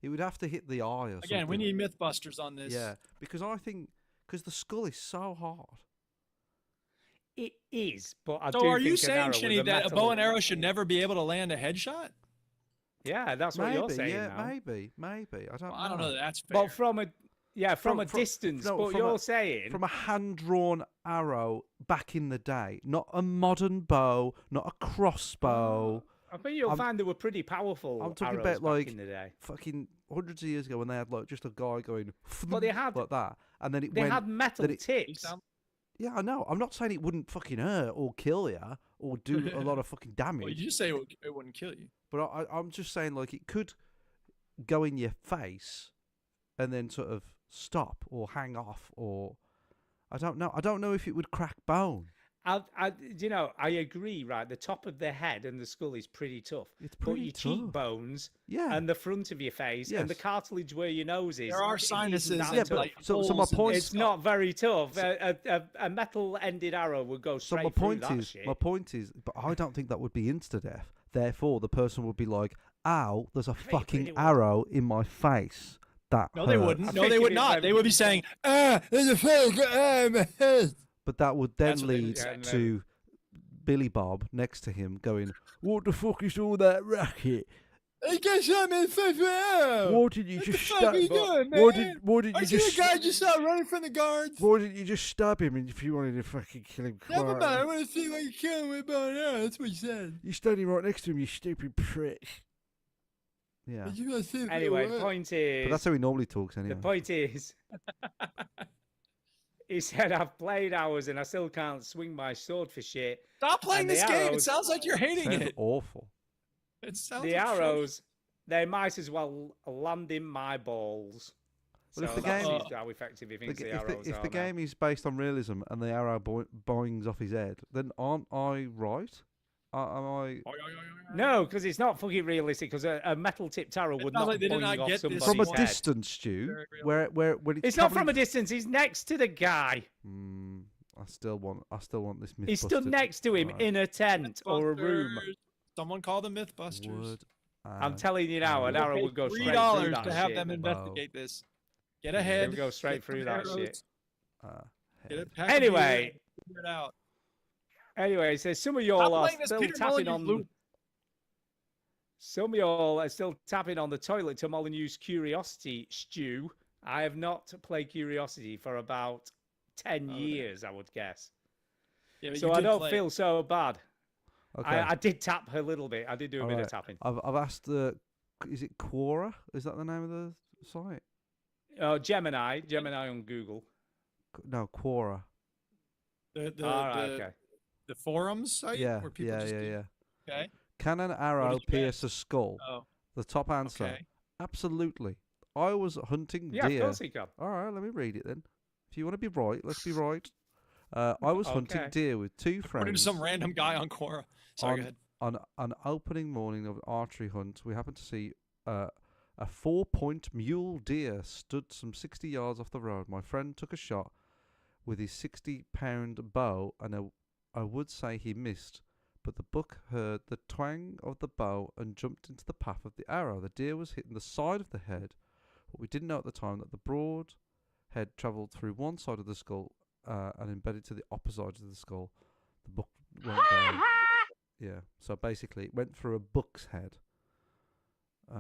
It would have to hit the eye or something. Again, we need MythBusters on this. Yeah, because the skull is so hard. It is, but I So do are you think an saying, arrow with Shinny, that a metal- bow and arrow should never be able to land a headshot? Yeah, that's what Maybe, you're saying yeah, now. maybe. I don't know. I don't know that that's fair. Well, from a distance, no, but from you're a- saying From a hand-drawn arrow back in the day, not a modern bow, not a crossbow. I think you'll find they were pretty powerful. I'm talking arrows about back like in the day. fucking hundreds of years ago when they had like just a guy going But they had- like that, and then it They went. had metal then it- tips. Yeah, I know. I'm not saying it wouldn't fucking hurt or kill you or do a lot of fucking damage. Well, you just say it wouldn't kill you. But I'm just saying, like, it could go in your face and then sort of stop or hang off, or I don't know. I don't know if it would crack bone. I agree. Right, the top of the head and the skull is pretty tough. It's but pretty your tough. cheekbones, Yeah. and the front of your face, and the Yes. cartilage where your nose is. There are it isn't sinuses that and, tough. like, so my holes and point- It's not very tough. A metal-ended arrow would go So straight my through point that is, shit. but I don't think that would be insta-death. Therefore, the person would be like, "Ow, there's a fucking really would. arrow in my face." That No, they hurts." wouldn't. I No, think they if would it not. went- They would be saying, there's a fake my head. But that would then That's what they would lead say. to Billy Bob next to him going, "What the fuck is all that racket? I guess I'm in fucking arrow. Why did you What just the fuck stab? are you doing, Why man? did I you see just? the guy just out running from the guards. Why didn't you just stab him if you wanted to fucking kill him? Never quietly? mind. I want to see what you kill him with bow and arrow. That's what he said. You're standing right next to him, you stupid prick. Yeah, But you gotta see if it Anyway, works. point is, but that's how he normally talks anyway. the point is, he said, "I've played hours and I still can't swing my sword for shit." Stop playing And the this game. It arrows- sounds like you're hating Sounds it. awful. It sounds The atrocious. arrows, they might as well land in my balls. Well, if So the that's game- how effective he The thinks g- the if arrows the, if are the now. game is based on realism and the arrow boings off his head, then aren't I right? Am I? No, because it's not fucking realistic. Because a metal tipped arrow would sounds not like they did boing not off get this somebody's From a head. distance, Stu, Very real. where when It's not from a travelling- distance. He's next to the guy. I still want this myth. He's stood next to him Right. in a tent or a room. Mythbusters. Someone call the Mythbusters. Would I'm telling you now, an We'll arrow Pay would go straight through $3 that to have shit. them Wow. investigate this. Get Yeah. ahead. It would go straight get through some that arrows, shit. Get it packed in Anyway, here, figure it out. Anyway, so some of Stop y'all are playing this still Peter tapping Molyneux on. loop. Some of y'all are still tapping on the toilet to Molyneux's Curiosity stew. I have not played Curiosity for about 10 years, I would guess. Yeah, but So you I did don't play feel it. so bad. Okay. I did tap a little bit. I did do a bit of Alright. tapping. I've asked the. Is it Quora? Is that the name of the site? Gemini on Google. No, Quora. Okay. The forums site Yeah, where people yeah, just yeah, do- yeah. Okay. Can an arrow did you pierce a skull? Oh. The top answer. Okay. Absolutely. I was hunting Yeah, deer. of course he can. All right, let me read it then. If you want to be right, let's be right. I was hunting Okay. deer with two According to friends some random guy on Quora. Sorry, go ahead. on an opening morning of an archery hunt. We happened to see a 4-point mule deer stood some 60 yards off the road. My friend took a shot with his 60-pound bow, and I would say he missed, but the buck heard the twang of the bow and jumped into the path of the arrow. The deer was hitting the side of the head, but we didn't know at the time that the broad head travelled through one side of the skull and embedded to the opposite side of the skull. The buck went down. Yeah, so basically it went through a buck's head.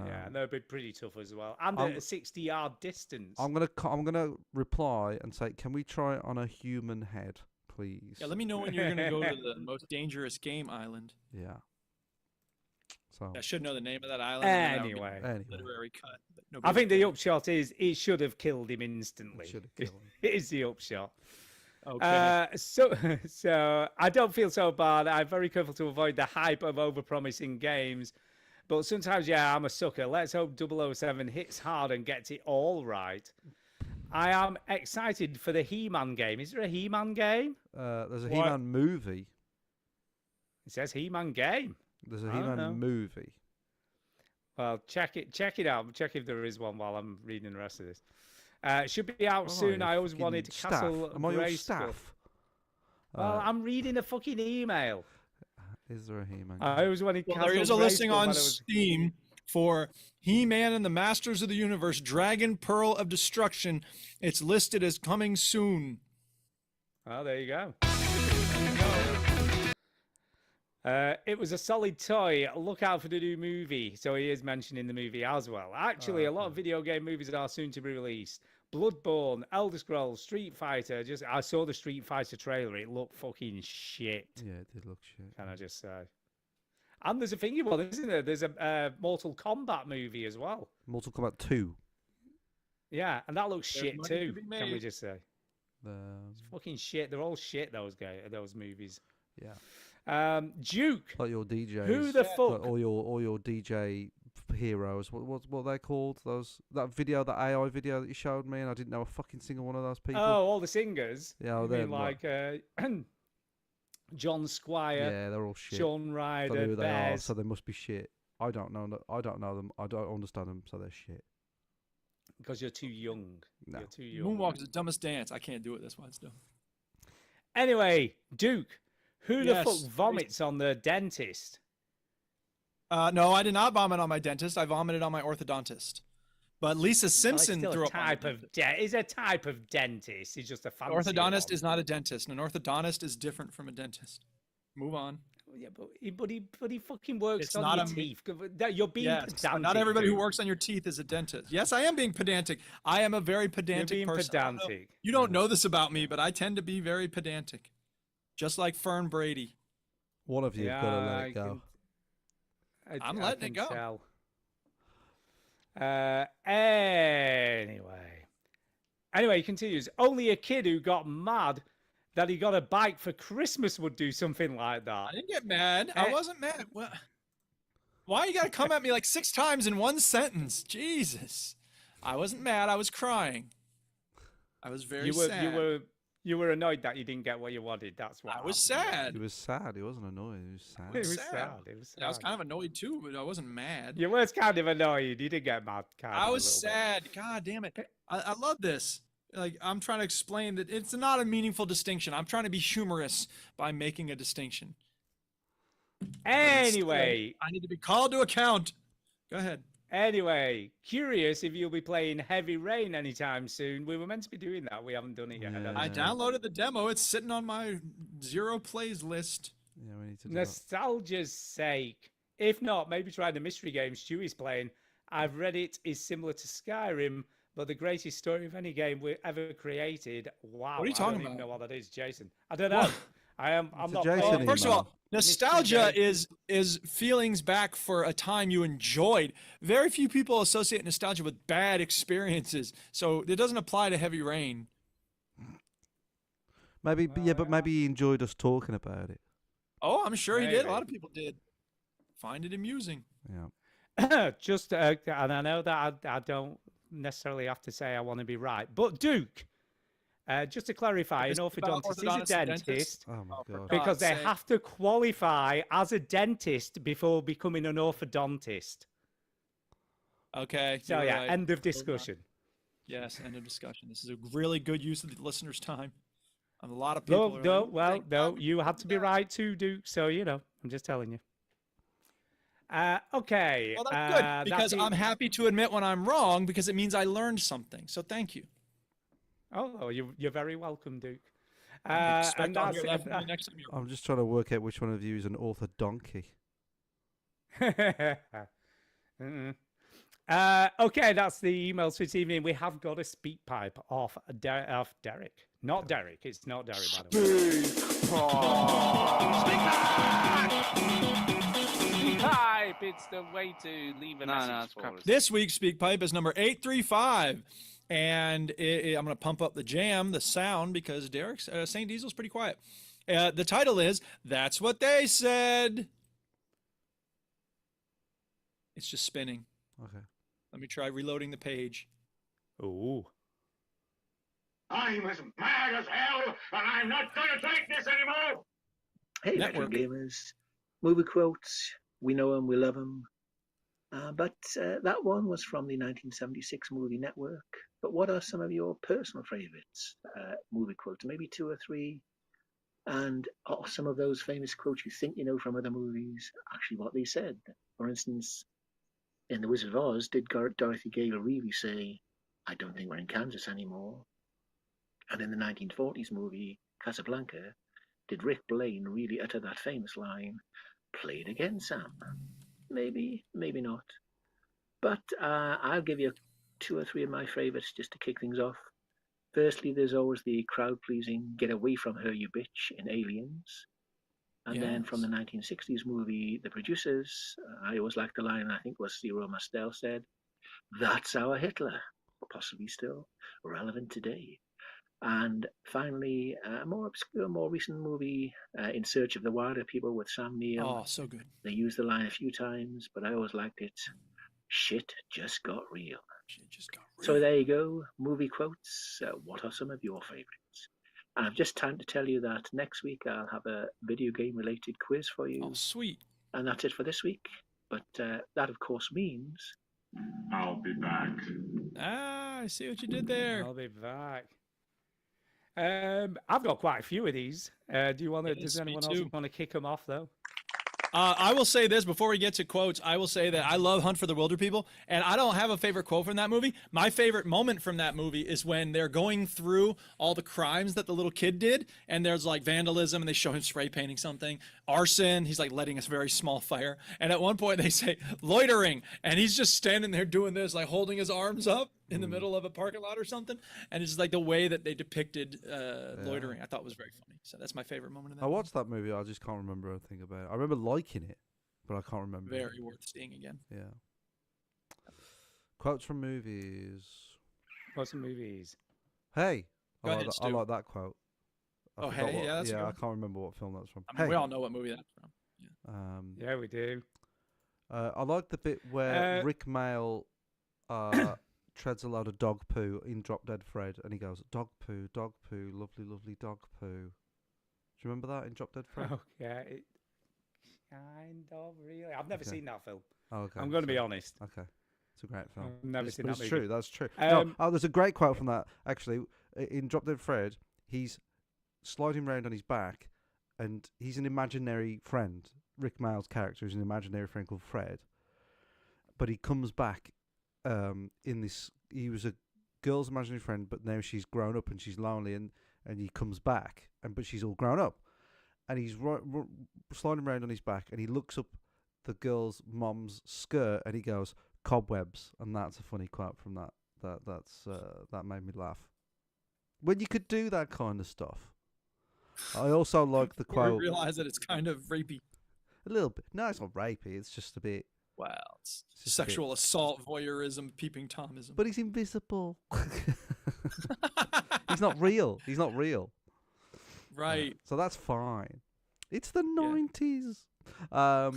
Yeah, and they'd be pretty tough as well. And I'm- at a 60-yard distance. I'm gonna reply and say, can we try it on a human head, please? Yeah, let me know when you're gonna go to the most dangerous game island. Yeah. So I should know the name of that island. and then that would be Anyway. a literary cut. but I nobody- think the upshot is it should have killed him instantly. should have killed him. It is the upshot. Okay. So I don't feel so bad. I'm very careful to avoid the hype of overpromising games. But sometimes, yeah, I'm a sucker. Let's hope 007 hits hard and gets it all right. I am excited for the He-Man game. Is there a He-Man game? there's a What? He-Man movie. It says He-Man game. There's a I don't know. He-Man movie. Well, check it out. Check if there is one while I'm reading the rest of this. It should be out soon. I always wanted Staff. Castle Am I your Grayskull. staff? Well, I'm reading a fucking email. Is there a He-Man? I always wanted Well, Castle there is a listing Grayskull on when I was- Steam for He-Man and the Masters of the Universe, Dragon Pearl of Destruction. It's listed as coming soon. Oh, there you go. It was a solid toy. Look out for the new movie. So he is mentioning the movie as well. Actually, a lot of video game movies are soon to be released. Bloodborne, Elder Scrolls, Street Fighter. I saw the Street Fighter trailer. It looked fucking shit. Yeah, it did look shit. Can I just say? And there's a thingy one, isn't there? There's a Mortal Kombat movie as well. Mortal Kombat 2. Yeah, and that looks There's shit money to too. be Can we made. just say? The, Fucking shit. They're all shit. Those movies. yeah. Duke. Like your DJs. Who the fuck? Like all your DJ heroes. What are they called? That AI video that you showed me, and I didn't know a fucking single one of those people. Oh, all the singers. Yeah, You they're mean like John Squire, yeah, they're all shit. Sean I don't know Ryder, who they are, Bears. so they must be shit. I don't know them. I don't understand them, so they're shit. Because you're too young. No. You're too young. Moonwalk is the dumbest dance. I can't do it. That's why it's dumb. Anyway, Duke, who Yes. the fuck vomits on the dentist? No, I did not vomit on my dentist. I vomited on my orthodontist. But Lisa Well, it's Simpson still threw a up on my type of is a type of dentist. He's just a An fancy orthodontist one. is not a dentist. An orthodontist is different from a dentist. Move on. Yeah, but he fucking works It's on not your a- teeth. You're being Yes, but pedantic. not everybody who Duke. works on your teeth is a dentist. Yes, I am being pedantic. I am a very pedantic being person. I don't know- pedantic. You don't know this about me, but I tend to be very pedantic. Just like Fern Brady. One of you've got to let it go. I'm letting it go. Tell. Anyway, he continues. Only a kid who got mad that he got a bike for Christmas would do something like that. I didn't get mad. I wasn't mad. Why you gotta come at me like 6 times in one sentence? Jesus. I wasn't mad. I was crying. I was very sad. You were annoyed that you didn't get what you wanted. That's what I was happened. sad. He was sad. He wasn't annoyed. He was sad. It was sad. It was sad. I was kind of annoyed too, but I wasn't mad. You was kind of annoyed. You did get mad. I was sad. God damn it. I love this. Like, I'm trying to explain that it's not a meaningful distinction. I'm trying to be humorous by making a distinction. Anyway, I need to be called to account. Go ahead. Anyway, curious if you'll be playing Heavy Rain anytime soon. We were meant to be doing that. We haven't done it yet. I downloaded the demo. It's sitting on my 0 plays list. Yeah, we need to do Nostalgia's sake. If not, maybe try the mystery game Stewie's playing. I've read it is similar to Skyrim, but the greatest story of any game we ever created. Wow. What are you I talking don't even about? know what that is, Jason. I don't know. I'm not Jason playing. First of all, nostalgia Mystery is feelings back for a time you enjoyed. Very few people associate nostalgia with bad experiences, so it doesn't apply to Heavy Rain. Maybe, but maybe he enjoyed us talking about it. Oh, I'm sure he did. A Maybe. lot of people did. Find it amusing. Yeah. Just, and I know that I don't necessarily have to say I want to be right, but Duke, just to clarify, an Is it about orthodontist is a orthodontist and dentist dentist? Oh my god. because God's they sake. have to qualify as a dentist before becoming an orthodontist. Okay. So you're yeah, right. end of Hold on. discussion. Yes, end of discussion. This is a really good use of the listeners' time. A lot of people. No, are no, like, well, "Thank no, God you we had did to be that." right too, Duke. So I'm just telling you. Okay. Well, that's good because it. I'm happy to admit when I'm wrong because it means I learned something. So thank you. Oh, you're very welcome, Duke. Expect And I'll that's hear that from you next time you're I'm just trying to work out which one of you is an orthodonkey. Mm-mm. Okay, that's the emails for this evening. We have got a speak pipe off Derek. Not Derek. It's not Derek, by the way. Speak pipe. It's the way to leave a message for us. This week's Speak Pipe is number 835. And I'm going to pump up the jam, the sound, because Derek's St. Diesel's pretty quiet. The title is That's What They Said. It's just spinning. Okay. Let me try reloading the page. Ooh. I'm as mad as hell, and I'm not gonna take this anymore! Hey, Network. Retro Gamers. movie quotes, we know them, we love them. But that one was from the 1976 movie Network. But what are some of your personal favorites movie quotes? Maybe 2 or 3. And are some of those famous quotes you think you know from other movies actually what they said? For instance, in The Wizard of Oz, did Dorothy Gale really say, "I don't think we're in Kansas anymore"? And in the 1940s movie Casablanca, did Rick Blaine really utter that famous line, "Play it again, Sam"? Maybe, maybe not. But I'll give you 2 or 3 of my favorites just to kick things off. Firstly, there's always the crowd-pleasing "Get away from her, you bitch" in Aliens. And then from the 1960s movie The Producers, I always liked the line, I think it was Zero Mostel said, "That's our Hitler," possibly still relevant today. And finally, a more obscure, more recent movie, In Search of the Wilder People with Sam Neill. Oh, so good. They used the line a few times, but I always liked it. Shit just got real. Shit just got real. So there you go, movie quotes. What are some of your favorites? And I've just time to tell you that next week I'll have a video game related quiz for you. Oh, sweet. And that's it for this week. But that, of course, means I'll be back. Ah, I see what you did there. I'll be back. I've got quite a few of these. Do you want to? Yes, Does me anyone else too. want to kick them off though? I will say this before we get to quotes. I will say that I love Hunt for the Wilder People, and I don't have a favorite quote from that movie. My favorite moment from that movie is when they're going through all the crimes that the little kid did, and there's like vandalism, and they show him spray painting something, arson. He's like letting a very small fire, and at one point they say loitering, and he's just standing there doing this, like holding his arms up in the middle of a parking lot or something, and it's like the way that they depicted loitering. I thought was very funny. So that's my favorite moment in that. I watched that movie. I just can't remember a thing about it. I remember liking it, but I can't remember. Very it. worth seeing again. Yeah. Quotes from movies. Quotes from movies. Hey, Go ahead, I Stu. like that quote. Oh, forgot hey, what- yeah, that's a good I one. can't remember what film that's from. I mean, we all know what movie that's from. Yeah, we do. I like the bit where Rick Mail treads a load of dog poo in Drop Dead Fred, and he goes, dog poo, lovely, lovely dog poo." Do you remember that in Drop Dead Fred? Oh, yeah, it kind of really. I've never seen that film. Oh, okay. I'm going to be honest. Okay. It's a great film. I've never But seen it's that true. movie. That's true. Um, no, there's a great quote from that, actually. In Drop Dead Fred, he's sliding around on his back, and he's an imaginary friend. Rick Mail's character is an imaginary friend called Fred. But he comes back in this... He was a girl's imaginary friend, but now she's grown up and she's lonely, and he comes back, but she's all grown up. And he's sliding around on his back, and he looks up the girl's mom's skirt, and he goes, "Cobwebs," and that's a funny quote from that. That made me laugh. When you could do that kind of stuff. I also like the We quote. realize that it's kind of rapey. A little bit. No, it's not rapey. It's just a bit. Wow, it's just a bit- sexual assault, voyeurism, peeping Tomism. But he's invisible. He's not real. He's not real. Right. So that's fine. It's the 90s. I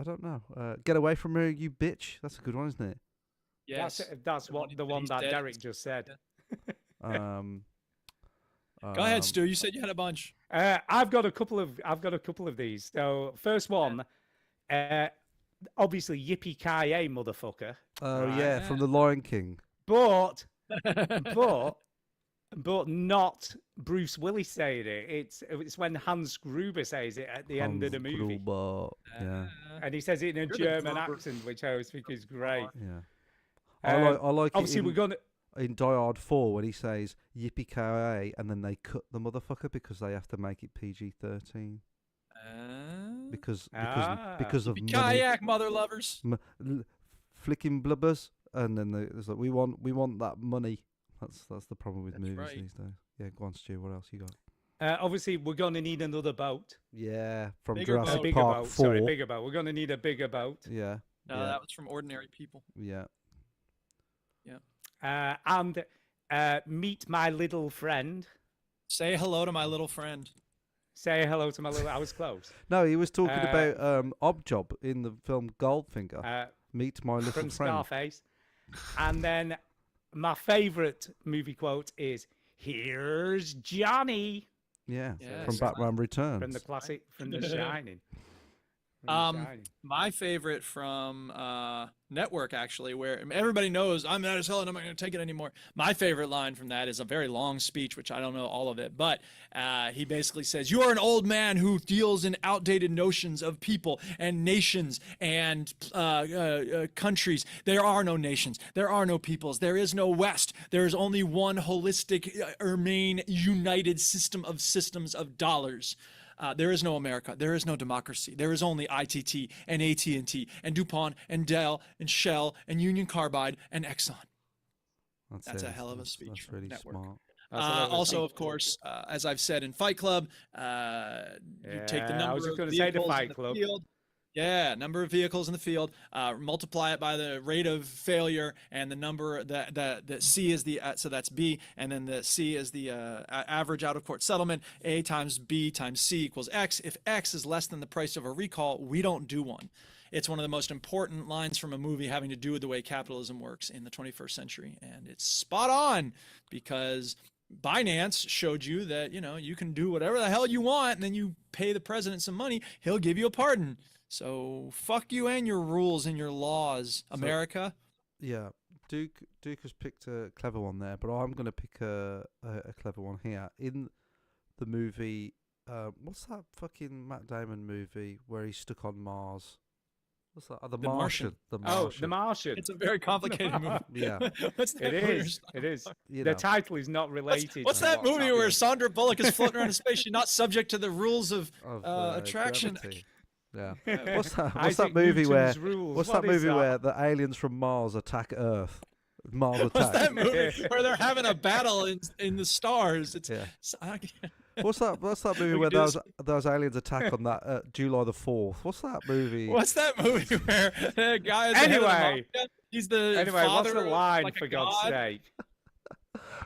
don't know. Get away from her, you bitch. That's a good one, isn't it? Yes. That's what the one he's that dead. Derek just said. Go ahead, Stu. You said you had a bunch. I've got a couple of these. So first one, obviously yippee ki yay, motherfucker. Oh right? yeah, from The Lion King. But not Bruce Willis saying it. It's when Hans Gruber says it at the end of the Hans movie. Gruber, yeah. And he says it in a the German Gruber. accent, which I always think is great. Yeah. Um, I like obviously it we're gonna in Die Hard 4 when he says yippee ki and then they cut the motherfucker because they have to make it PG-13 because of money. Kayak, mother lovers. Flicking blubbers, and then there's like we want that money. That's the problem with movies right. these days. Yeah, go on, Stu. What else you got? obviously we're gonna need another boat. Yeah, from Bigger Jurassic boat. Bigger Park boat. 4. Sorry, bigger boat. We're gonna need a bigger boat. Yeah. No, yeah. that was from Ordinary People. Yeah. Yeah. And meet my little friend. Say hello to my little friend. Say hello to my little. I was close. No, he was talking about Objob in the film Goldfinger. Meet my little from friend. Scarface. And then my favourite movie quote is "Here's Johnny." Yeah, Yeah, from so- Batman Returns. From the classic, from The Shining. My favorite from Network, actually, where everybody knows I'm mad as hell and I'm not going to take it anymore. My favorite line from that is a very long speech, which I don't know all of it, but he basically says, "You are an old man who deals in outdated notions of people and nations and countries. There are no nations. There are no peoples. There is no West. There is only one holistic, main united system of systems of dollars. There is no America. There is no democracy. There is only ITT and AT&T and DuPont and Dell and Shell and Union Carbide and Exxon." That's a hell of a speech. That's from really Network. smart. Also, of course, as I've said in Fight Club, you take the I number was just of going to say the vehicles in Fight the Club. field. Yeah, number of vehicles in the field, multiply it by the rate of failure, and the number that C is the, so that's B, and then the C is the average out-of-court settlement. A times B times C equals X. If X is less than the price of a recall, we don't do one. It's one of the most important lines from a movie having to do with the way capitalism works in the 21st century, and it's spot on because Binance showed you that, you can do whatever the hell you want, and then you pay the president some money, he'll give you a pardon. So fuck you and your rules and your laws, America. Yeah, Duke has picked a clever one there, but I'm going to pick a clever one here. In the movie, what's that fucking Matt Damon movie where he's stuck on Mars? What's that? The Martian. The Martian. Oh, The Martian. It's a very complicated movie. Yeah. What's that It movie? is. It is. You The know. title is not related. What's to that movie happening. where Sandra Bullock is floating around in space? She's not subject to the rules of attraction. Gravity. Yeah. What's that Isaac movie where? Newton's rules. What's What that is movie that? where the aliens from Mars attack Earth? Mars What's attack. that movie where they're having a battle in the stars? It's Yeah. I- What's that movie We where can do those aliens attack on that July the 4th? What's that movie? What's that movie where the guy is the head of the Anyway. mafia? He's the Anyway, what's father the of, line, like, a for God's god? sake?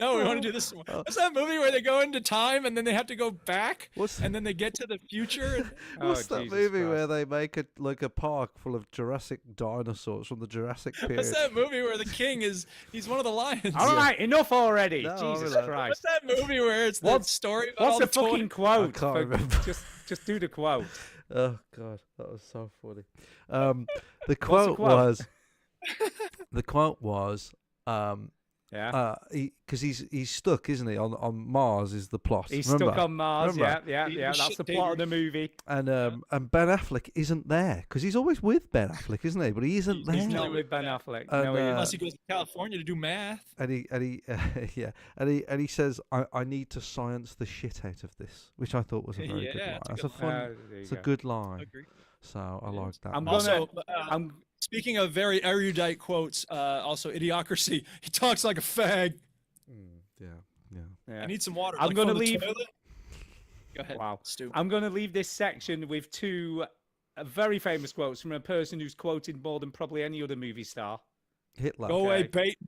No, we want to do this one. What's that movie where they go into time and then they have to go back and then they get to the future? And... What's Oh, that Jesus movie Christ. where they make a park full of Jurassic dinosaurs from the Jurassic period? What's that movie where the king he's one of the lions? All right, enough already. No, Jesus relax. Christ. What's that movie where it's the story about What's all the the fucking toys? quote? I can't remember. Just do the quote. Oh God, that was so funny. The quote quote? was, Yeah. because he's stuck, isn't he? On Mars is the plot. He's Remember? stuck on Mars. Remember? Yeah. That's the plot of the movie. And Ben Affleck isn't there because he's always with Ben Affleck, isn't he? But he isn't there. He's not with Ben Affleck. And, No, he isn't. Unless he goes to California to do math. And he says, I need to science the shit out of this, which I thought was a very good Yeah, line. it's That's a a good fun, line. There you it's a go. good line. Agree. So I like that. I'm one. gonna. Also, speaking of very erudite quotes, also Idiocracy. He talks like a fag. Yeah. I need some water. I'm like gonna from the leave. toilet. Go ahead. Wow. Stu. I'm going to leave this section with two very famous quotes from a person who's quoted more than probably any other movie star. Hitler. Go away, Okay. bait.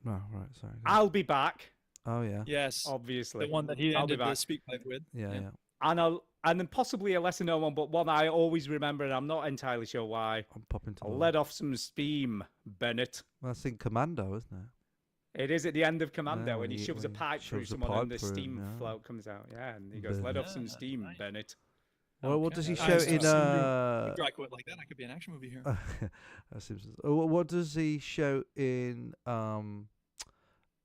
Oh, right, sorry. I'll be back. Oh yeah. Yes. Obviously. The one that he I'll be ended the back. speak pipe with. Yeah. And then possibly a lesser known one, but one I always remember, and I'm not entirely sure why. I'm popping to. I'll let off some steam, Bennett. That's in Commando, isn't it? It is at the end of Commando Yeah, when when he he- shoves a when he pipe through shoves a someone and the pipe through him, steam yeah. float comes out. Yeah, and he goes, "Let off some steam, Bennett." Well, what does he Okay. show I've in? seen a dry quote like that. I could be an action movie here. Simpsons. What does he show in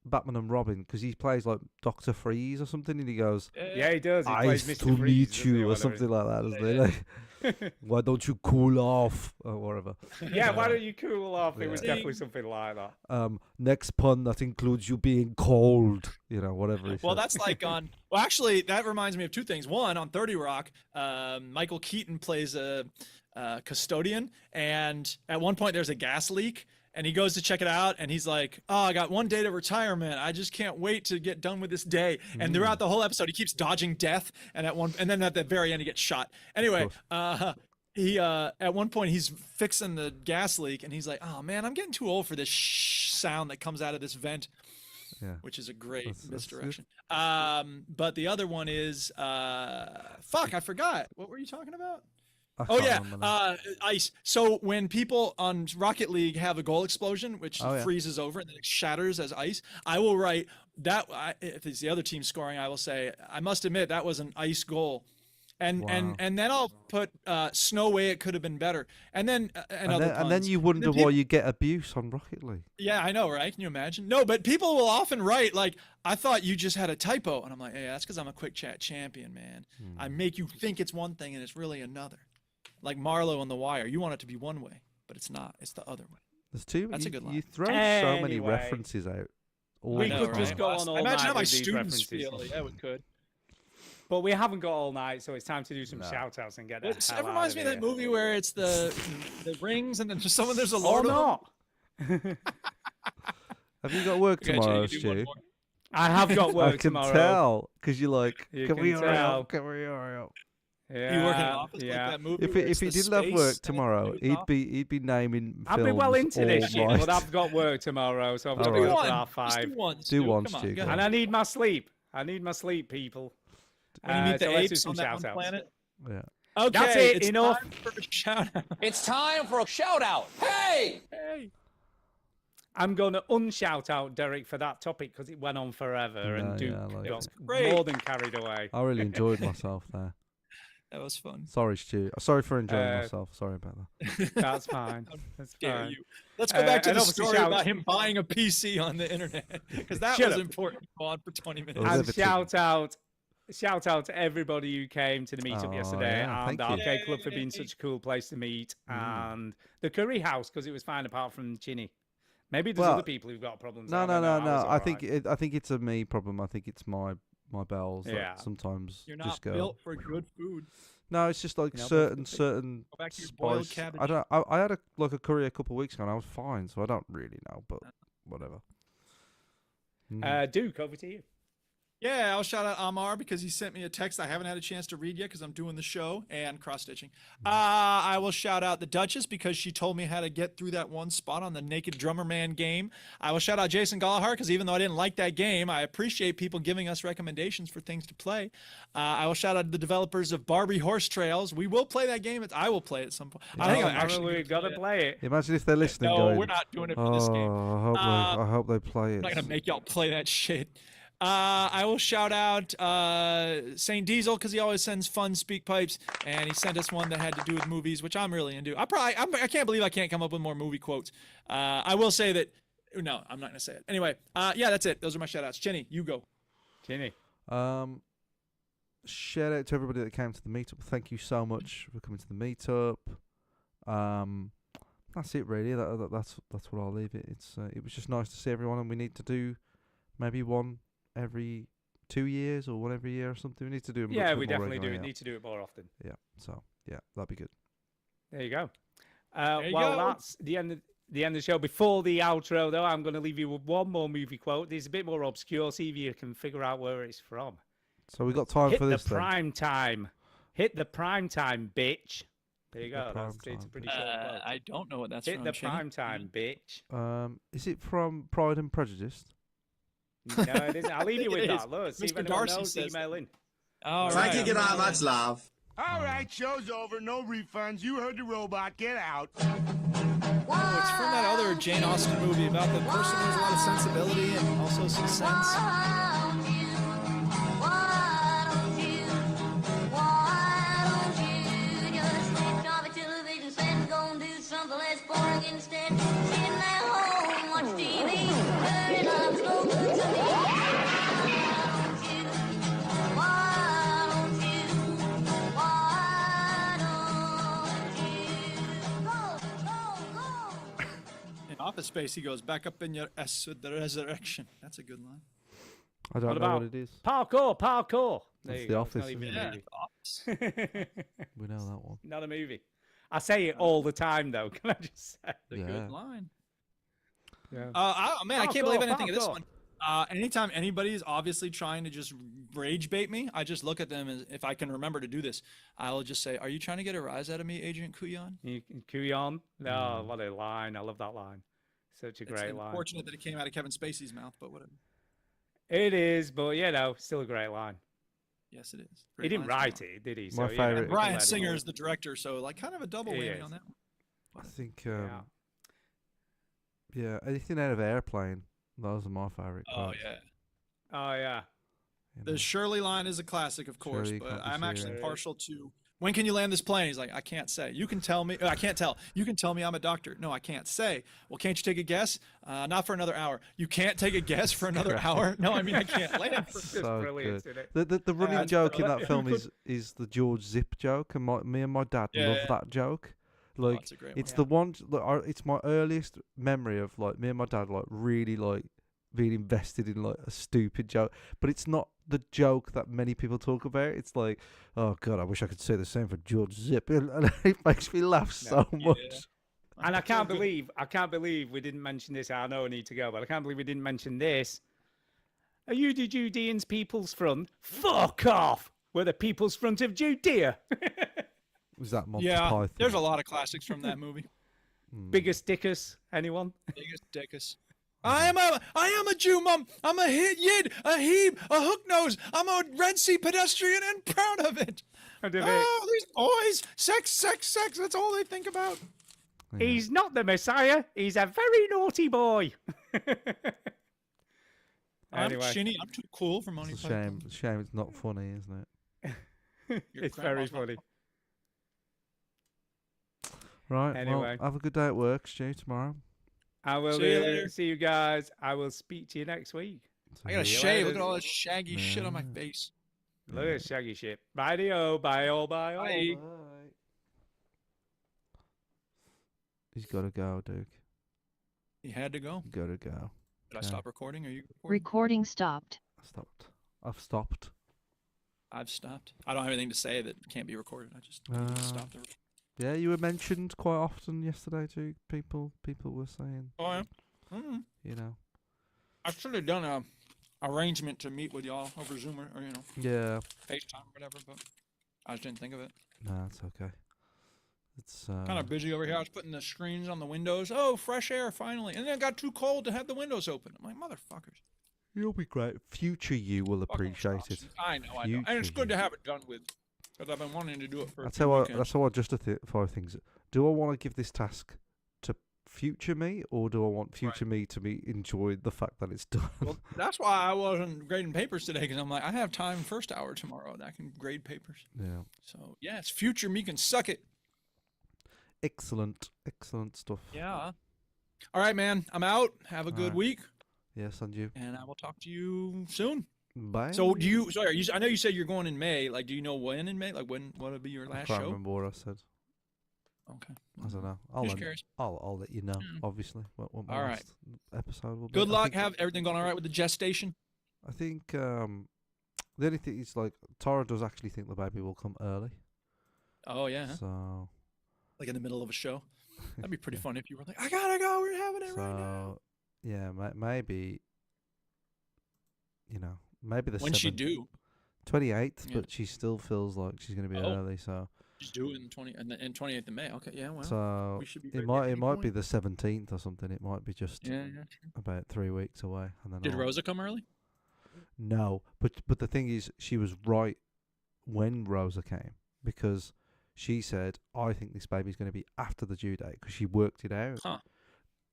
Batman and Robin? Because he plays like Dr. Freeze or something, and he goes, Yeah, he does. He "Nice plays to Mr. Freeze, meet doesn't he, you," or whatever. something like that, doesn't he? Like, why don't you cool off or whatever? Yeah, why don't you cool off? It was Yeah. definitely something like that. Next pun that includes you being cold, whatever. He Well, says. that's like on. Well, actually, that reminds me of two things. One, on 30 Rock, Michael Keaton plays a custodian, and at one point there's a gas leak, and he goes to check it out, and he's like, "Oh, I got one day to retirement. I just can't wait to get done with this day." And throughout the whole episode, he keeps dodging death, and then at the very end, he gets shot. Anyway, he at one point he's fixing the gas leak, and he's like, "Oh man, I'm getting too old for this sound that comes out of this vent." Yeah. Which is a great That's misdirection. But the other one is fuck, I forgot. What were you talking about? I Oh can't yeah, remember now. ice. So when people on Rocket League have a goal explosion, which Oh, yeah. freezes over and then it shatters as ice, I will write that. If it's the other team scoring, I will say, I must admit that was an ice goal, and Wow. and then I'll put snow way. It could have been better, and then And then you wonder why you get abuse on Rocket League. Yeah, I know, right? Can you imagine? No, but people will often write like, "I thought you just had a typo," and I'm like, "Hey, that's because I'm a quick chat champion, man. I make you think it's one thing and it's really another." Like Marlo on The Wire, you want it to be one way, but it's not. It's the other way. There's too That's you, a good line. You throw so many Anyway. references out. All We the could time. just go on all Imagine night how my with these students references. feel. Yeah, we could. But we haven't got all night, so it's time to do some No. shout outs and get the It hell reminds out me of of that here. movie where it's the rings and then there's a Or Lord of them. not. Have you got work Okay, tomorrow, Jay, you do one Stu? more. I have got work I can tomorrow. tell because you're like, You can we can hurry tell. up? Can we hurry up? Yeah, You work in an office yeah. like that movie. If where if it's he the didn't have space work and it's tomorrow, moved he'd off. be naming I'll films be well into all this shit, night. but I've got work tomorrow, so I've got All to right. go one. for half Just five. do one. Do Stu. one, Come on, Stu, go go And ahead. I need my sleep. I need my sleep, people. When you meet so the let's do apes some on that one shout-outs. planet. Yeah. Okay, That's it, it's enough. time for a shout out. It's time for a shout out. Hey! Hey. I'm going to unshout out Derek for that topic because it went on forever No, and Duke yeah, like- got great. more than carried away. I really enjoyed myself there. That was fun. Sorry, Stu. Sorry for enjoying Uh, myself. Sorry about that. That's fine. That's Dare fine. you. Let's go back to and the obviously story shout- about him buying a PC on the internet because that Shut was up. important to go on for 20 minutes. Was And everything. shout out to everybody who came to the meetup Oh, yesterday yeah, and thank you. Arcade Club for being such a cool place to meet and the Curry House because it was fine apart from Chinny. Maybe there's Well, other people who've got problems. No, I no, don't no, know. no. was I think alright. I think it's a me problem. I think it's my bells Yeah. that sometimes You're just not go. built for good food. No, it's just like You know, certain Go back to your boiled spice. cabbage. I don't. I had a curry a couple of weeks ago and I was fine, so I don't really know, but whatever. Duke, over to you. Yeah, I'll shout out Amar because he sent me a text I haven't had a chance to read yet because I'm doing the show and cross-stitching. I will shout out the Duchess because she told me how to get through that one spot on the Naked Drummer Man game. I will shout out Jason Gallagher because even though I didn't like that game, I appreciate people giving us recommendations for things to play. I will shout out the developers of Barbie Horse Trails. We will play that game. I will play it at some point. I think I'm actually we've got to play it. Imagine if they're listening. No, going, we're not doing it for this game. I hope they play I'm not it. gonna make y'all play that shit. I will shout out Saint Diesel because he always sends fun speak pipes, and he sent us one that had to do with movies, which I'm really into. I can't believe I can't come up with more movie quotes. I will say that. No, I'm not gonna say it. Anyway, yeah, that's it. Those are my shout outs. Chinny, you go. Chinny. Shout out to everybody that came to the meetup. Thank you so much for coming to the meetup. That's it really. That's what I'll leave it. It was just nice to see everyone, and we need to do maybe one every 2 years or one every year or something. We need to do it. Yeah, we definitely do. Need to do it more often. Yeah. So yeah, that'd be good. There you go. There you Well, go. that's the end of the show. Before the outro, though, I'm going to leave you with one more movie quote. It's a bit more obscure. See if you can figure out where it's from. So we got time Hit for this the then. prime time. Hit the prime time, bitch. There you go. prime It's a time. pretty short quote. I don't know what that's Hit from. the Chinny. prime time, bitch. Is it from Pride and Prejudice? No, it isn't. I'll leave you with It that. is. Look, see if Mr. anyone Darcy knows, says email in. All Thank right. you, get out, much love. All right, show's over. No refunds. You heard the robot. Get out. Oh, it's from that other Jane Austen movie about the person who has a lot of sensibility and also some sense. In Office Space, he goes, back up in your S with the resurrection. That's a good line. I don't What know about what it is. parkour? There That's you The go. Office, It's not even isn't a Yeah, movie. Office. We know that one. Not a movie. I say it all the time, though. Can I just say? The Yeah. good line. Yeah. Man, I can't believe I didn't think of this Parkour. one. Anytime anybody is obviously trying to just rage bait me, I just look at them as if I can remember to do this. I will just say, "Are you trying to get a rise out of me, Agent Kuyan?" Kuyon. No, what a line. I love that line. Such a It's great line. unfortunate that it came out of Kevin Spacey's mouth, but whatever. It is, but still a great line. Yes, it is. He didn't write it, did he? My So, favourite- And Brian Singer is the director, so like kind of a double He whammy is. on that. I think. Yeah, anything out of Airplane. Those are my favourite. Oh quotes. yeah. Oh yeah. The Shirley line is a classic, of course, Shirley but can't be I'm actually serious. partial to when can you land this plane? He's like, I can't say. You can tell me. I can't tell. You can tell me I'm a doctor. No, I can't say. Well, can't you take a guess? Not for another hour. You can't take a guess for another hour? No, I mean, I can't land. So brilliant, good. isn't it? The running joke in that if film you is the George Zip joke, and me and my dad love Yeah. that joke. Like it's a great it's one. the one. It's my earliest memory of like me and my dad like really like being invested in like a stupid joke, but it's not the joke that many people talk about. It's like, oh god, I wish I could say the same for George Zip, and it makes me laugh so much. And I can't believe we didn't mention this. I know I need to go, but I can't believe we didn't mention this. Are you the Judeans People's Front? Fuck off! We're the People's Front of Judea. Was that Monty Yeah, Python? there's a lot of classics from that movie. Biggest dickus, anyone? Biggest dickus. I am a Jew, Mum. I'm a Yid, a Heb, a hook nose. I'm a Red Sea pedestrian and proud of it. Oh, these boys, sex, sex, sex. That's all they think about. He's not the Messiah. He's a very naughty boy. I'm Anyway. shinny. I'm too cool for Monty It's a Python. shame it's not funny, isn't it? It's very grandma's not funny. Right. Anyway. Well, have a good day at work, Stu. Tomorrow. I will See you later. see you guys. I will speak to you next week. I got a See you shave. later. Look at all this shaggy shit on my face. Look at shaggy shit. Bye-de-o, bye-o, bye-o. Bye. He's got to go, Duke. He had to go. Got to go. Did I Yeah. stop recording? Are you recording? Recording stopped. Stopped. I've stopped. I've stopped. I don't have anything to say that can't be recorded. I just stopped the recording. Yeah, you were mentioned quite often yesterday, Duke. People were saying, Oh, yeah? Mm-hmm. you know. I should have done a arrangement to meet with y'all over Zoom or Yeah. FaceTime or whatever, but I just didn't think of it. No, it's okay. It's Kind of busy over here. I was putting the screens on the windows. Oh, fresh air finally. And then it got too cold to have the windows open. I'm like, motherfuckers. You'll be great. Future you will appreciate it. I know. And it's good to have it done with. Because I've been wanting to do it for a That's few how weekends. that's how I just five things. Do I want to give this task to future me, or do I want future me to enjoy the fact that it's done? Well, that's why I wasn't grading papers today, because I'm like, I have time first hour tomorrow and I can grade papers. Yeah. So, yeah, it's future me can suck it. Excellent stuff. Yeah. All right, man. I'm out. Have a good Alright. week. Yes, and you. And I will talk to you soon. Bye. So do you? Sorry, I know you said you're going in May. Like, do you know when in May? Like, when will be your I last can't show? remember what I said. Okay. I don't know. Just curious. I'll let you know. Obviously, what my All right. last episode will be. Good I luck. think- Have everything going all right with the gestation? I think the only thing is like Tara does actually think the baby will come early. Oh yeah. Huh? So Like in the middle of a show. That'd be pretty fun if you were like, I gotta go. We're having it right now. yeah, maybe. You know, maybe the When's she due? 28th, Yeah. but she still feels like she's going to be Oh. early. So She's due in 28th of May. Okay. Yeah. Well. so we should be it ready might at it any might point. be the 17th or something. It might be just Yeah. True. about 3 weeks away, and then Did I'll- Rosa come early? No, but the thing is, she was right when Rosa came, because she said, "I think this baby's going to be after the due date," because she worked it out. Huh.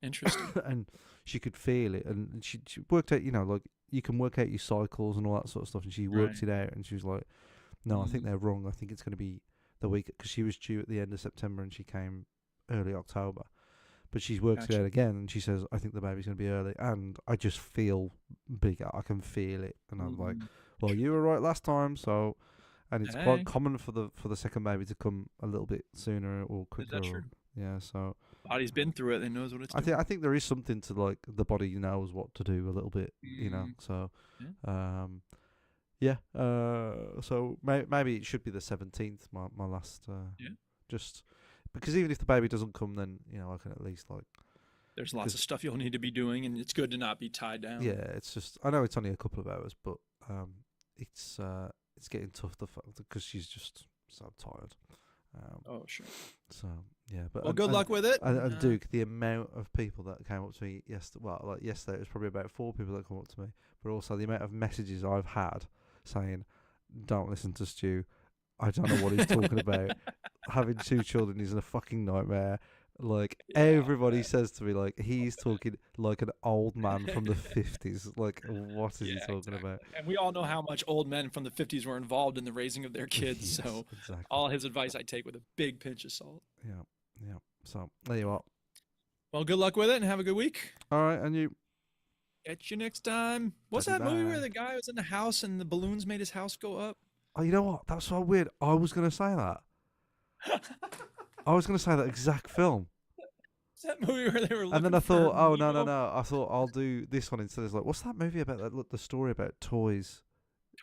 Interesting. And she could feel it, and she worked out, you know, like you can work out your cycles and all that sort of stuff, and she worked Right. it out, and she was like, "No, I think Mhm. they're wrong. I think it's going to be the week," because she was due at the end of September and she came early October. But she's worked it Gotcha. out again, and she says, "I think the baby's going to be early," and I just feel bigger. I can feel it, and I'm like, Mhm. "Well, you were right last time." So, and it's Hey. quite common for the second baby to come a little bit sooner or quicker. that or- true? yeah. So Body's been through it. It knows what it's doing. I think there is something to like the body knows what to do a little bit, you know. Mm. So, yeah. So maybe it should be the 17th. My last. Yeah. Just because even if the baby doesn't come, then you know I can at least like. There's lots of stuff you'll need to be doing, and it's good to not be tied down. Yeah, it's just I know it's only a couple of hours, but it's getting tough because she's just so tired. Oh sure. So yeah, but Well, good luck with it. And Duke, the amount of people that came up to me yesterday, like yesterday, it was probably about 4 people that come up to me, but also the amount of messages I've had saying, don't listen to Stu. I don't know what he's talking about. Having 2 children is a fucking nightmare. Like, everybody says to me, like, he's talking like an old man from the 50s. Like, what is he talking about? And we all know how much old men from the 50s were involved in the raising of their kids. Yes, so exactly. all his advice I take with a big pinch of salt. Yeah. So, there you are. Well, good luck with it and have a good week. All right, and you. Catch you next time. What's that movie where the guy was in the house and the balloons made his house go up? Oh, you know what? That's so weird. I was going to say that. I was going to say that exact film. Is that movie where they were looking And then I for thought, oh, Nemo? no. I thought I'll do this one instead. It's like, what's that movie about? The story about toys.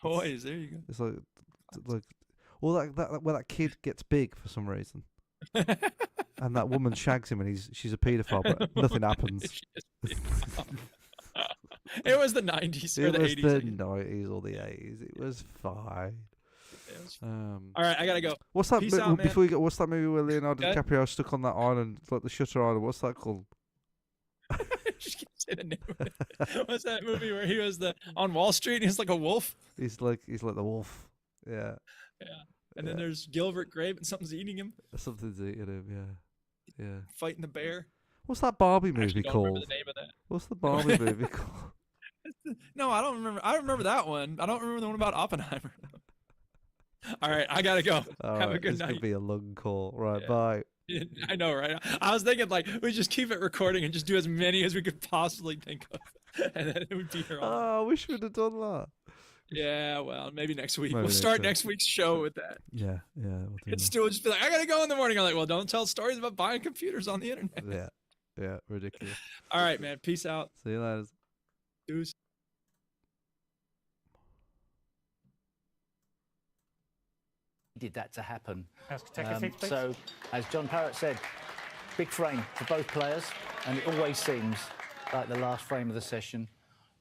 Toys, there you go. It's like well, where that kid gets big for some reason. And that woman shags him and she's a paedophile, but nothing happens. It was the 90s or the 80s. It was the 90s or the 80s. It was fine. All right, I gotta go. What's that? Peace out, man. Before you go, what's that movie where Leonardo Okay. DiCaprio stuck on that island, like the Shutter Island? What's that called? Just can't say the name of it. What's that movie where he was on Wall Street and he's like a wolf? He's like the wolf. Yeah. Yeah. And then there's Gilbert Grape and something's eating him, Something's eating him. Yeah. Yeah. fighting the bear. What's that Barbie I movie actually don't called? remember the name of that. What's the Barbie movie called? No, I don't remember. I remember that one. I don't remember the one about Oppenheimer. All right, I gotta go. All Have right, a good this night. could be a long call. Right, Yeah. bye. I know, right? I was thinking like we just keep it recording and just do as many as we could possibly think of, and then it would be here all. Oh, I wish we'd have done that. Yeah, well, maybe next week. Maybe We'll next start week. next week's show with that. Yeah. We'll do And that. Stu will just be like, I gotta go in the morning. I'm like, well, don't tell stories about buying computers on the internet. Yeah, ridiculous. All right, man. Peace out. See you later. Deuce. Did that to happen. Take a seat, please. So, as John Parrott said, big frame for both players, and it always seems like the last frame of the session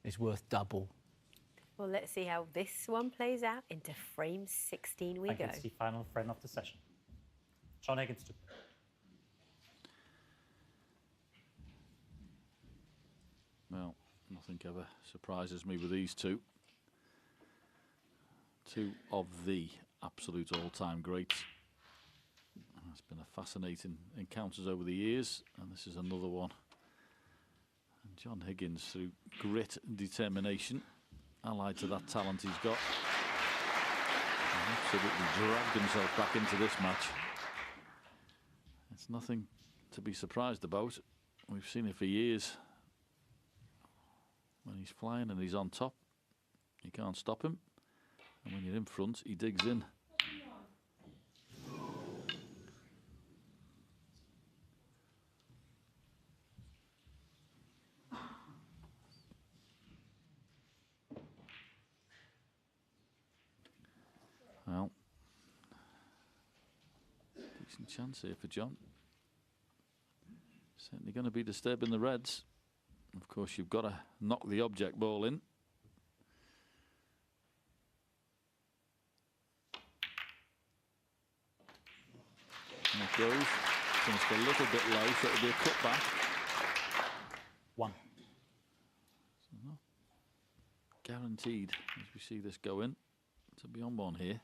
is worth double. Well, let's see how this one plays out. Into frame 16 we go. It's the final frame of the session. John Higgins. Well, nothing ever surprises me with these two. Two of the absolute all-time greats. It's been a fascinating encounters over the years, and this is another one. And John Higgins, through grit and determination, allied to that talent he's got, absolutely dragged himself back into this match. It's nothing to be surprised about. We've seen it for years. When he's flying and he's on top, you can't stop him. And when you're in front, he digs in. Well, decent chance here for John. Certainly going to be disturbing the Reds. Of course, you've got to knock the object ball in. And it goes. Finished a little bit low, so it'll be a cutback. One. So not guaranteed, as we see this go in, to be on one here.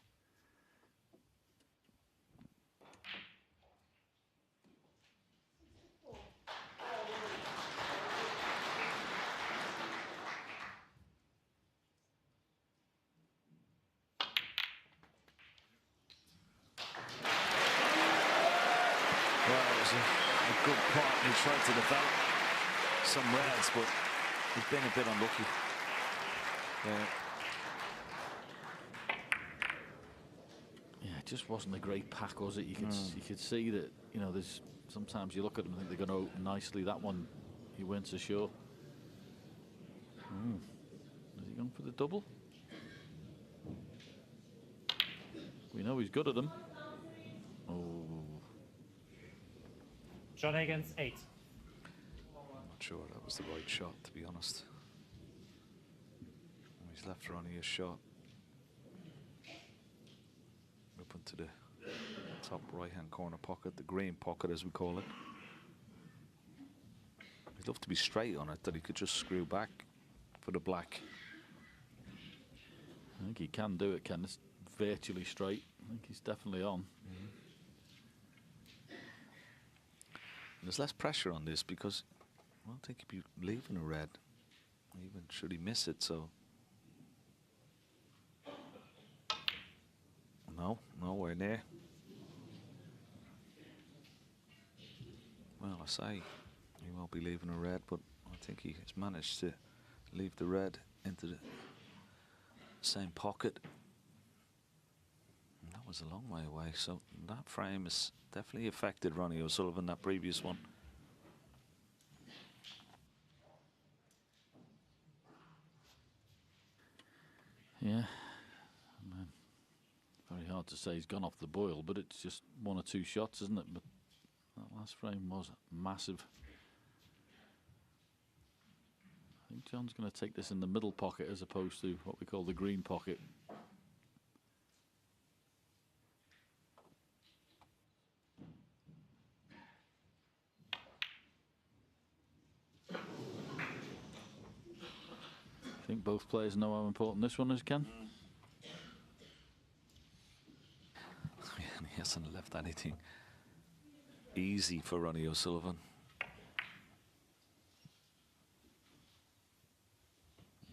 Well, it was a good pot. He tried to develop some Reds, but he's been a bit unlucky. Yeah, it just wasn't a great pack, was it? You could see that, you know, there's sometimes you look at them and think they're going to open nicely. That one, he went so short. Is he going for the double? We know he's good at them. Oh. John Higgins, 8. I'm not sure that was the right shot, to be honest. He's left her on his shot. Up into the top right-hand corner pocket, the green pocket as we call it. He'd love to be straight on it, that he could just screw back for the black. I think he can do it, Ken. It's virtually straight. I think he's definitely on. There's less pressure on this because I don't think he'd be leaving a red, even should he miss it. So no, nowhere near. Well, I say he won't be leaving a red, but I think he has managed to leave the red into the same pocket. And that was a long way away, so that frame has definitely affected Ronnie O'Sullivan, that previous one. Yeah, I mean, very hard to say he's gone off the boil, but it's just one or two shots, isn't it? But that last frame was massive. I think John's going to take this in the middle pocket as opposed to what we call the green pocket. I think both players know how important this one is, Ken. He hasn't left anything easy for Ronnie O'Sullivan.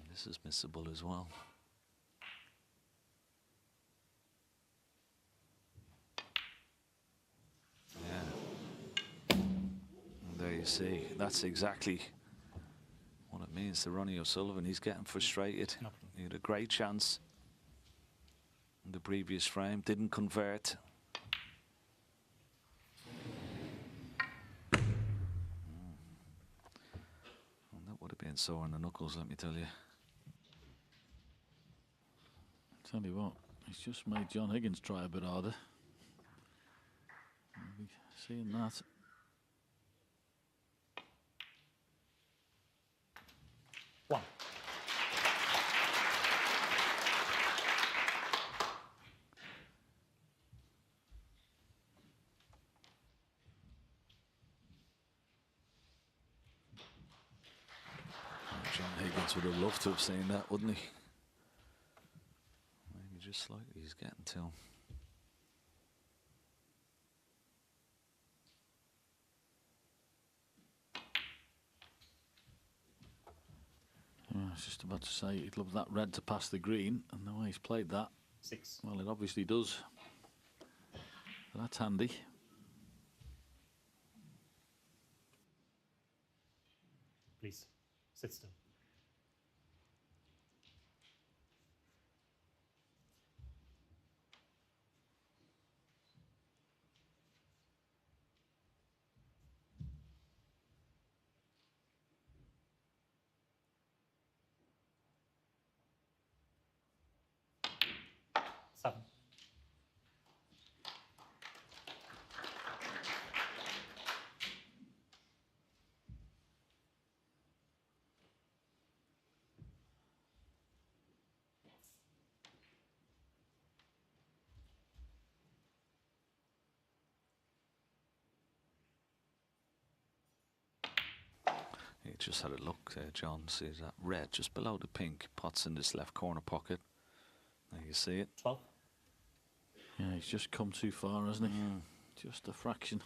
This is missable as well. Yeah. And there you see, that's exactly what it means to Ronnie O'Sullivan. He's getting frustrated. He had a great chance in the previous frame, didn't convert. And that would have been sore on the knuckles, let me tell you. Tell you what, he's just made John Higgins try a bit harder. We'll be seeing that. One. John Higgins would have loved to have seen that, wouldn't he? Maybe just slightly he's getting to him. Yeah, I was just about to say he'd love that red to pass the green, and the way he's played that, 6. well, it obviously does. So that's handy. Please, sit still. Seven. He just had a look there, John. See that red just below the pink. Pot's in this left corner pocket. There you see it. 12. Yeah, he's just come too far, hasn't he? Just a fraction.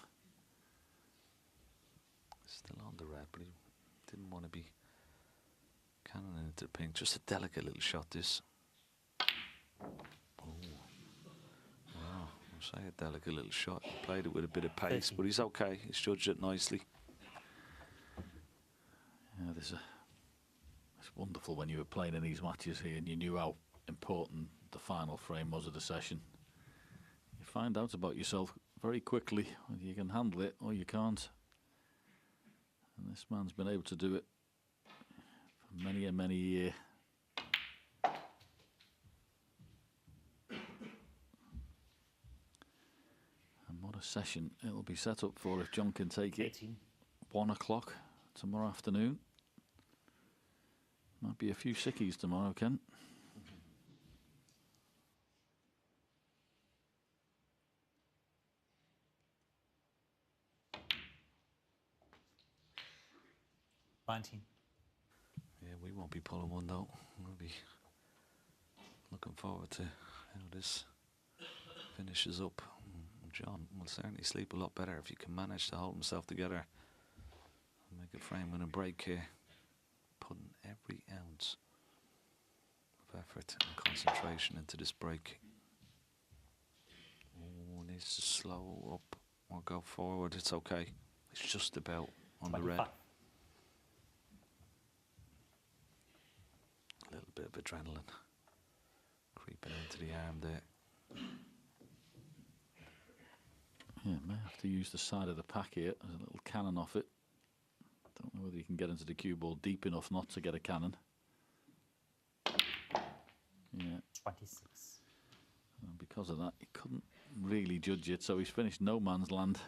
Still on the red, but he didn't want to be cannoning into the pink. Just a delicate little shot, this. Oh. Wow, I'll say a delicate little shot. He played it with a bit of pace, but he's okay. He's judged it nicely. Yeah, it's wonderful when you were playing in these matches here and you knew how important the final frame was of the session. You find out about yourself very quickly, whether you can handle it or you can't. And this man's been able to do it for many and many a year. And what a session it'll be set up for if John can take it. 18. 1 o'clock tomorrow afternoon. Might be a few sickies tomorrow, Ken. Yeah, Yeah, we won't be pulling one though. We'll be looking forward to how this finishes up. John will certainly sleep a lot better if he can manage to hold himself together and make a frame-winning break here, putting every ounce of effort and concentration into this break. Oh, needs to slow up or go forward. It's okay. It's just about on the red. A little bit of adrenaline creeping into the arm there. Yeah, may have to use the side of the pack here. There's a little cannon off it. Don't know whether you can get into the cue ball deep enough not to get a cannon. Yeah. 26. And because of that, he couldn't really judge it, so he's finished no man's land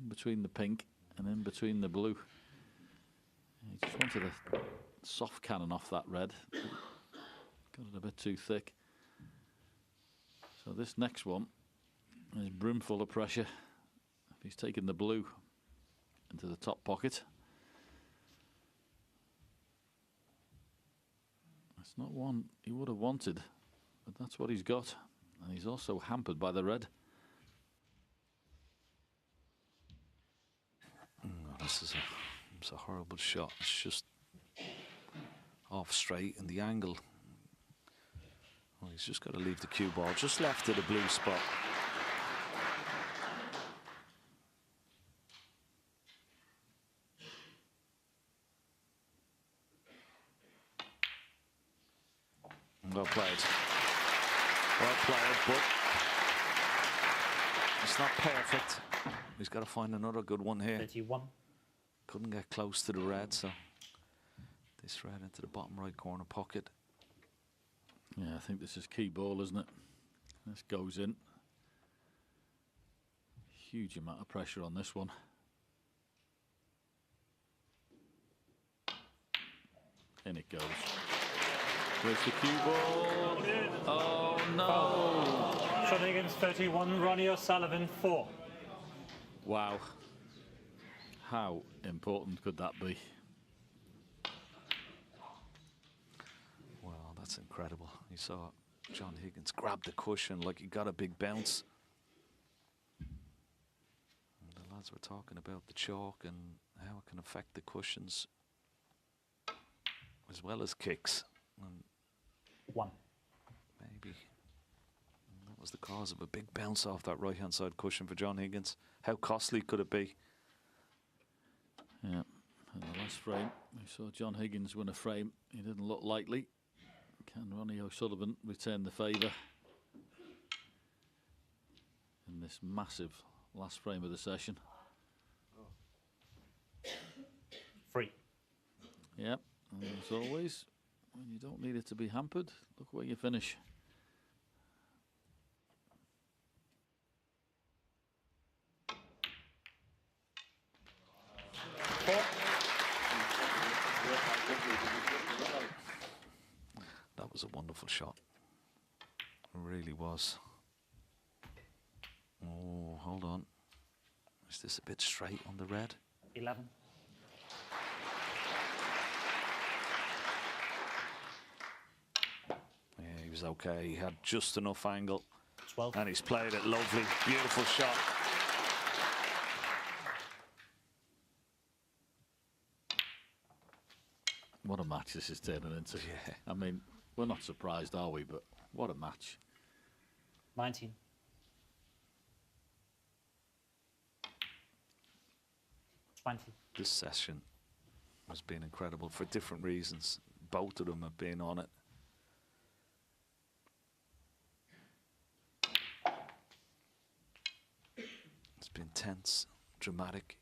in between the pink and in between the blue. He just wanted a soft cannon off that red. Got it a bit too thick. So this next one is brimful of pressure. If he's taken the blue into the top pocket, it's not one he would have wanted, but that's what he's got. And he's also hampered by the red. This is it's a horrible shot. It's just off straight, and the angle. Well, he's just got to leave the cue ball just left of the blue spot. Well played. Well played, but it's not perfect. He's got to find another good one here. 31. Couldn't get close to the red, so this red into the bottom right corner pocket. Yeah, I think this is key ball, isn't it? This goes in. Huge amount of pressure on this one. In it goes. Where's the cue ball? Oh no! John Higgins 31, Ronnie O'Sullivan 4. Wow. How important could that be? Well, that's incredible. You saw John Higgins grab the cushion like he got a big bounce. And the lads were talking about the chalk and how it can affect the cushions as well as kicks. And 1. maybe that was the cause of a big bounce off that right-hand side cushion for John Higgins. How costly could it be? Yeah, in the last frame, we saw John Higgins win a frame. He didn't look likely. Can Ronnie O'Sullivan return the favour in this massive last frame of the session? 3. Yep, and as always, when you don't need it to be hampered, look where you finish. That was a wonderful shot. It really was. Oh, hold on. Is this a bit straight on the red? 11. Yeah, he was okay. He had just enough angle. 12. And he's played it lovely. Beautiful shot. What a match this is turning into. Yeah. I mean, we're not surprised, are we? But what a match. 19. 20. This session has been incredible for different reasons. Both of them have been on it. It's been tense, dramatic.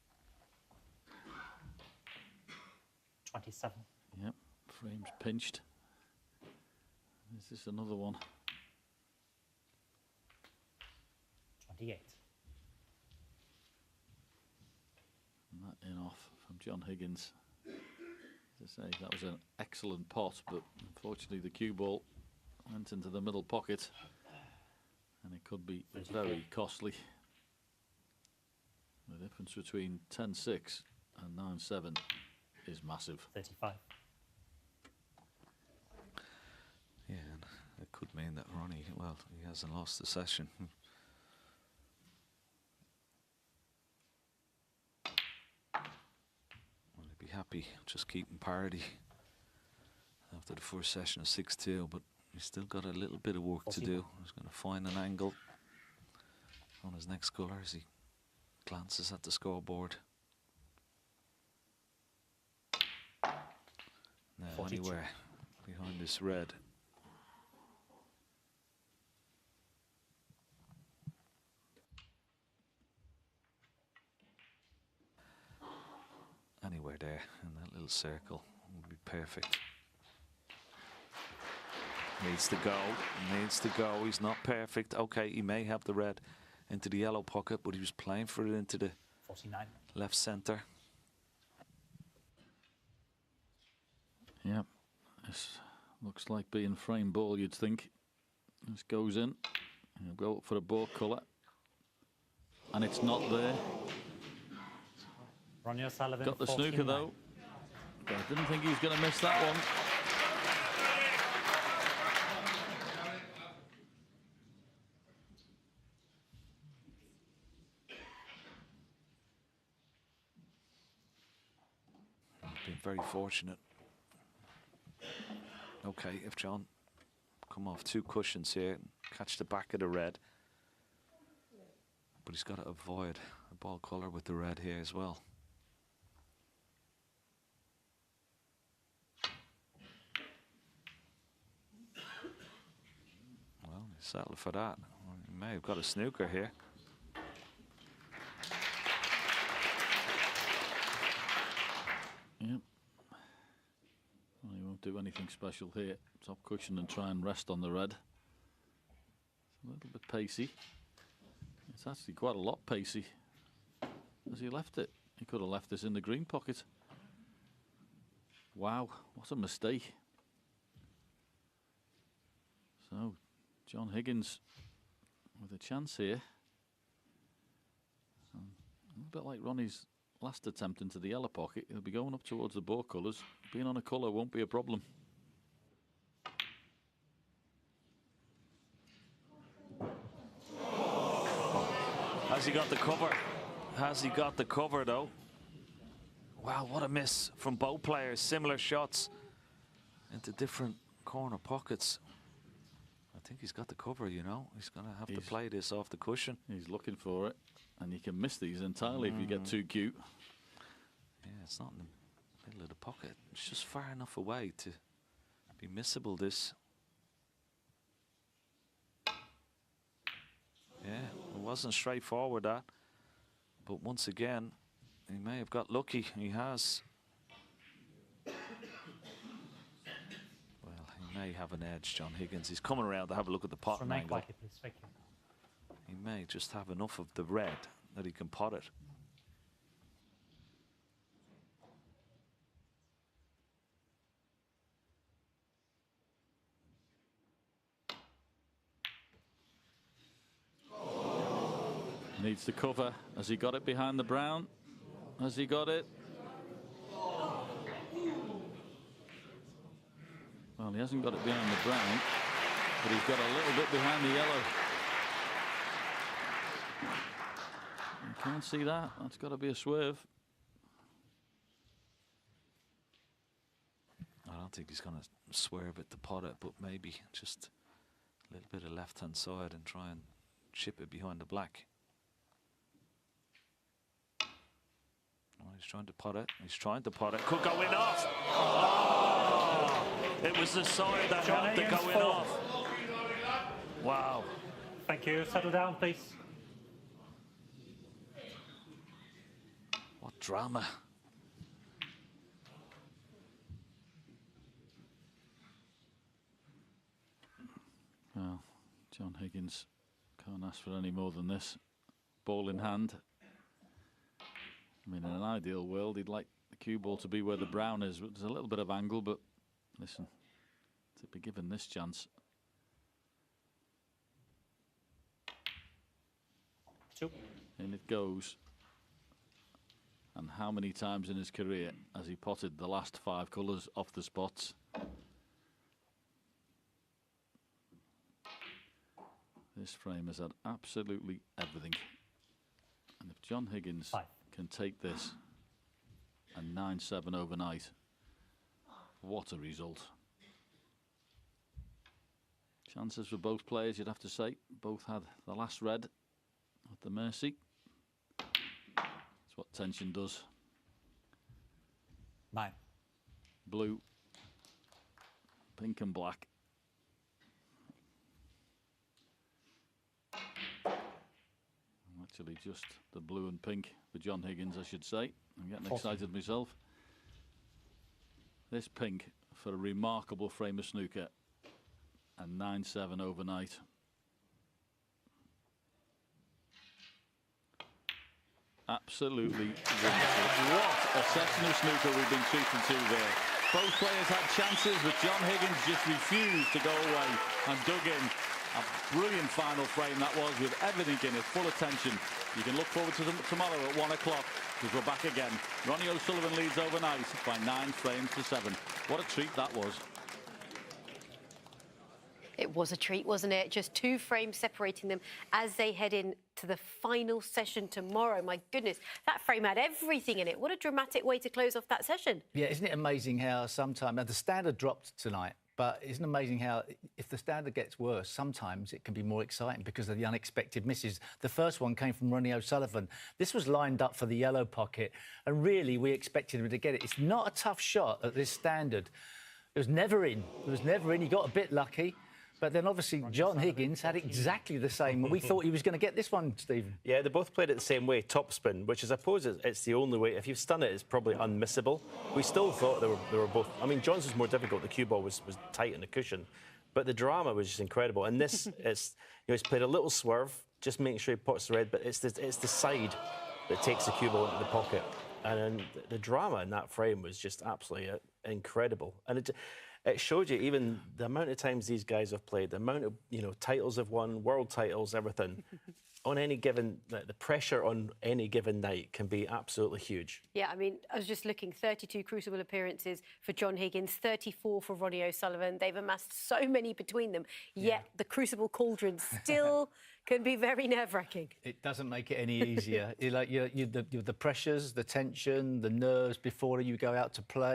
27. Yep, frames pinched. Is this another one? 28. And that in off from John Higgins. As I say, that was an excellent pot, but unfortunately the cue ball went into the middle pocket, and it could be very costly. The difference between 10-6 and 9-7 is massive. 35. Yeah, and it could mean that Ronnie, well, he hasn't lost the session. Well, he'd be happy just keeping parity after the first session of 6-2, but he's still got a little bit of work to do. He's going to find an angle on his next colour as he glances at the scoreboard. Now, 42. anywhere behind this red. Anywhere there in that little circle would be perfect. Needs to go, needs to go. He's not perfect. Okay, he may have the red into the yellow pocket, but he was playing for it into the 49. left centre. Yeah, this looks like being frame ball, you'd think. This goes in. He'll go up for a ball colour. And it's not there. Ronnie O'Sullivan. Got the 49. snooker though. But I didn't think he was going to miss that one. Been very fortunate. Okay, if John come off 2 cushions here, catch the back of the red. But he's got to avoid a ball colour with the red here as well. Well, he settled for that. He may have got a snooker here. Yep. Well, he won't do anything special here. Top cushion and try and rest on the red. It's a little bit pacey. It's actually quite a lot pacey. As he left it, he could have left this in the green pocket. Wow, what a mistake. So, John Higgins with a chance here. A little bit like Ronnie's last attempt into the yellow pocket. He'll be going up towards the ball colours. Being on a colour won't be a problem. Has he got the cover? Has he got the cover though? Wow, what a miss from both players. Similar shots into different corner pockets. I think he's got the cover, you know. He's going to have to play this off the cushion. He's looking for it. And you can miss these entirely if you get too cute. Yeah, it's not in the middle of the pocket. It's just far enough away to be missable, this. Yeah, it wasn't straightforward, that. But once again, he may have got lucky. He has. Well, he may have an edge, John Higgins. He's coming around to have a look at the potting Remain angle. quiet, please. Thank you. He may just have enough of the red that he can pot it. Needs to cover. Has he got it behind the brown? Has he got it? Well, he hasn't got it behind the brown, but he's got a little bit behind the yellow. You can't see that. That's got to be a swerve. I don't think he's going to swerve it to pot it, but maybe just a little bit of left-hand side and try and chip it behind the black. Oh, he's trying to pot it. He's trying to pot it. Could go in off. Oh! It was the side that had to go in off. Wow. Thank you. Settle down, please. What drama. Well, John Higgins can't ask for any more than this. Ball in hand. I mean, in an ideal world, he'd like the cue ball to be where the brown is. There's a little bit of angle, but listen, to be given this chance. In it goes. And how many times in his career has he potted the last 5 colours off the spots? This frame has had absolutely everything. And if John Higgins can take this and 9-7 overnight, what a result. Chances for both players, you'd have to say. Both had the last red at the mercy. That's what tension does. 9. Blue, pink and black. Actually, just the blue and pink for John Higgins, I should say. I'm getting excited myself. This pink for a remarkable frame of snooker and 9-7 overnight. Absolutely wonderful. What a session of snooker we've been treated to there. Both players had chances, but John Higgins just refused to go away and dug in. A brilliant final frame that was, with everything in it, full attention. You can look forward to tomorrow at 1 o'clock, because we're back again. Ronnie O'Sullivan leads overnight by 9 frames to 7. What a treat that was. It was a treat, wasn't it? Just 2 frames separating them as they head in to the final session tomorrow. My goodness, that frame had everything in it. What a dramatic way to close off that session. Yeah, isn't it amazing how sometimes... Now, the standard dropped tonight, but isn't it amazing how if the standard gets worse, sometimes it can be more exciting because of the unexpected misses. The first one came from Ronnie O'Sullivan. This was lined up for the yellow pocket, and really we expected him to get it. It's not a tough shot at this standard. It was never in. It was never in. He got a bit lucky. But then, obviously, John Higgins had exactly the same. We thought he was going to get this one, Stephen. Yeah, they both played it the same way, topspin, which is, I suppose, it's the only way. If you've stun it, it's probably unmissable. We still thought they were both... I mean, John's was more difficult. The cue ball was tight on the cushion. But the drama was just incredible. And this, he's played a little swerve, just making sure he pots the red, but it's the side that takes the cue ball into the pocket. And the drama in that frame was just absolutely incredible. And it showed you even the amount of times these guys have played, the amount of titles they've won, world titles, everything. On any given, the pressure on any given night can be absolutely huge. Yeah, I mean, I was just looking, 32 Crucible appearances for John Higgins, 34 for Ronnie O'Sullivan. They've amassed so many between them, yet the Crucible cauldron still can be very nerve-wracking. It doesn't make it any easier. The pressures, the tension, the nerves before you go out to play.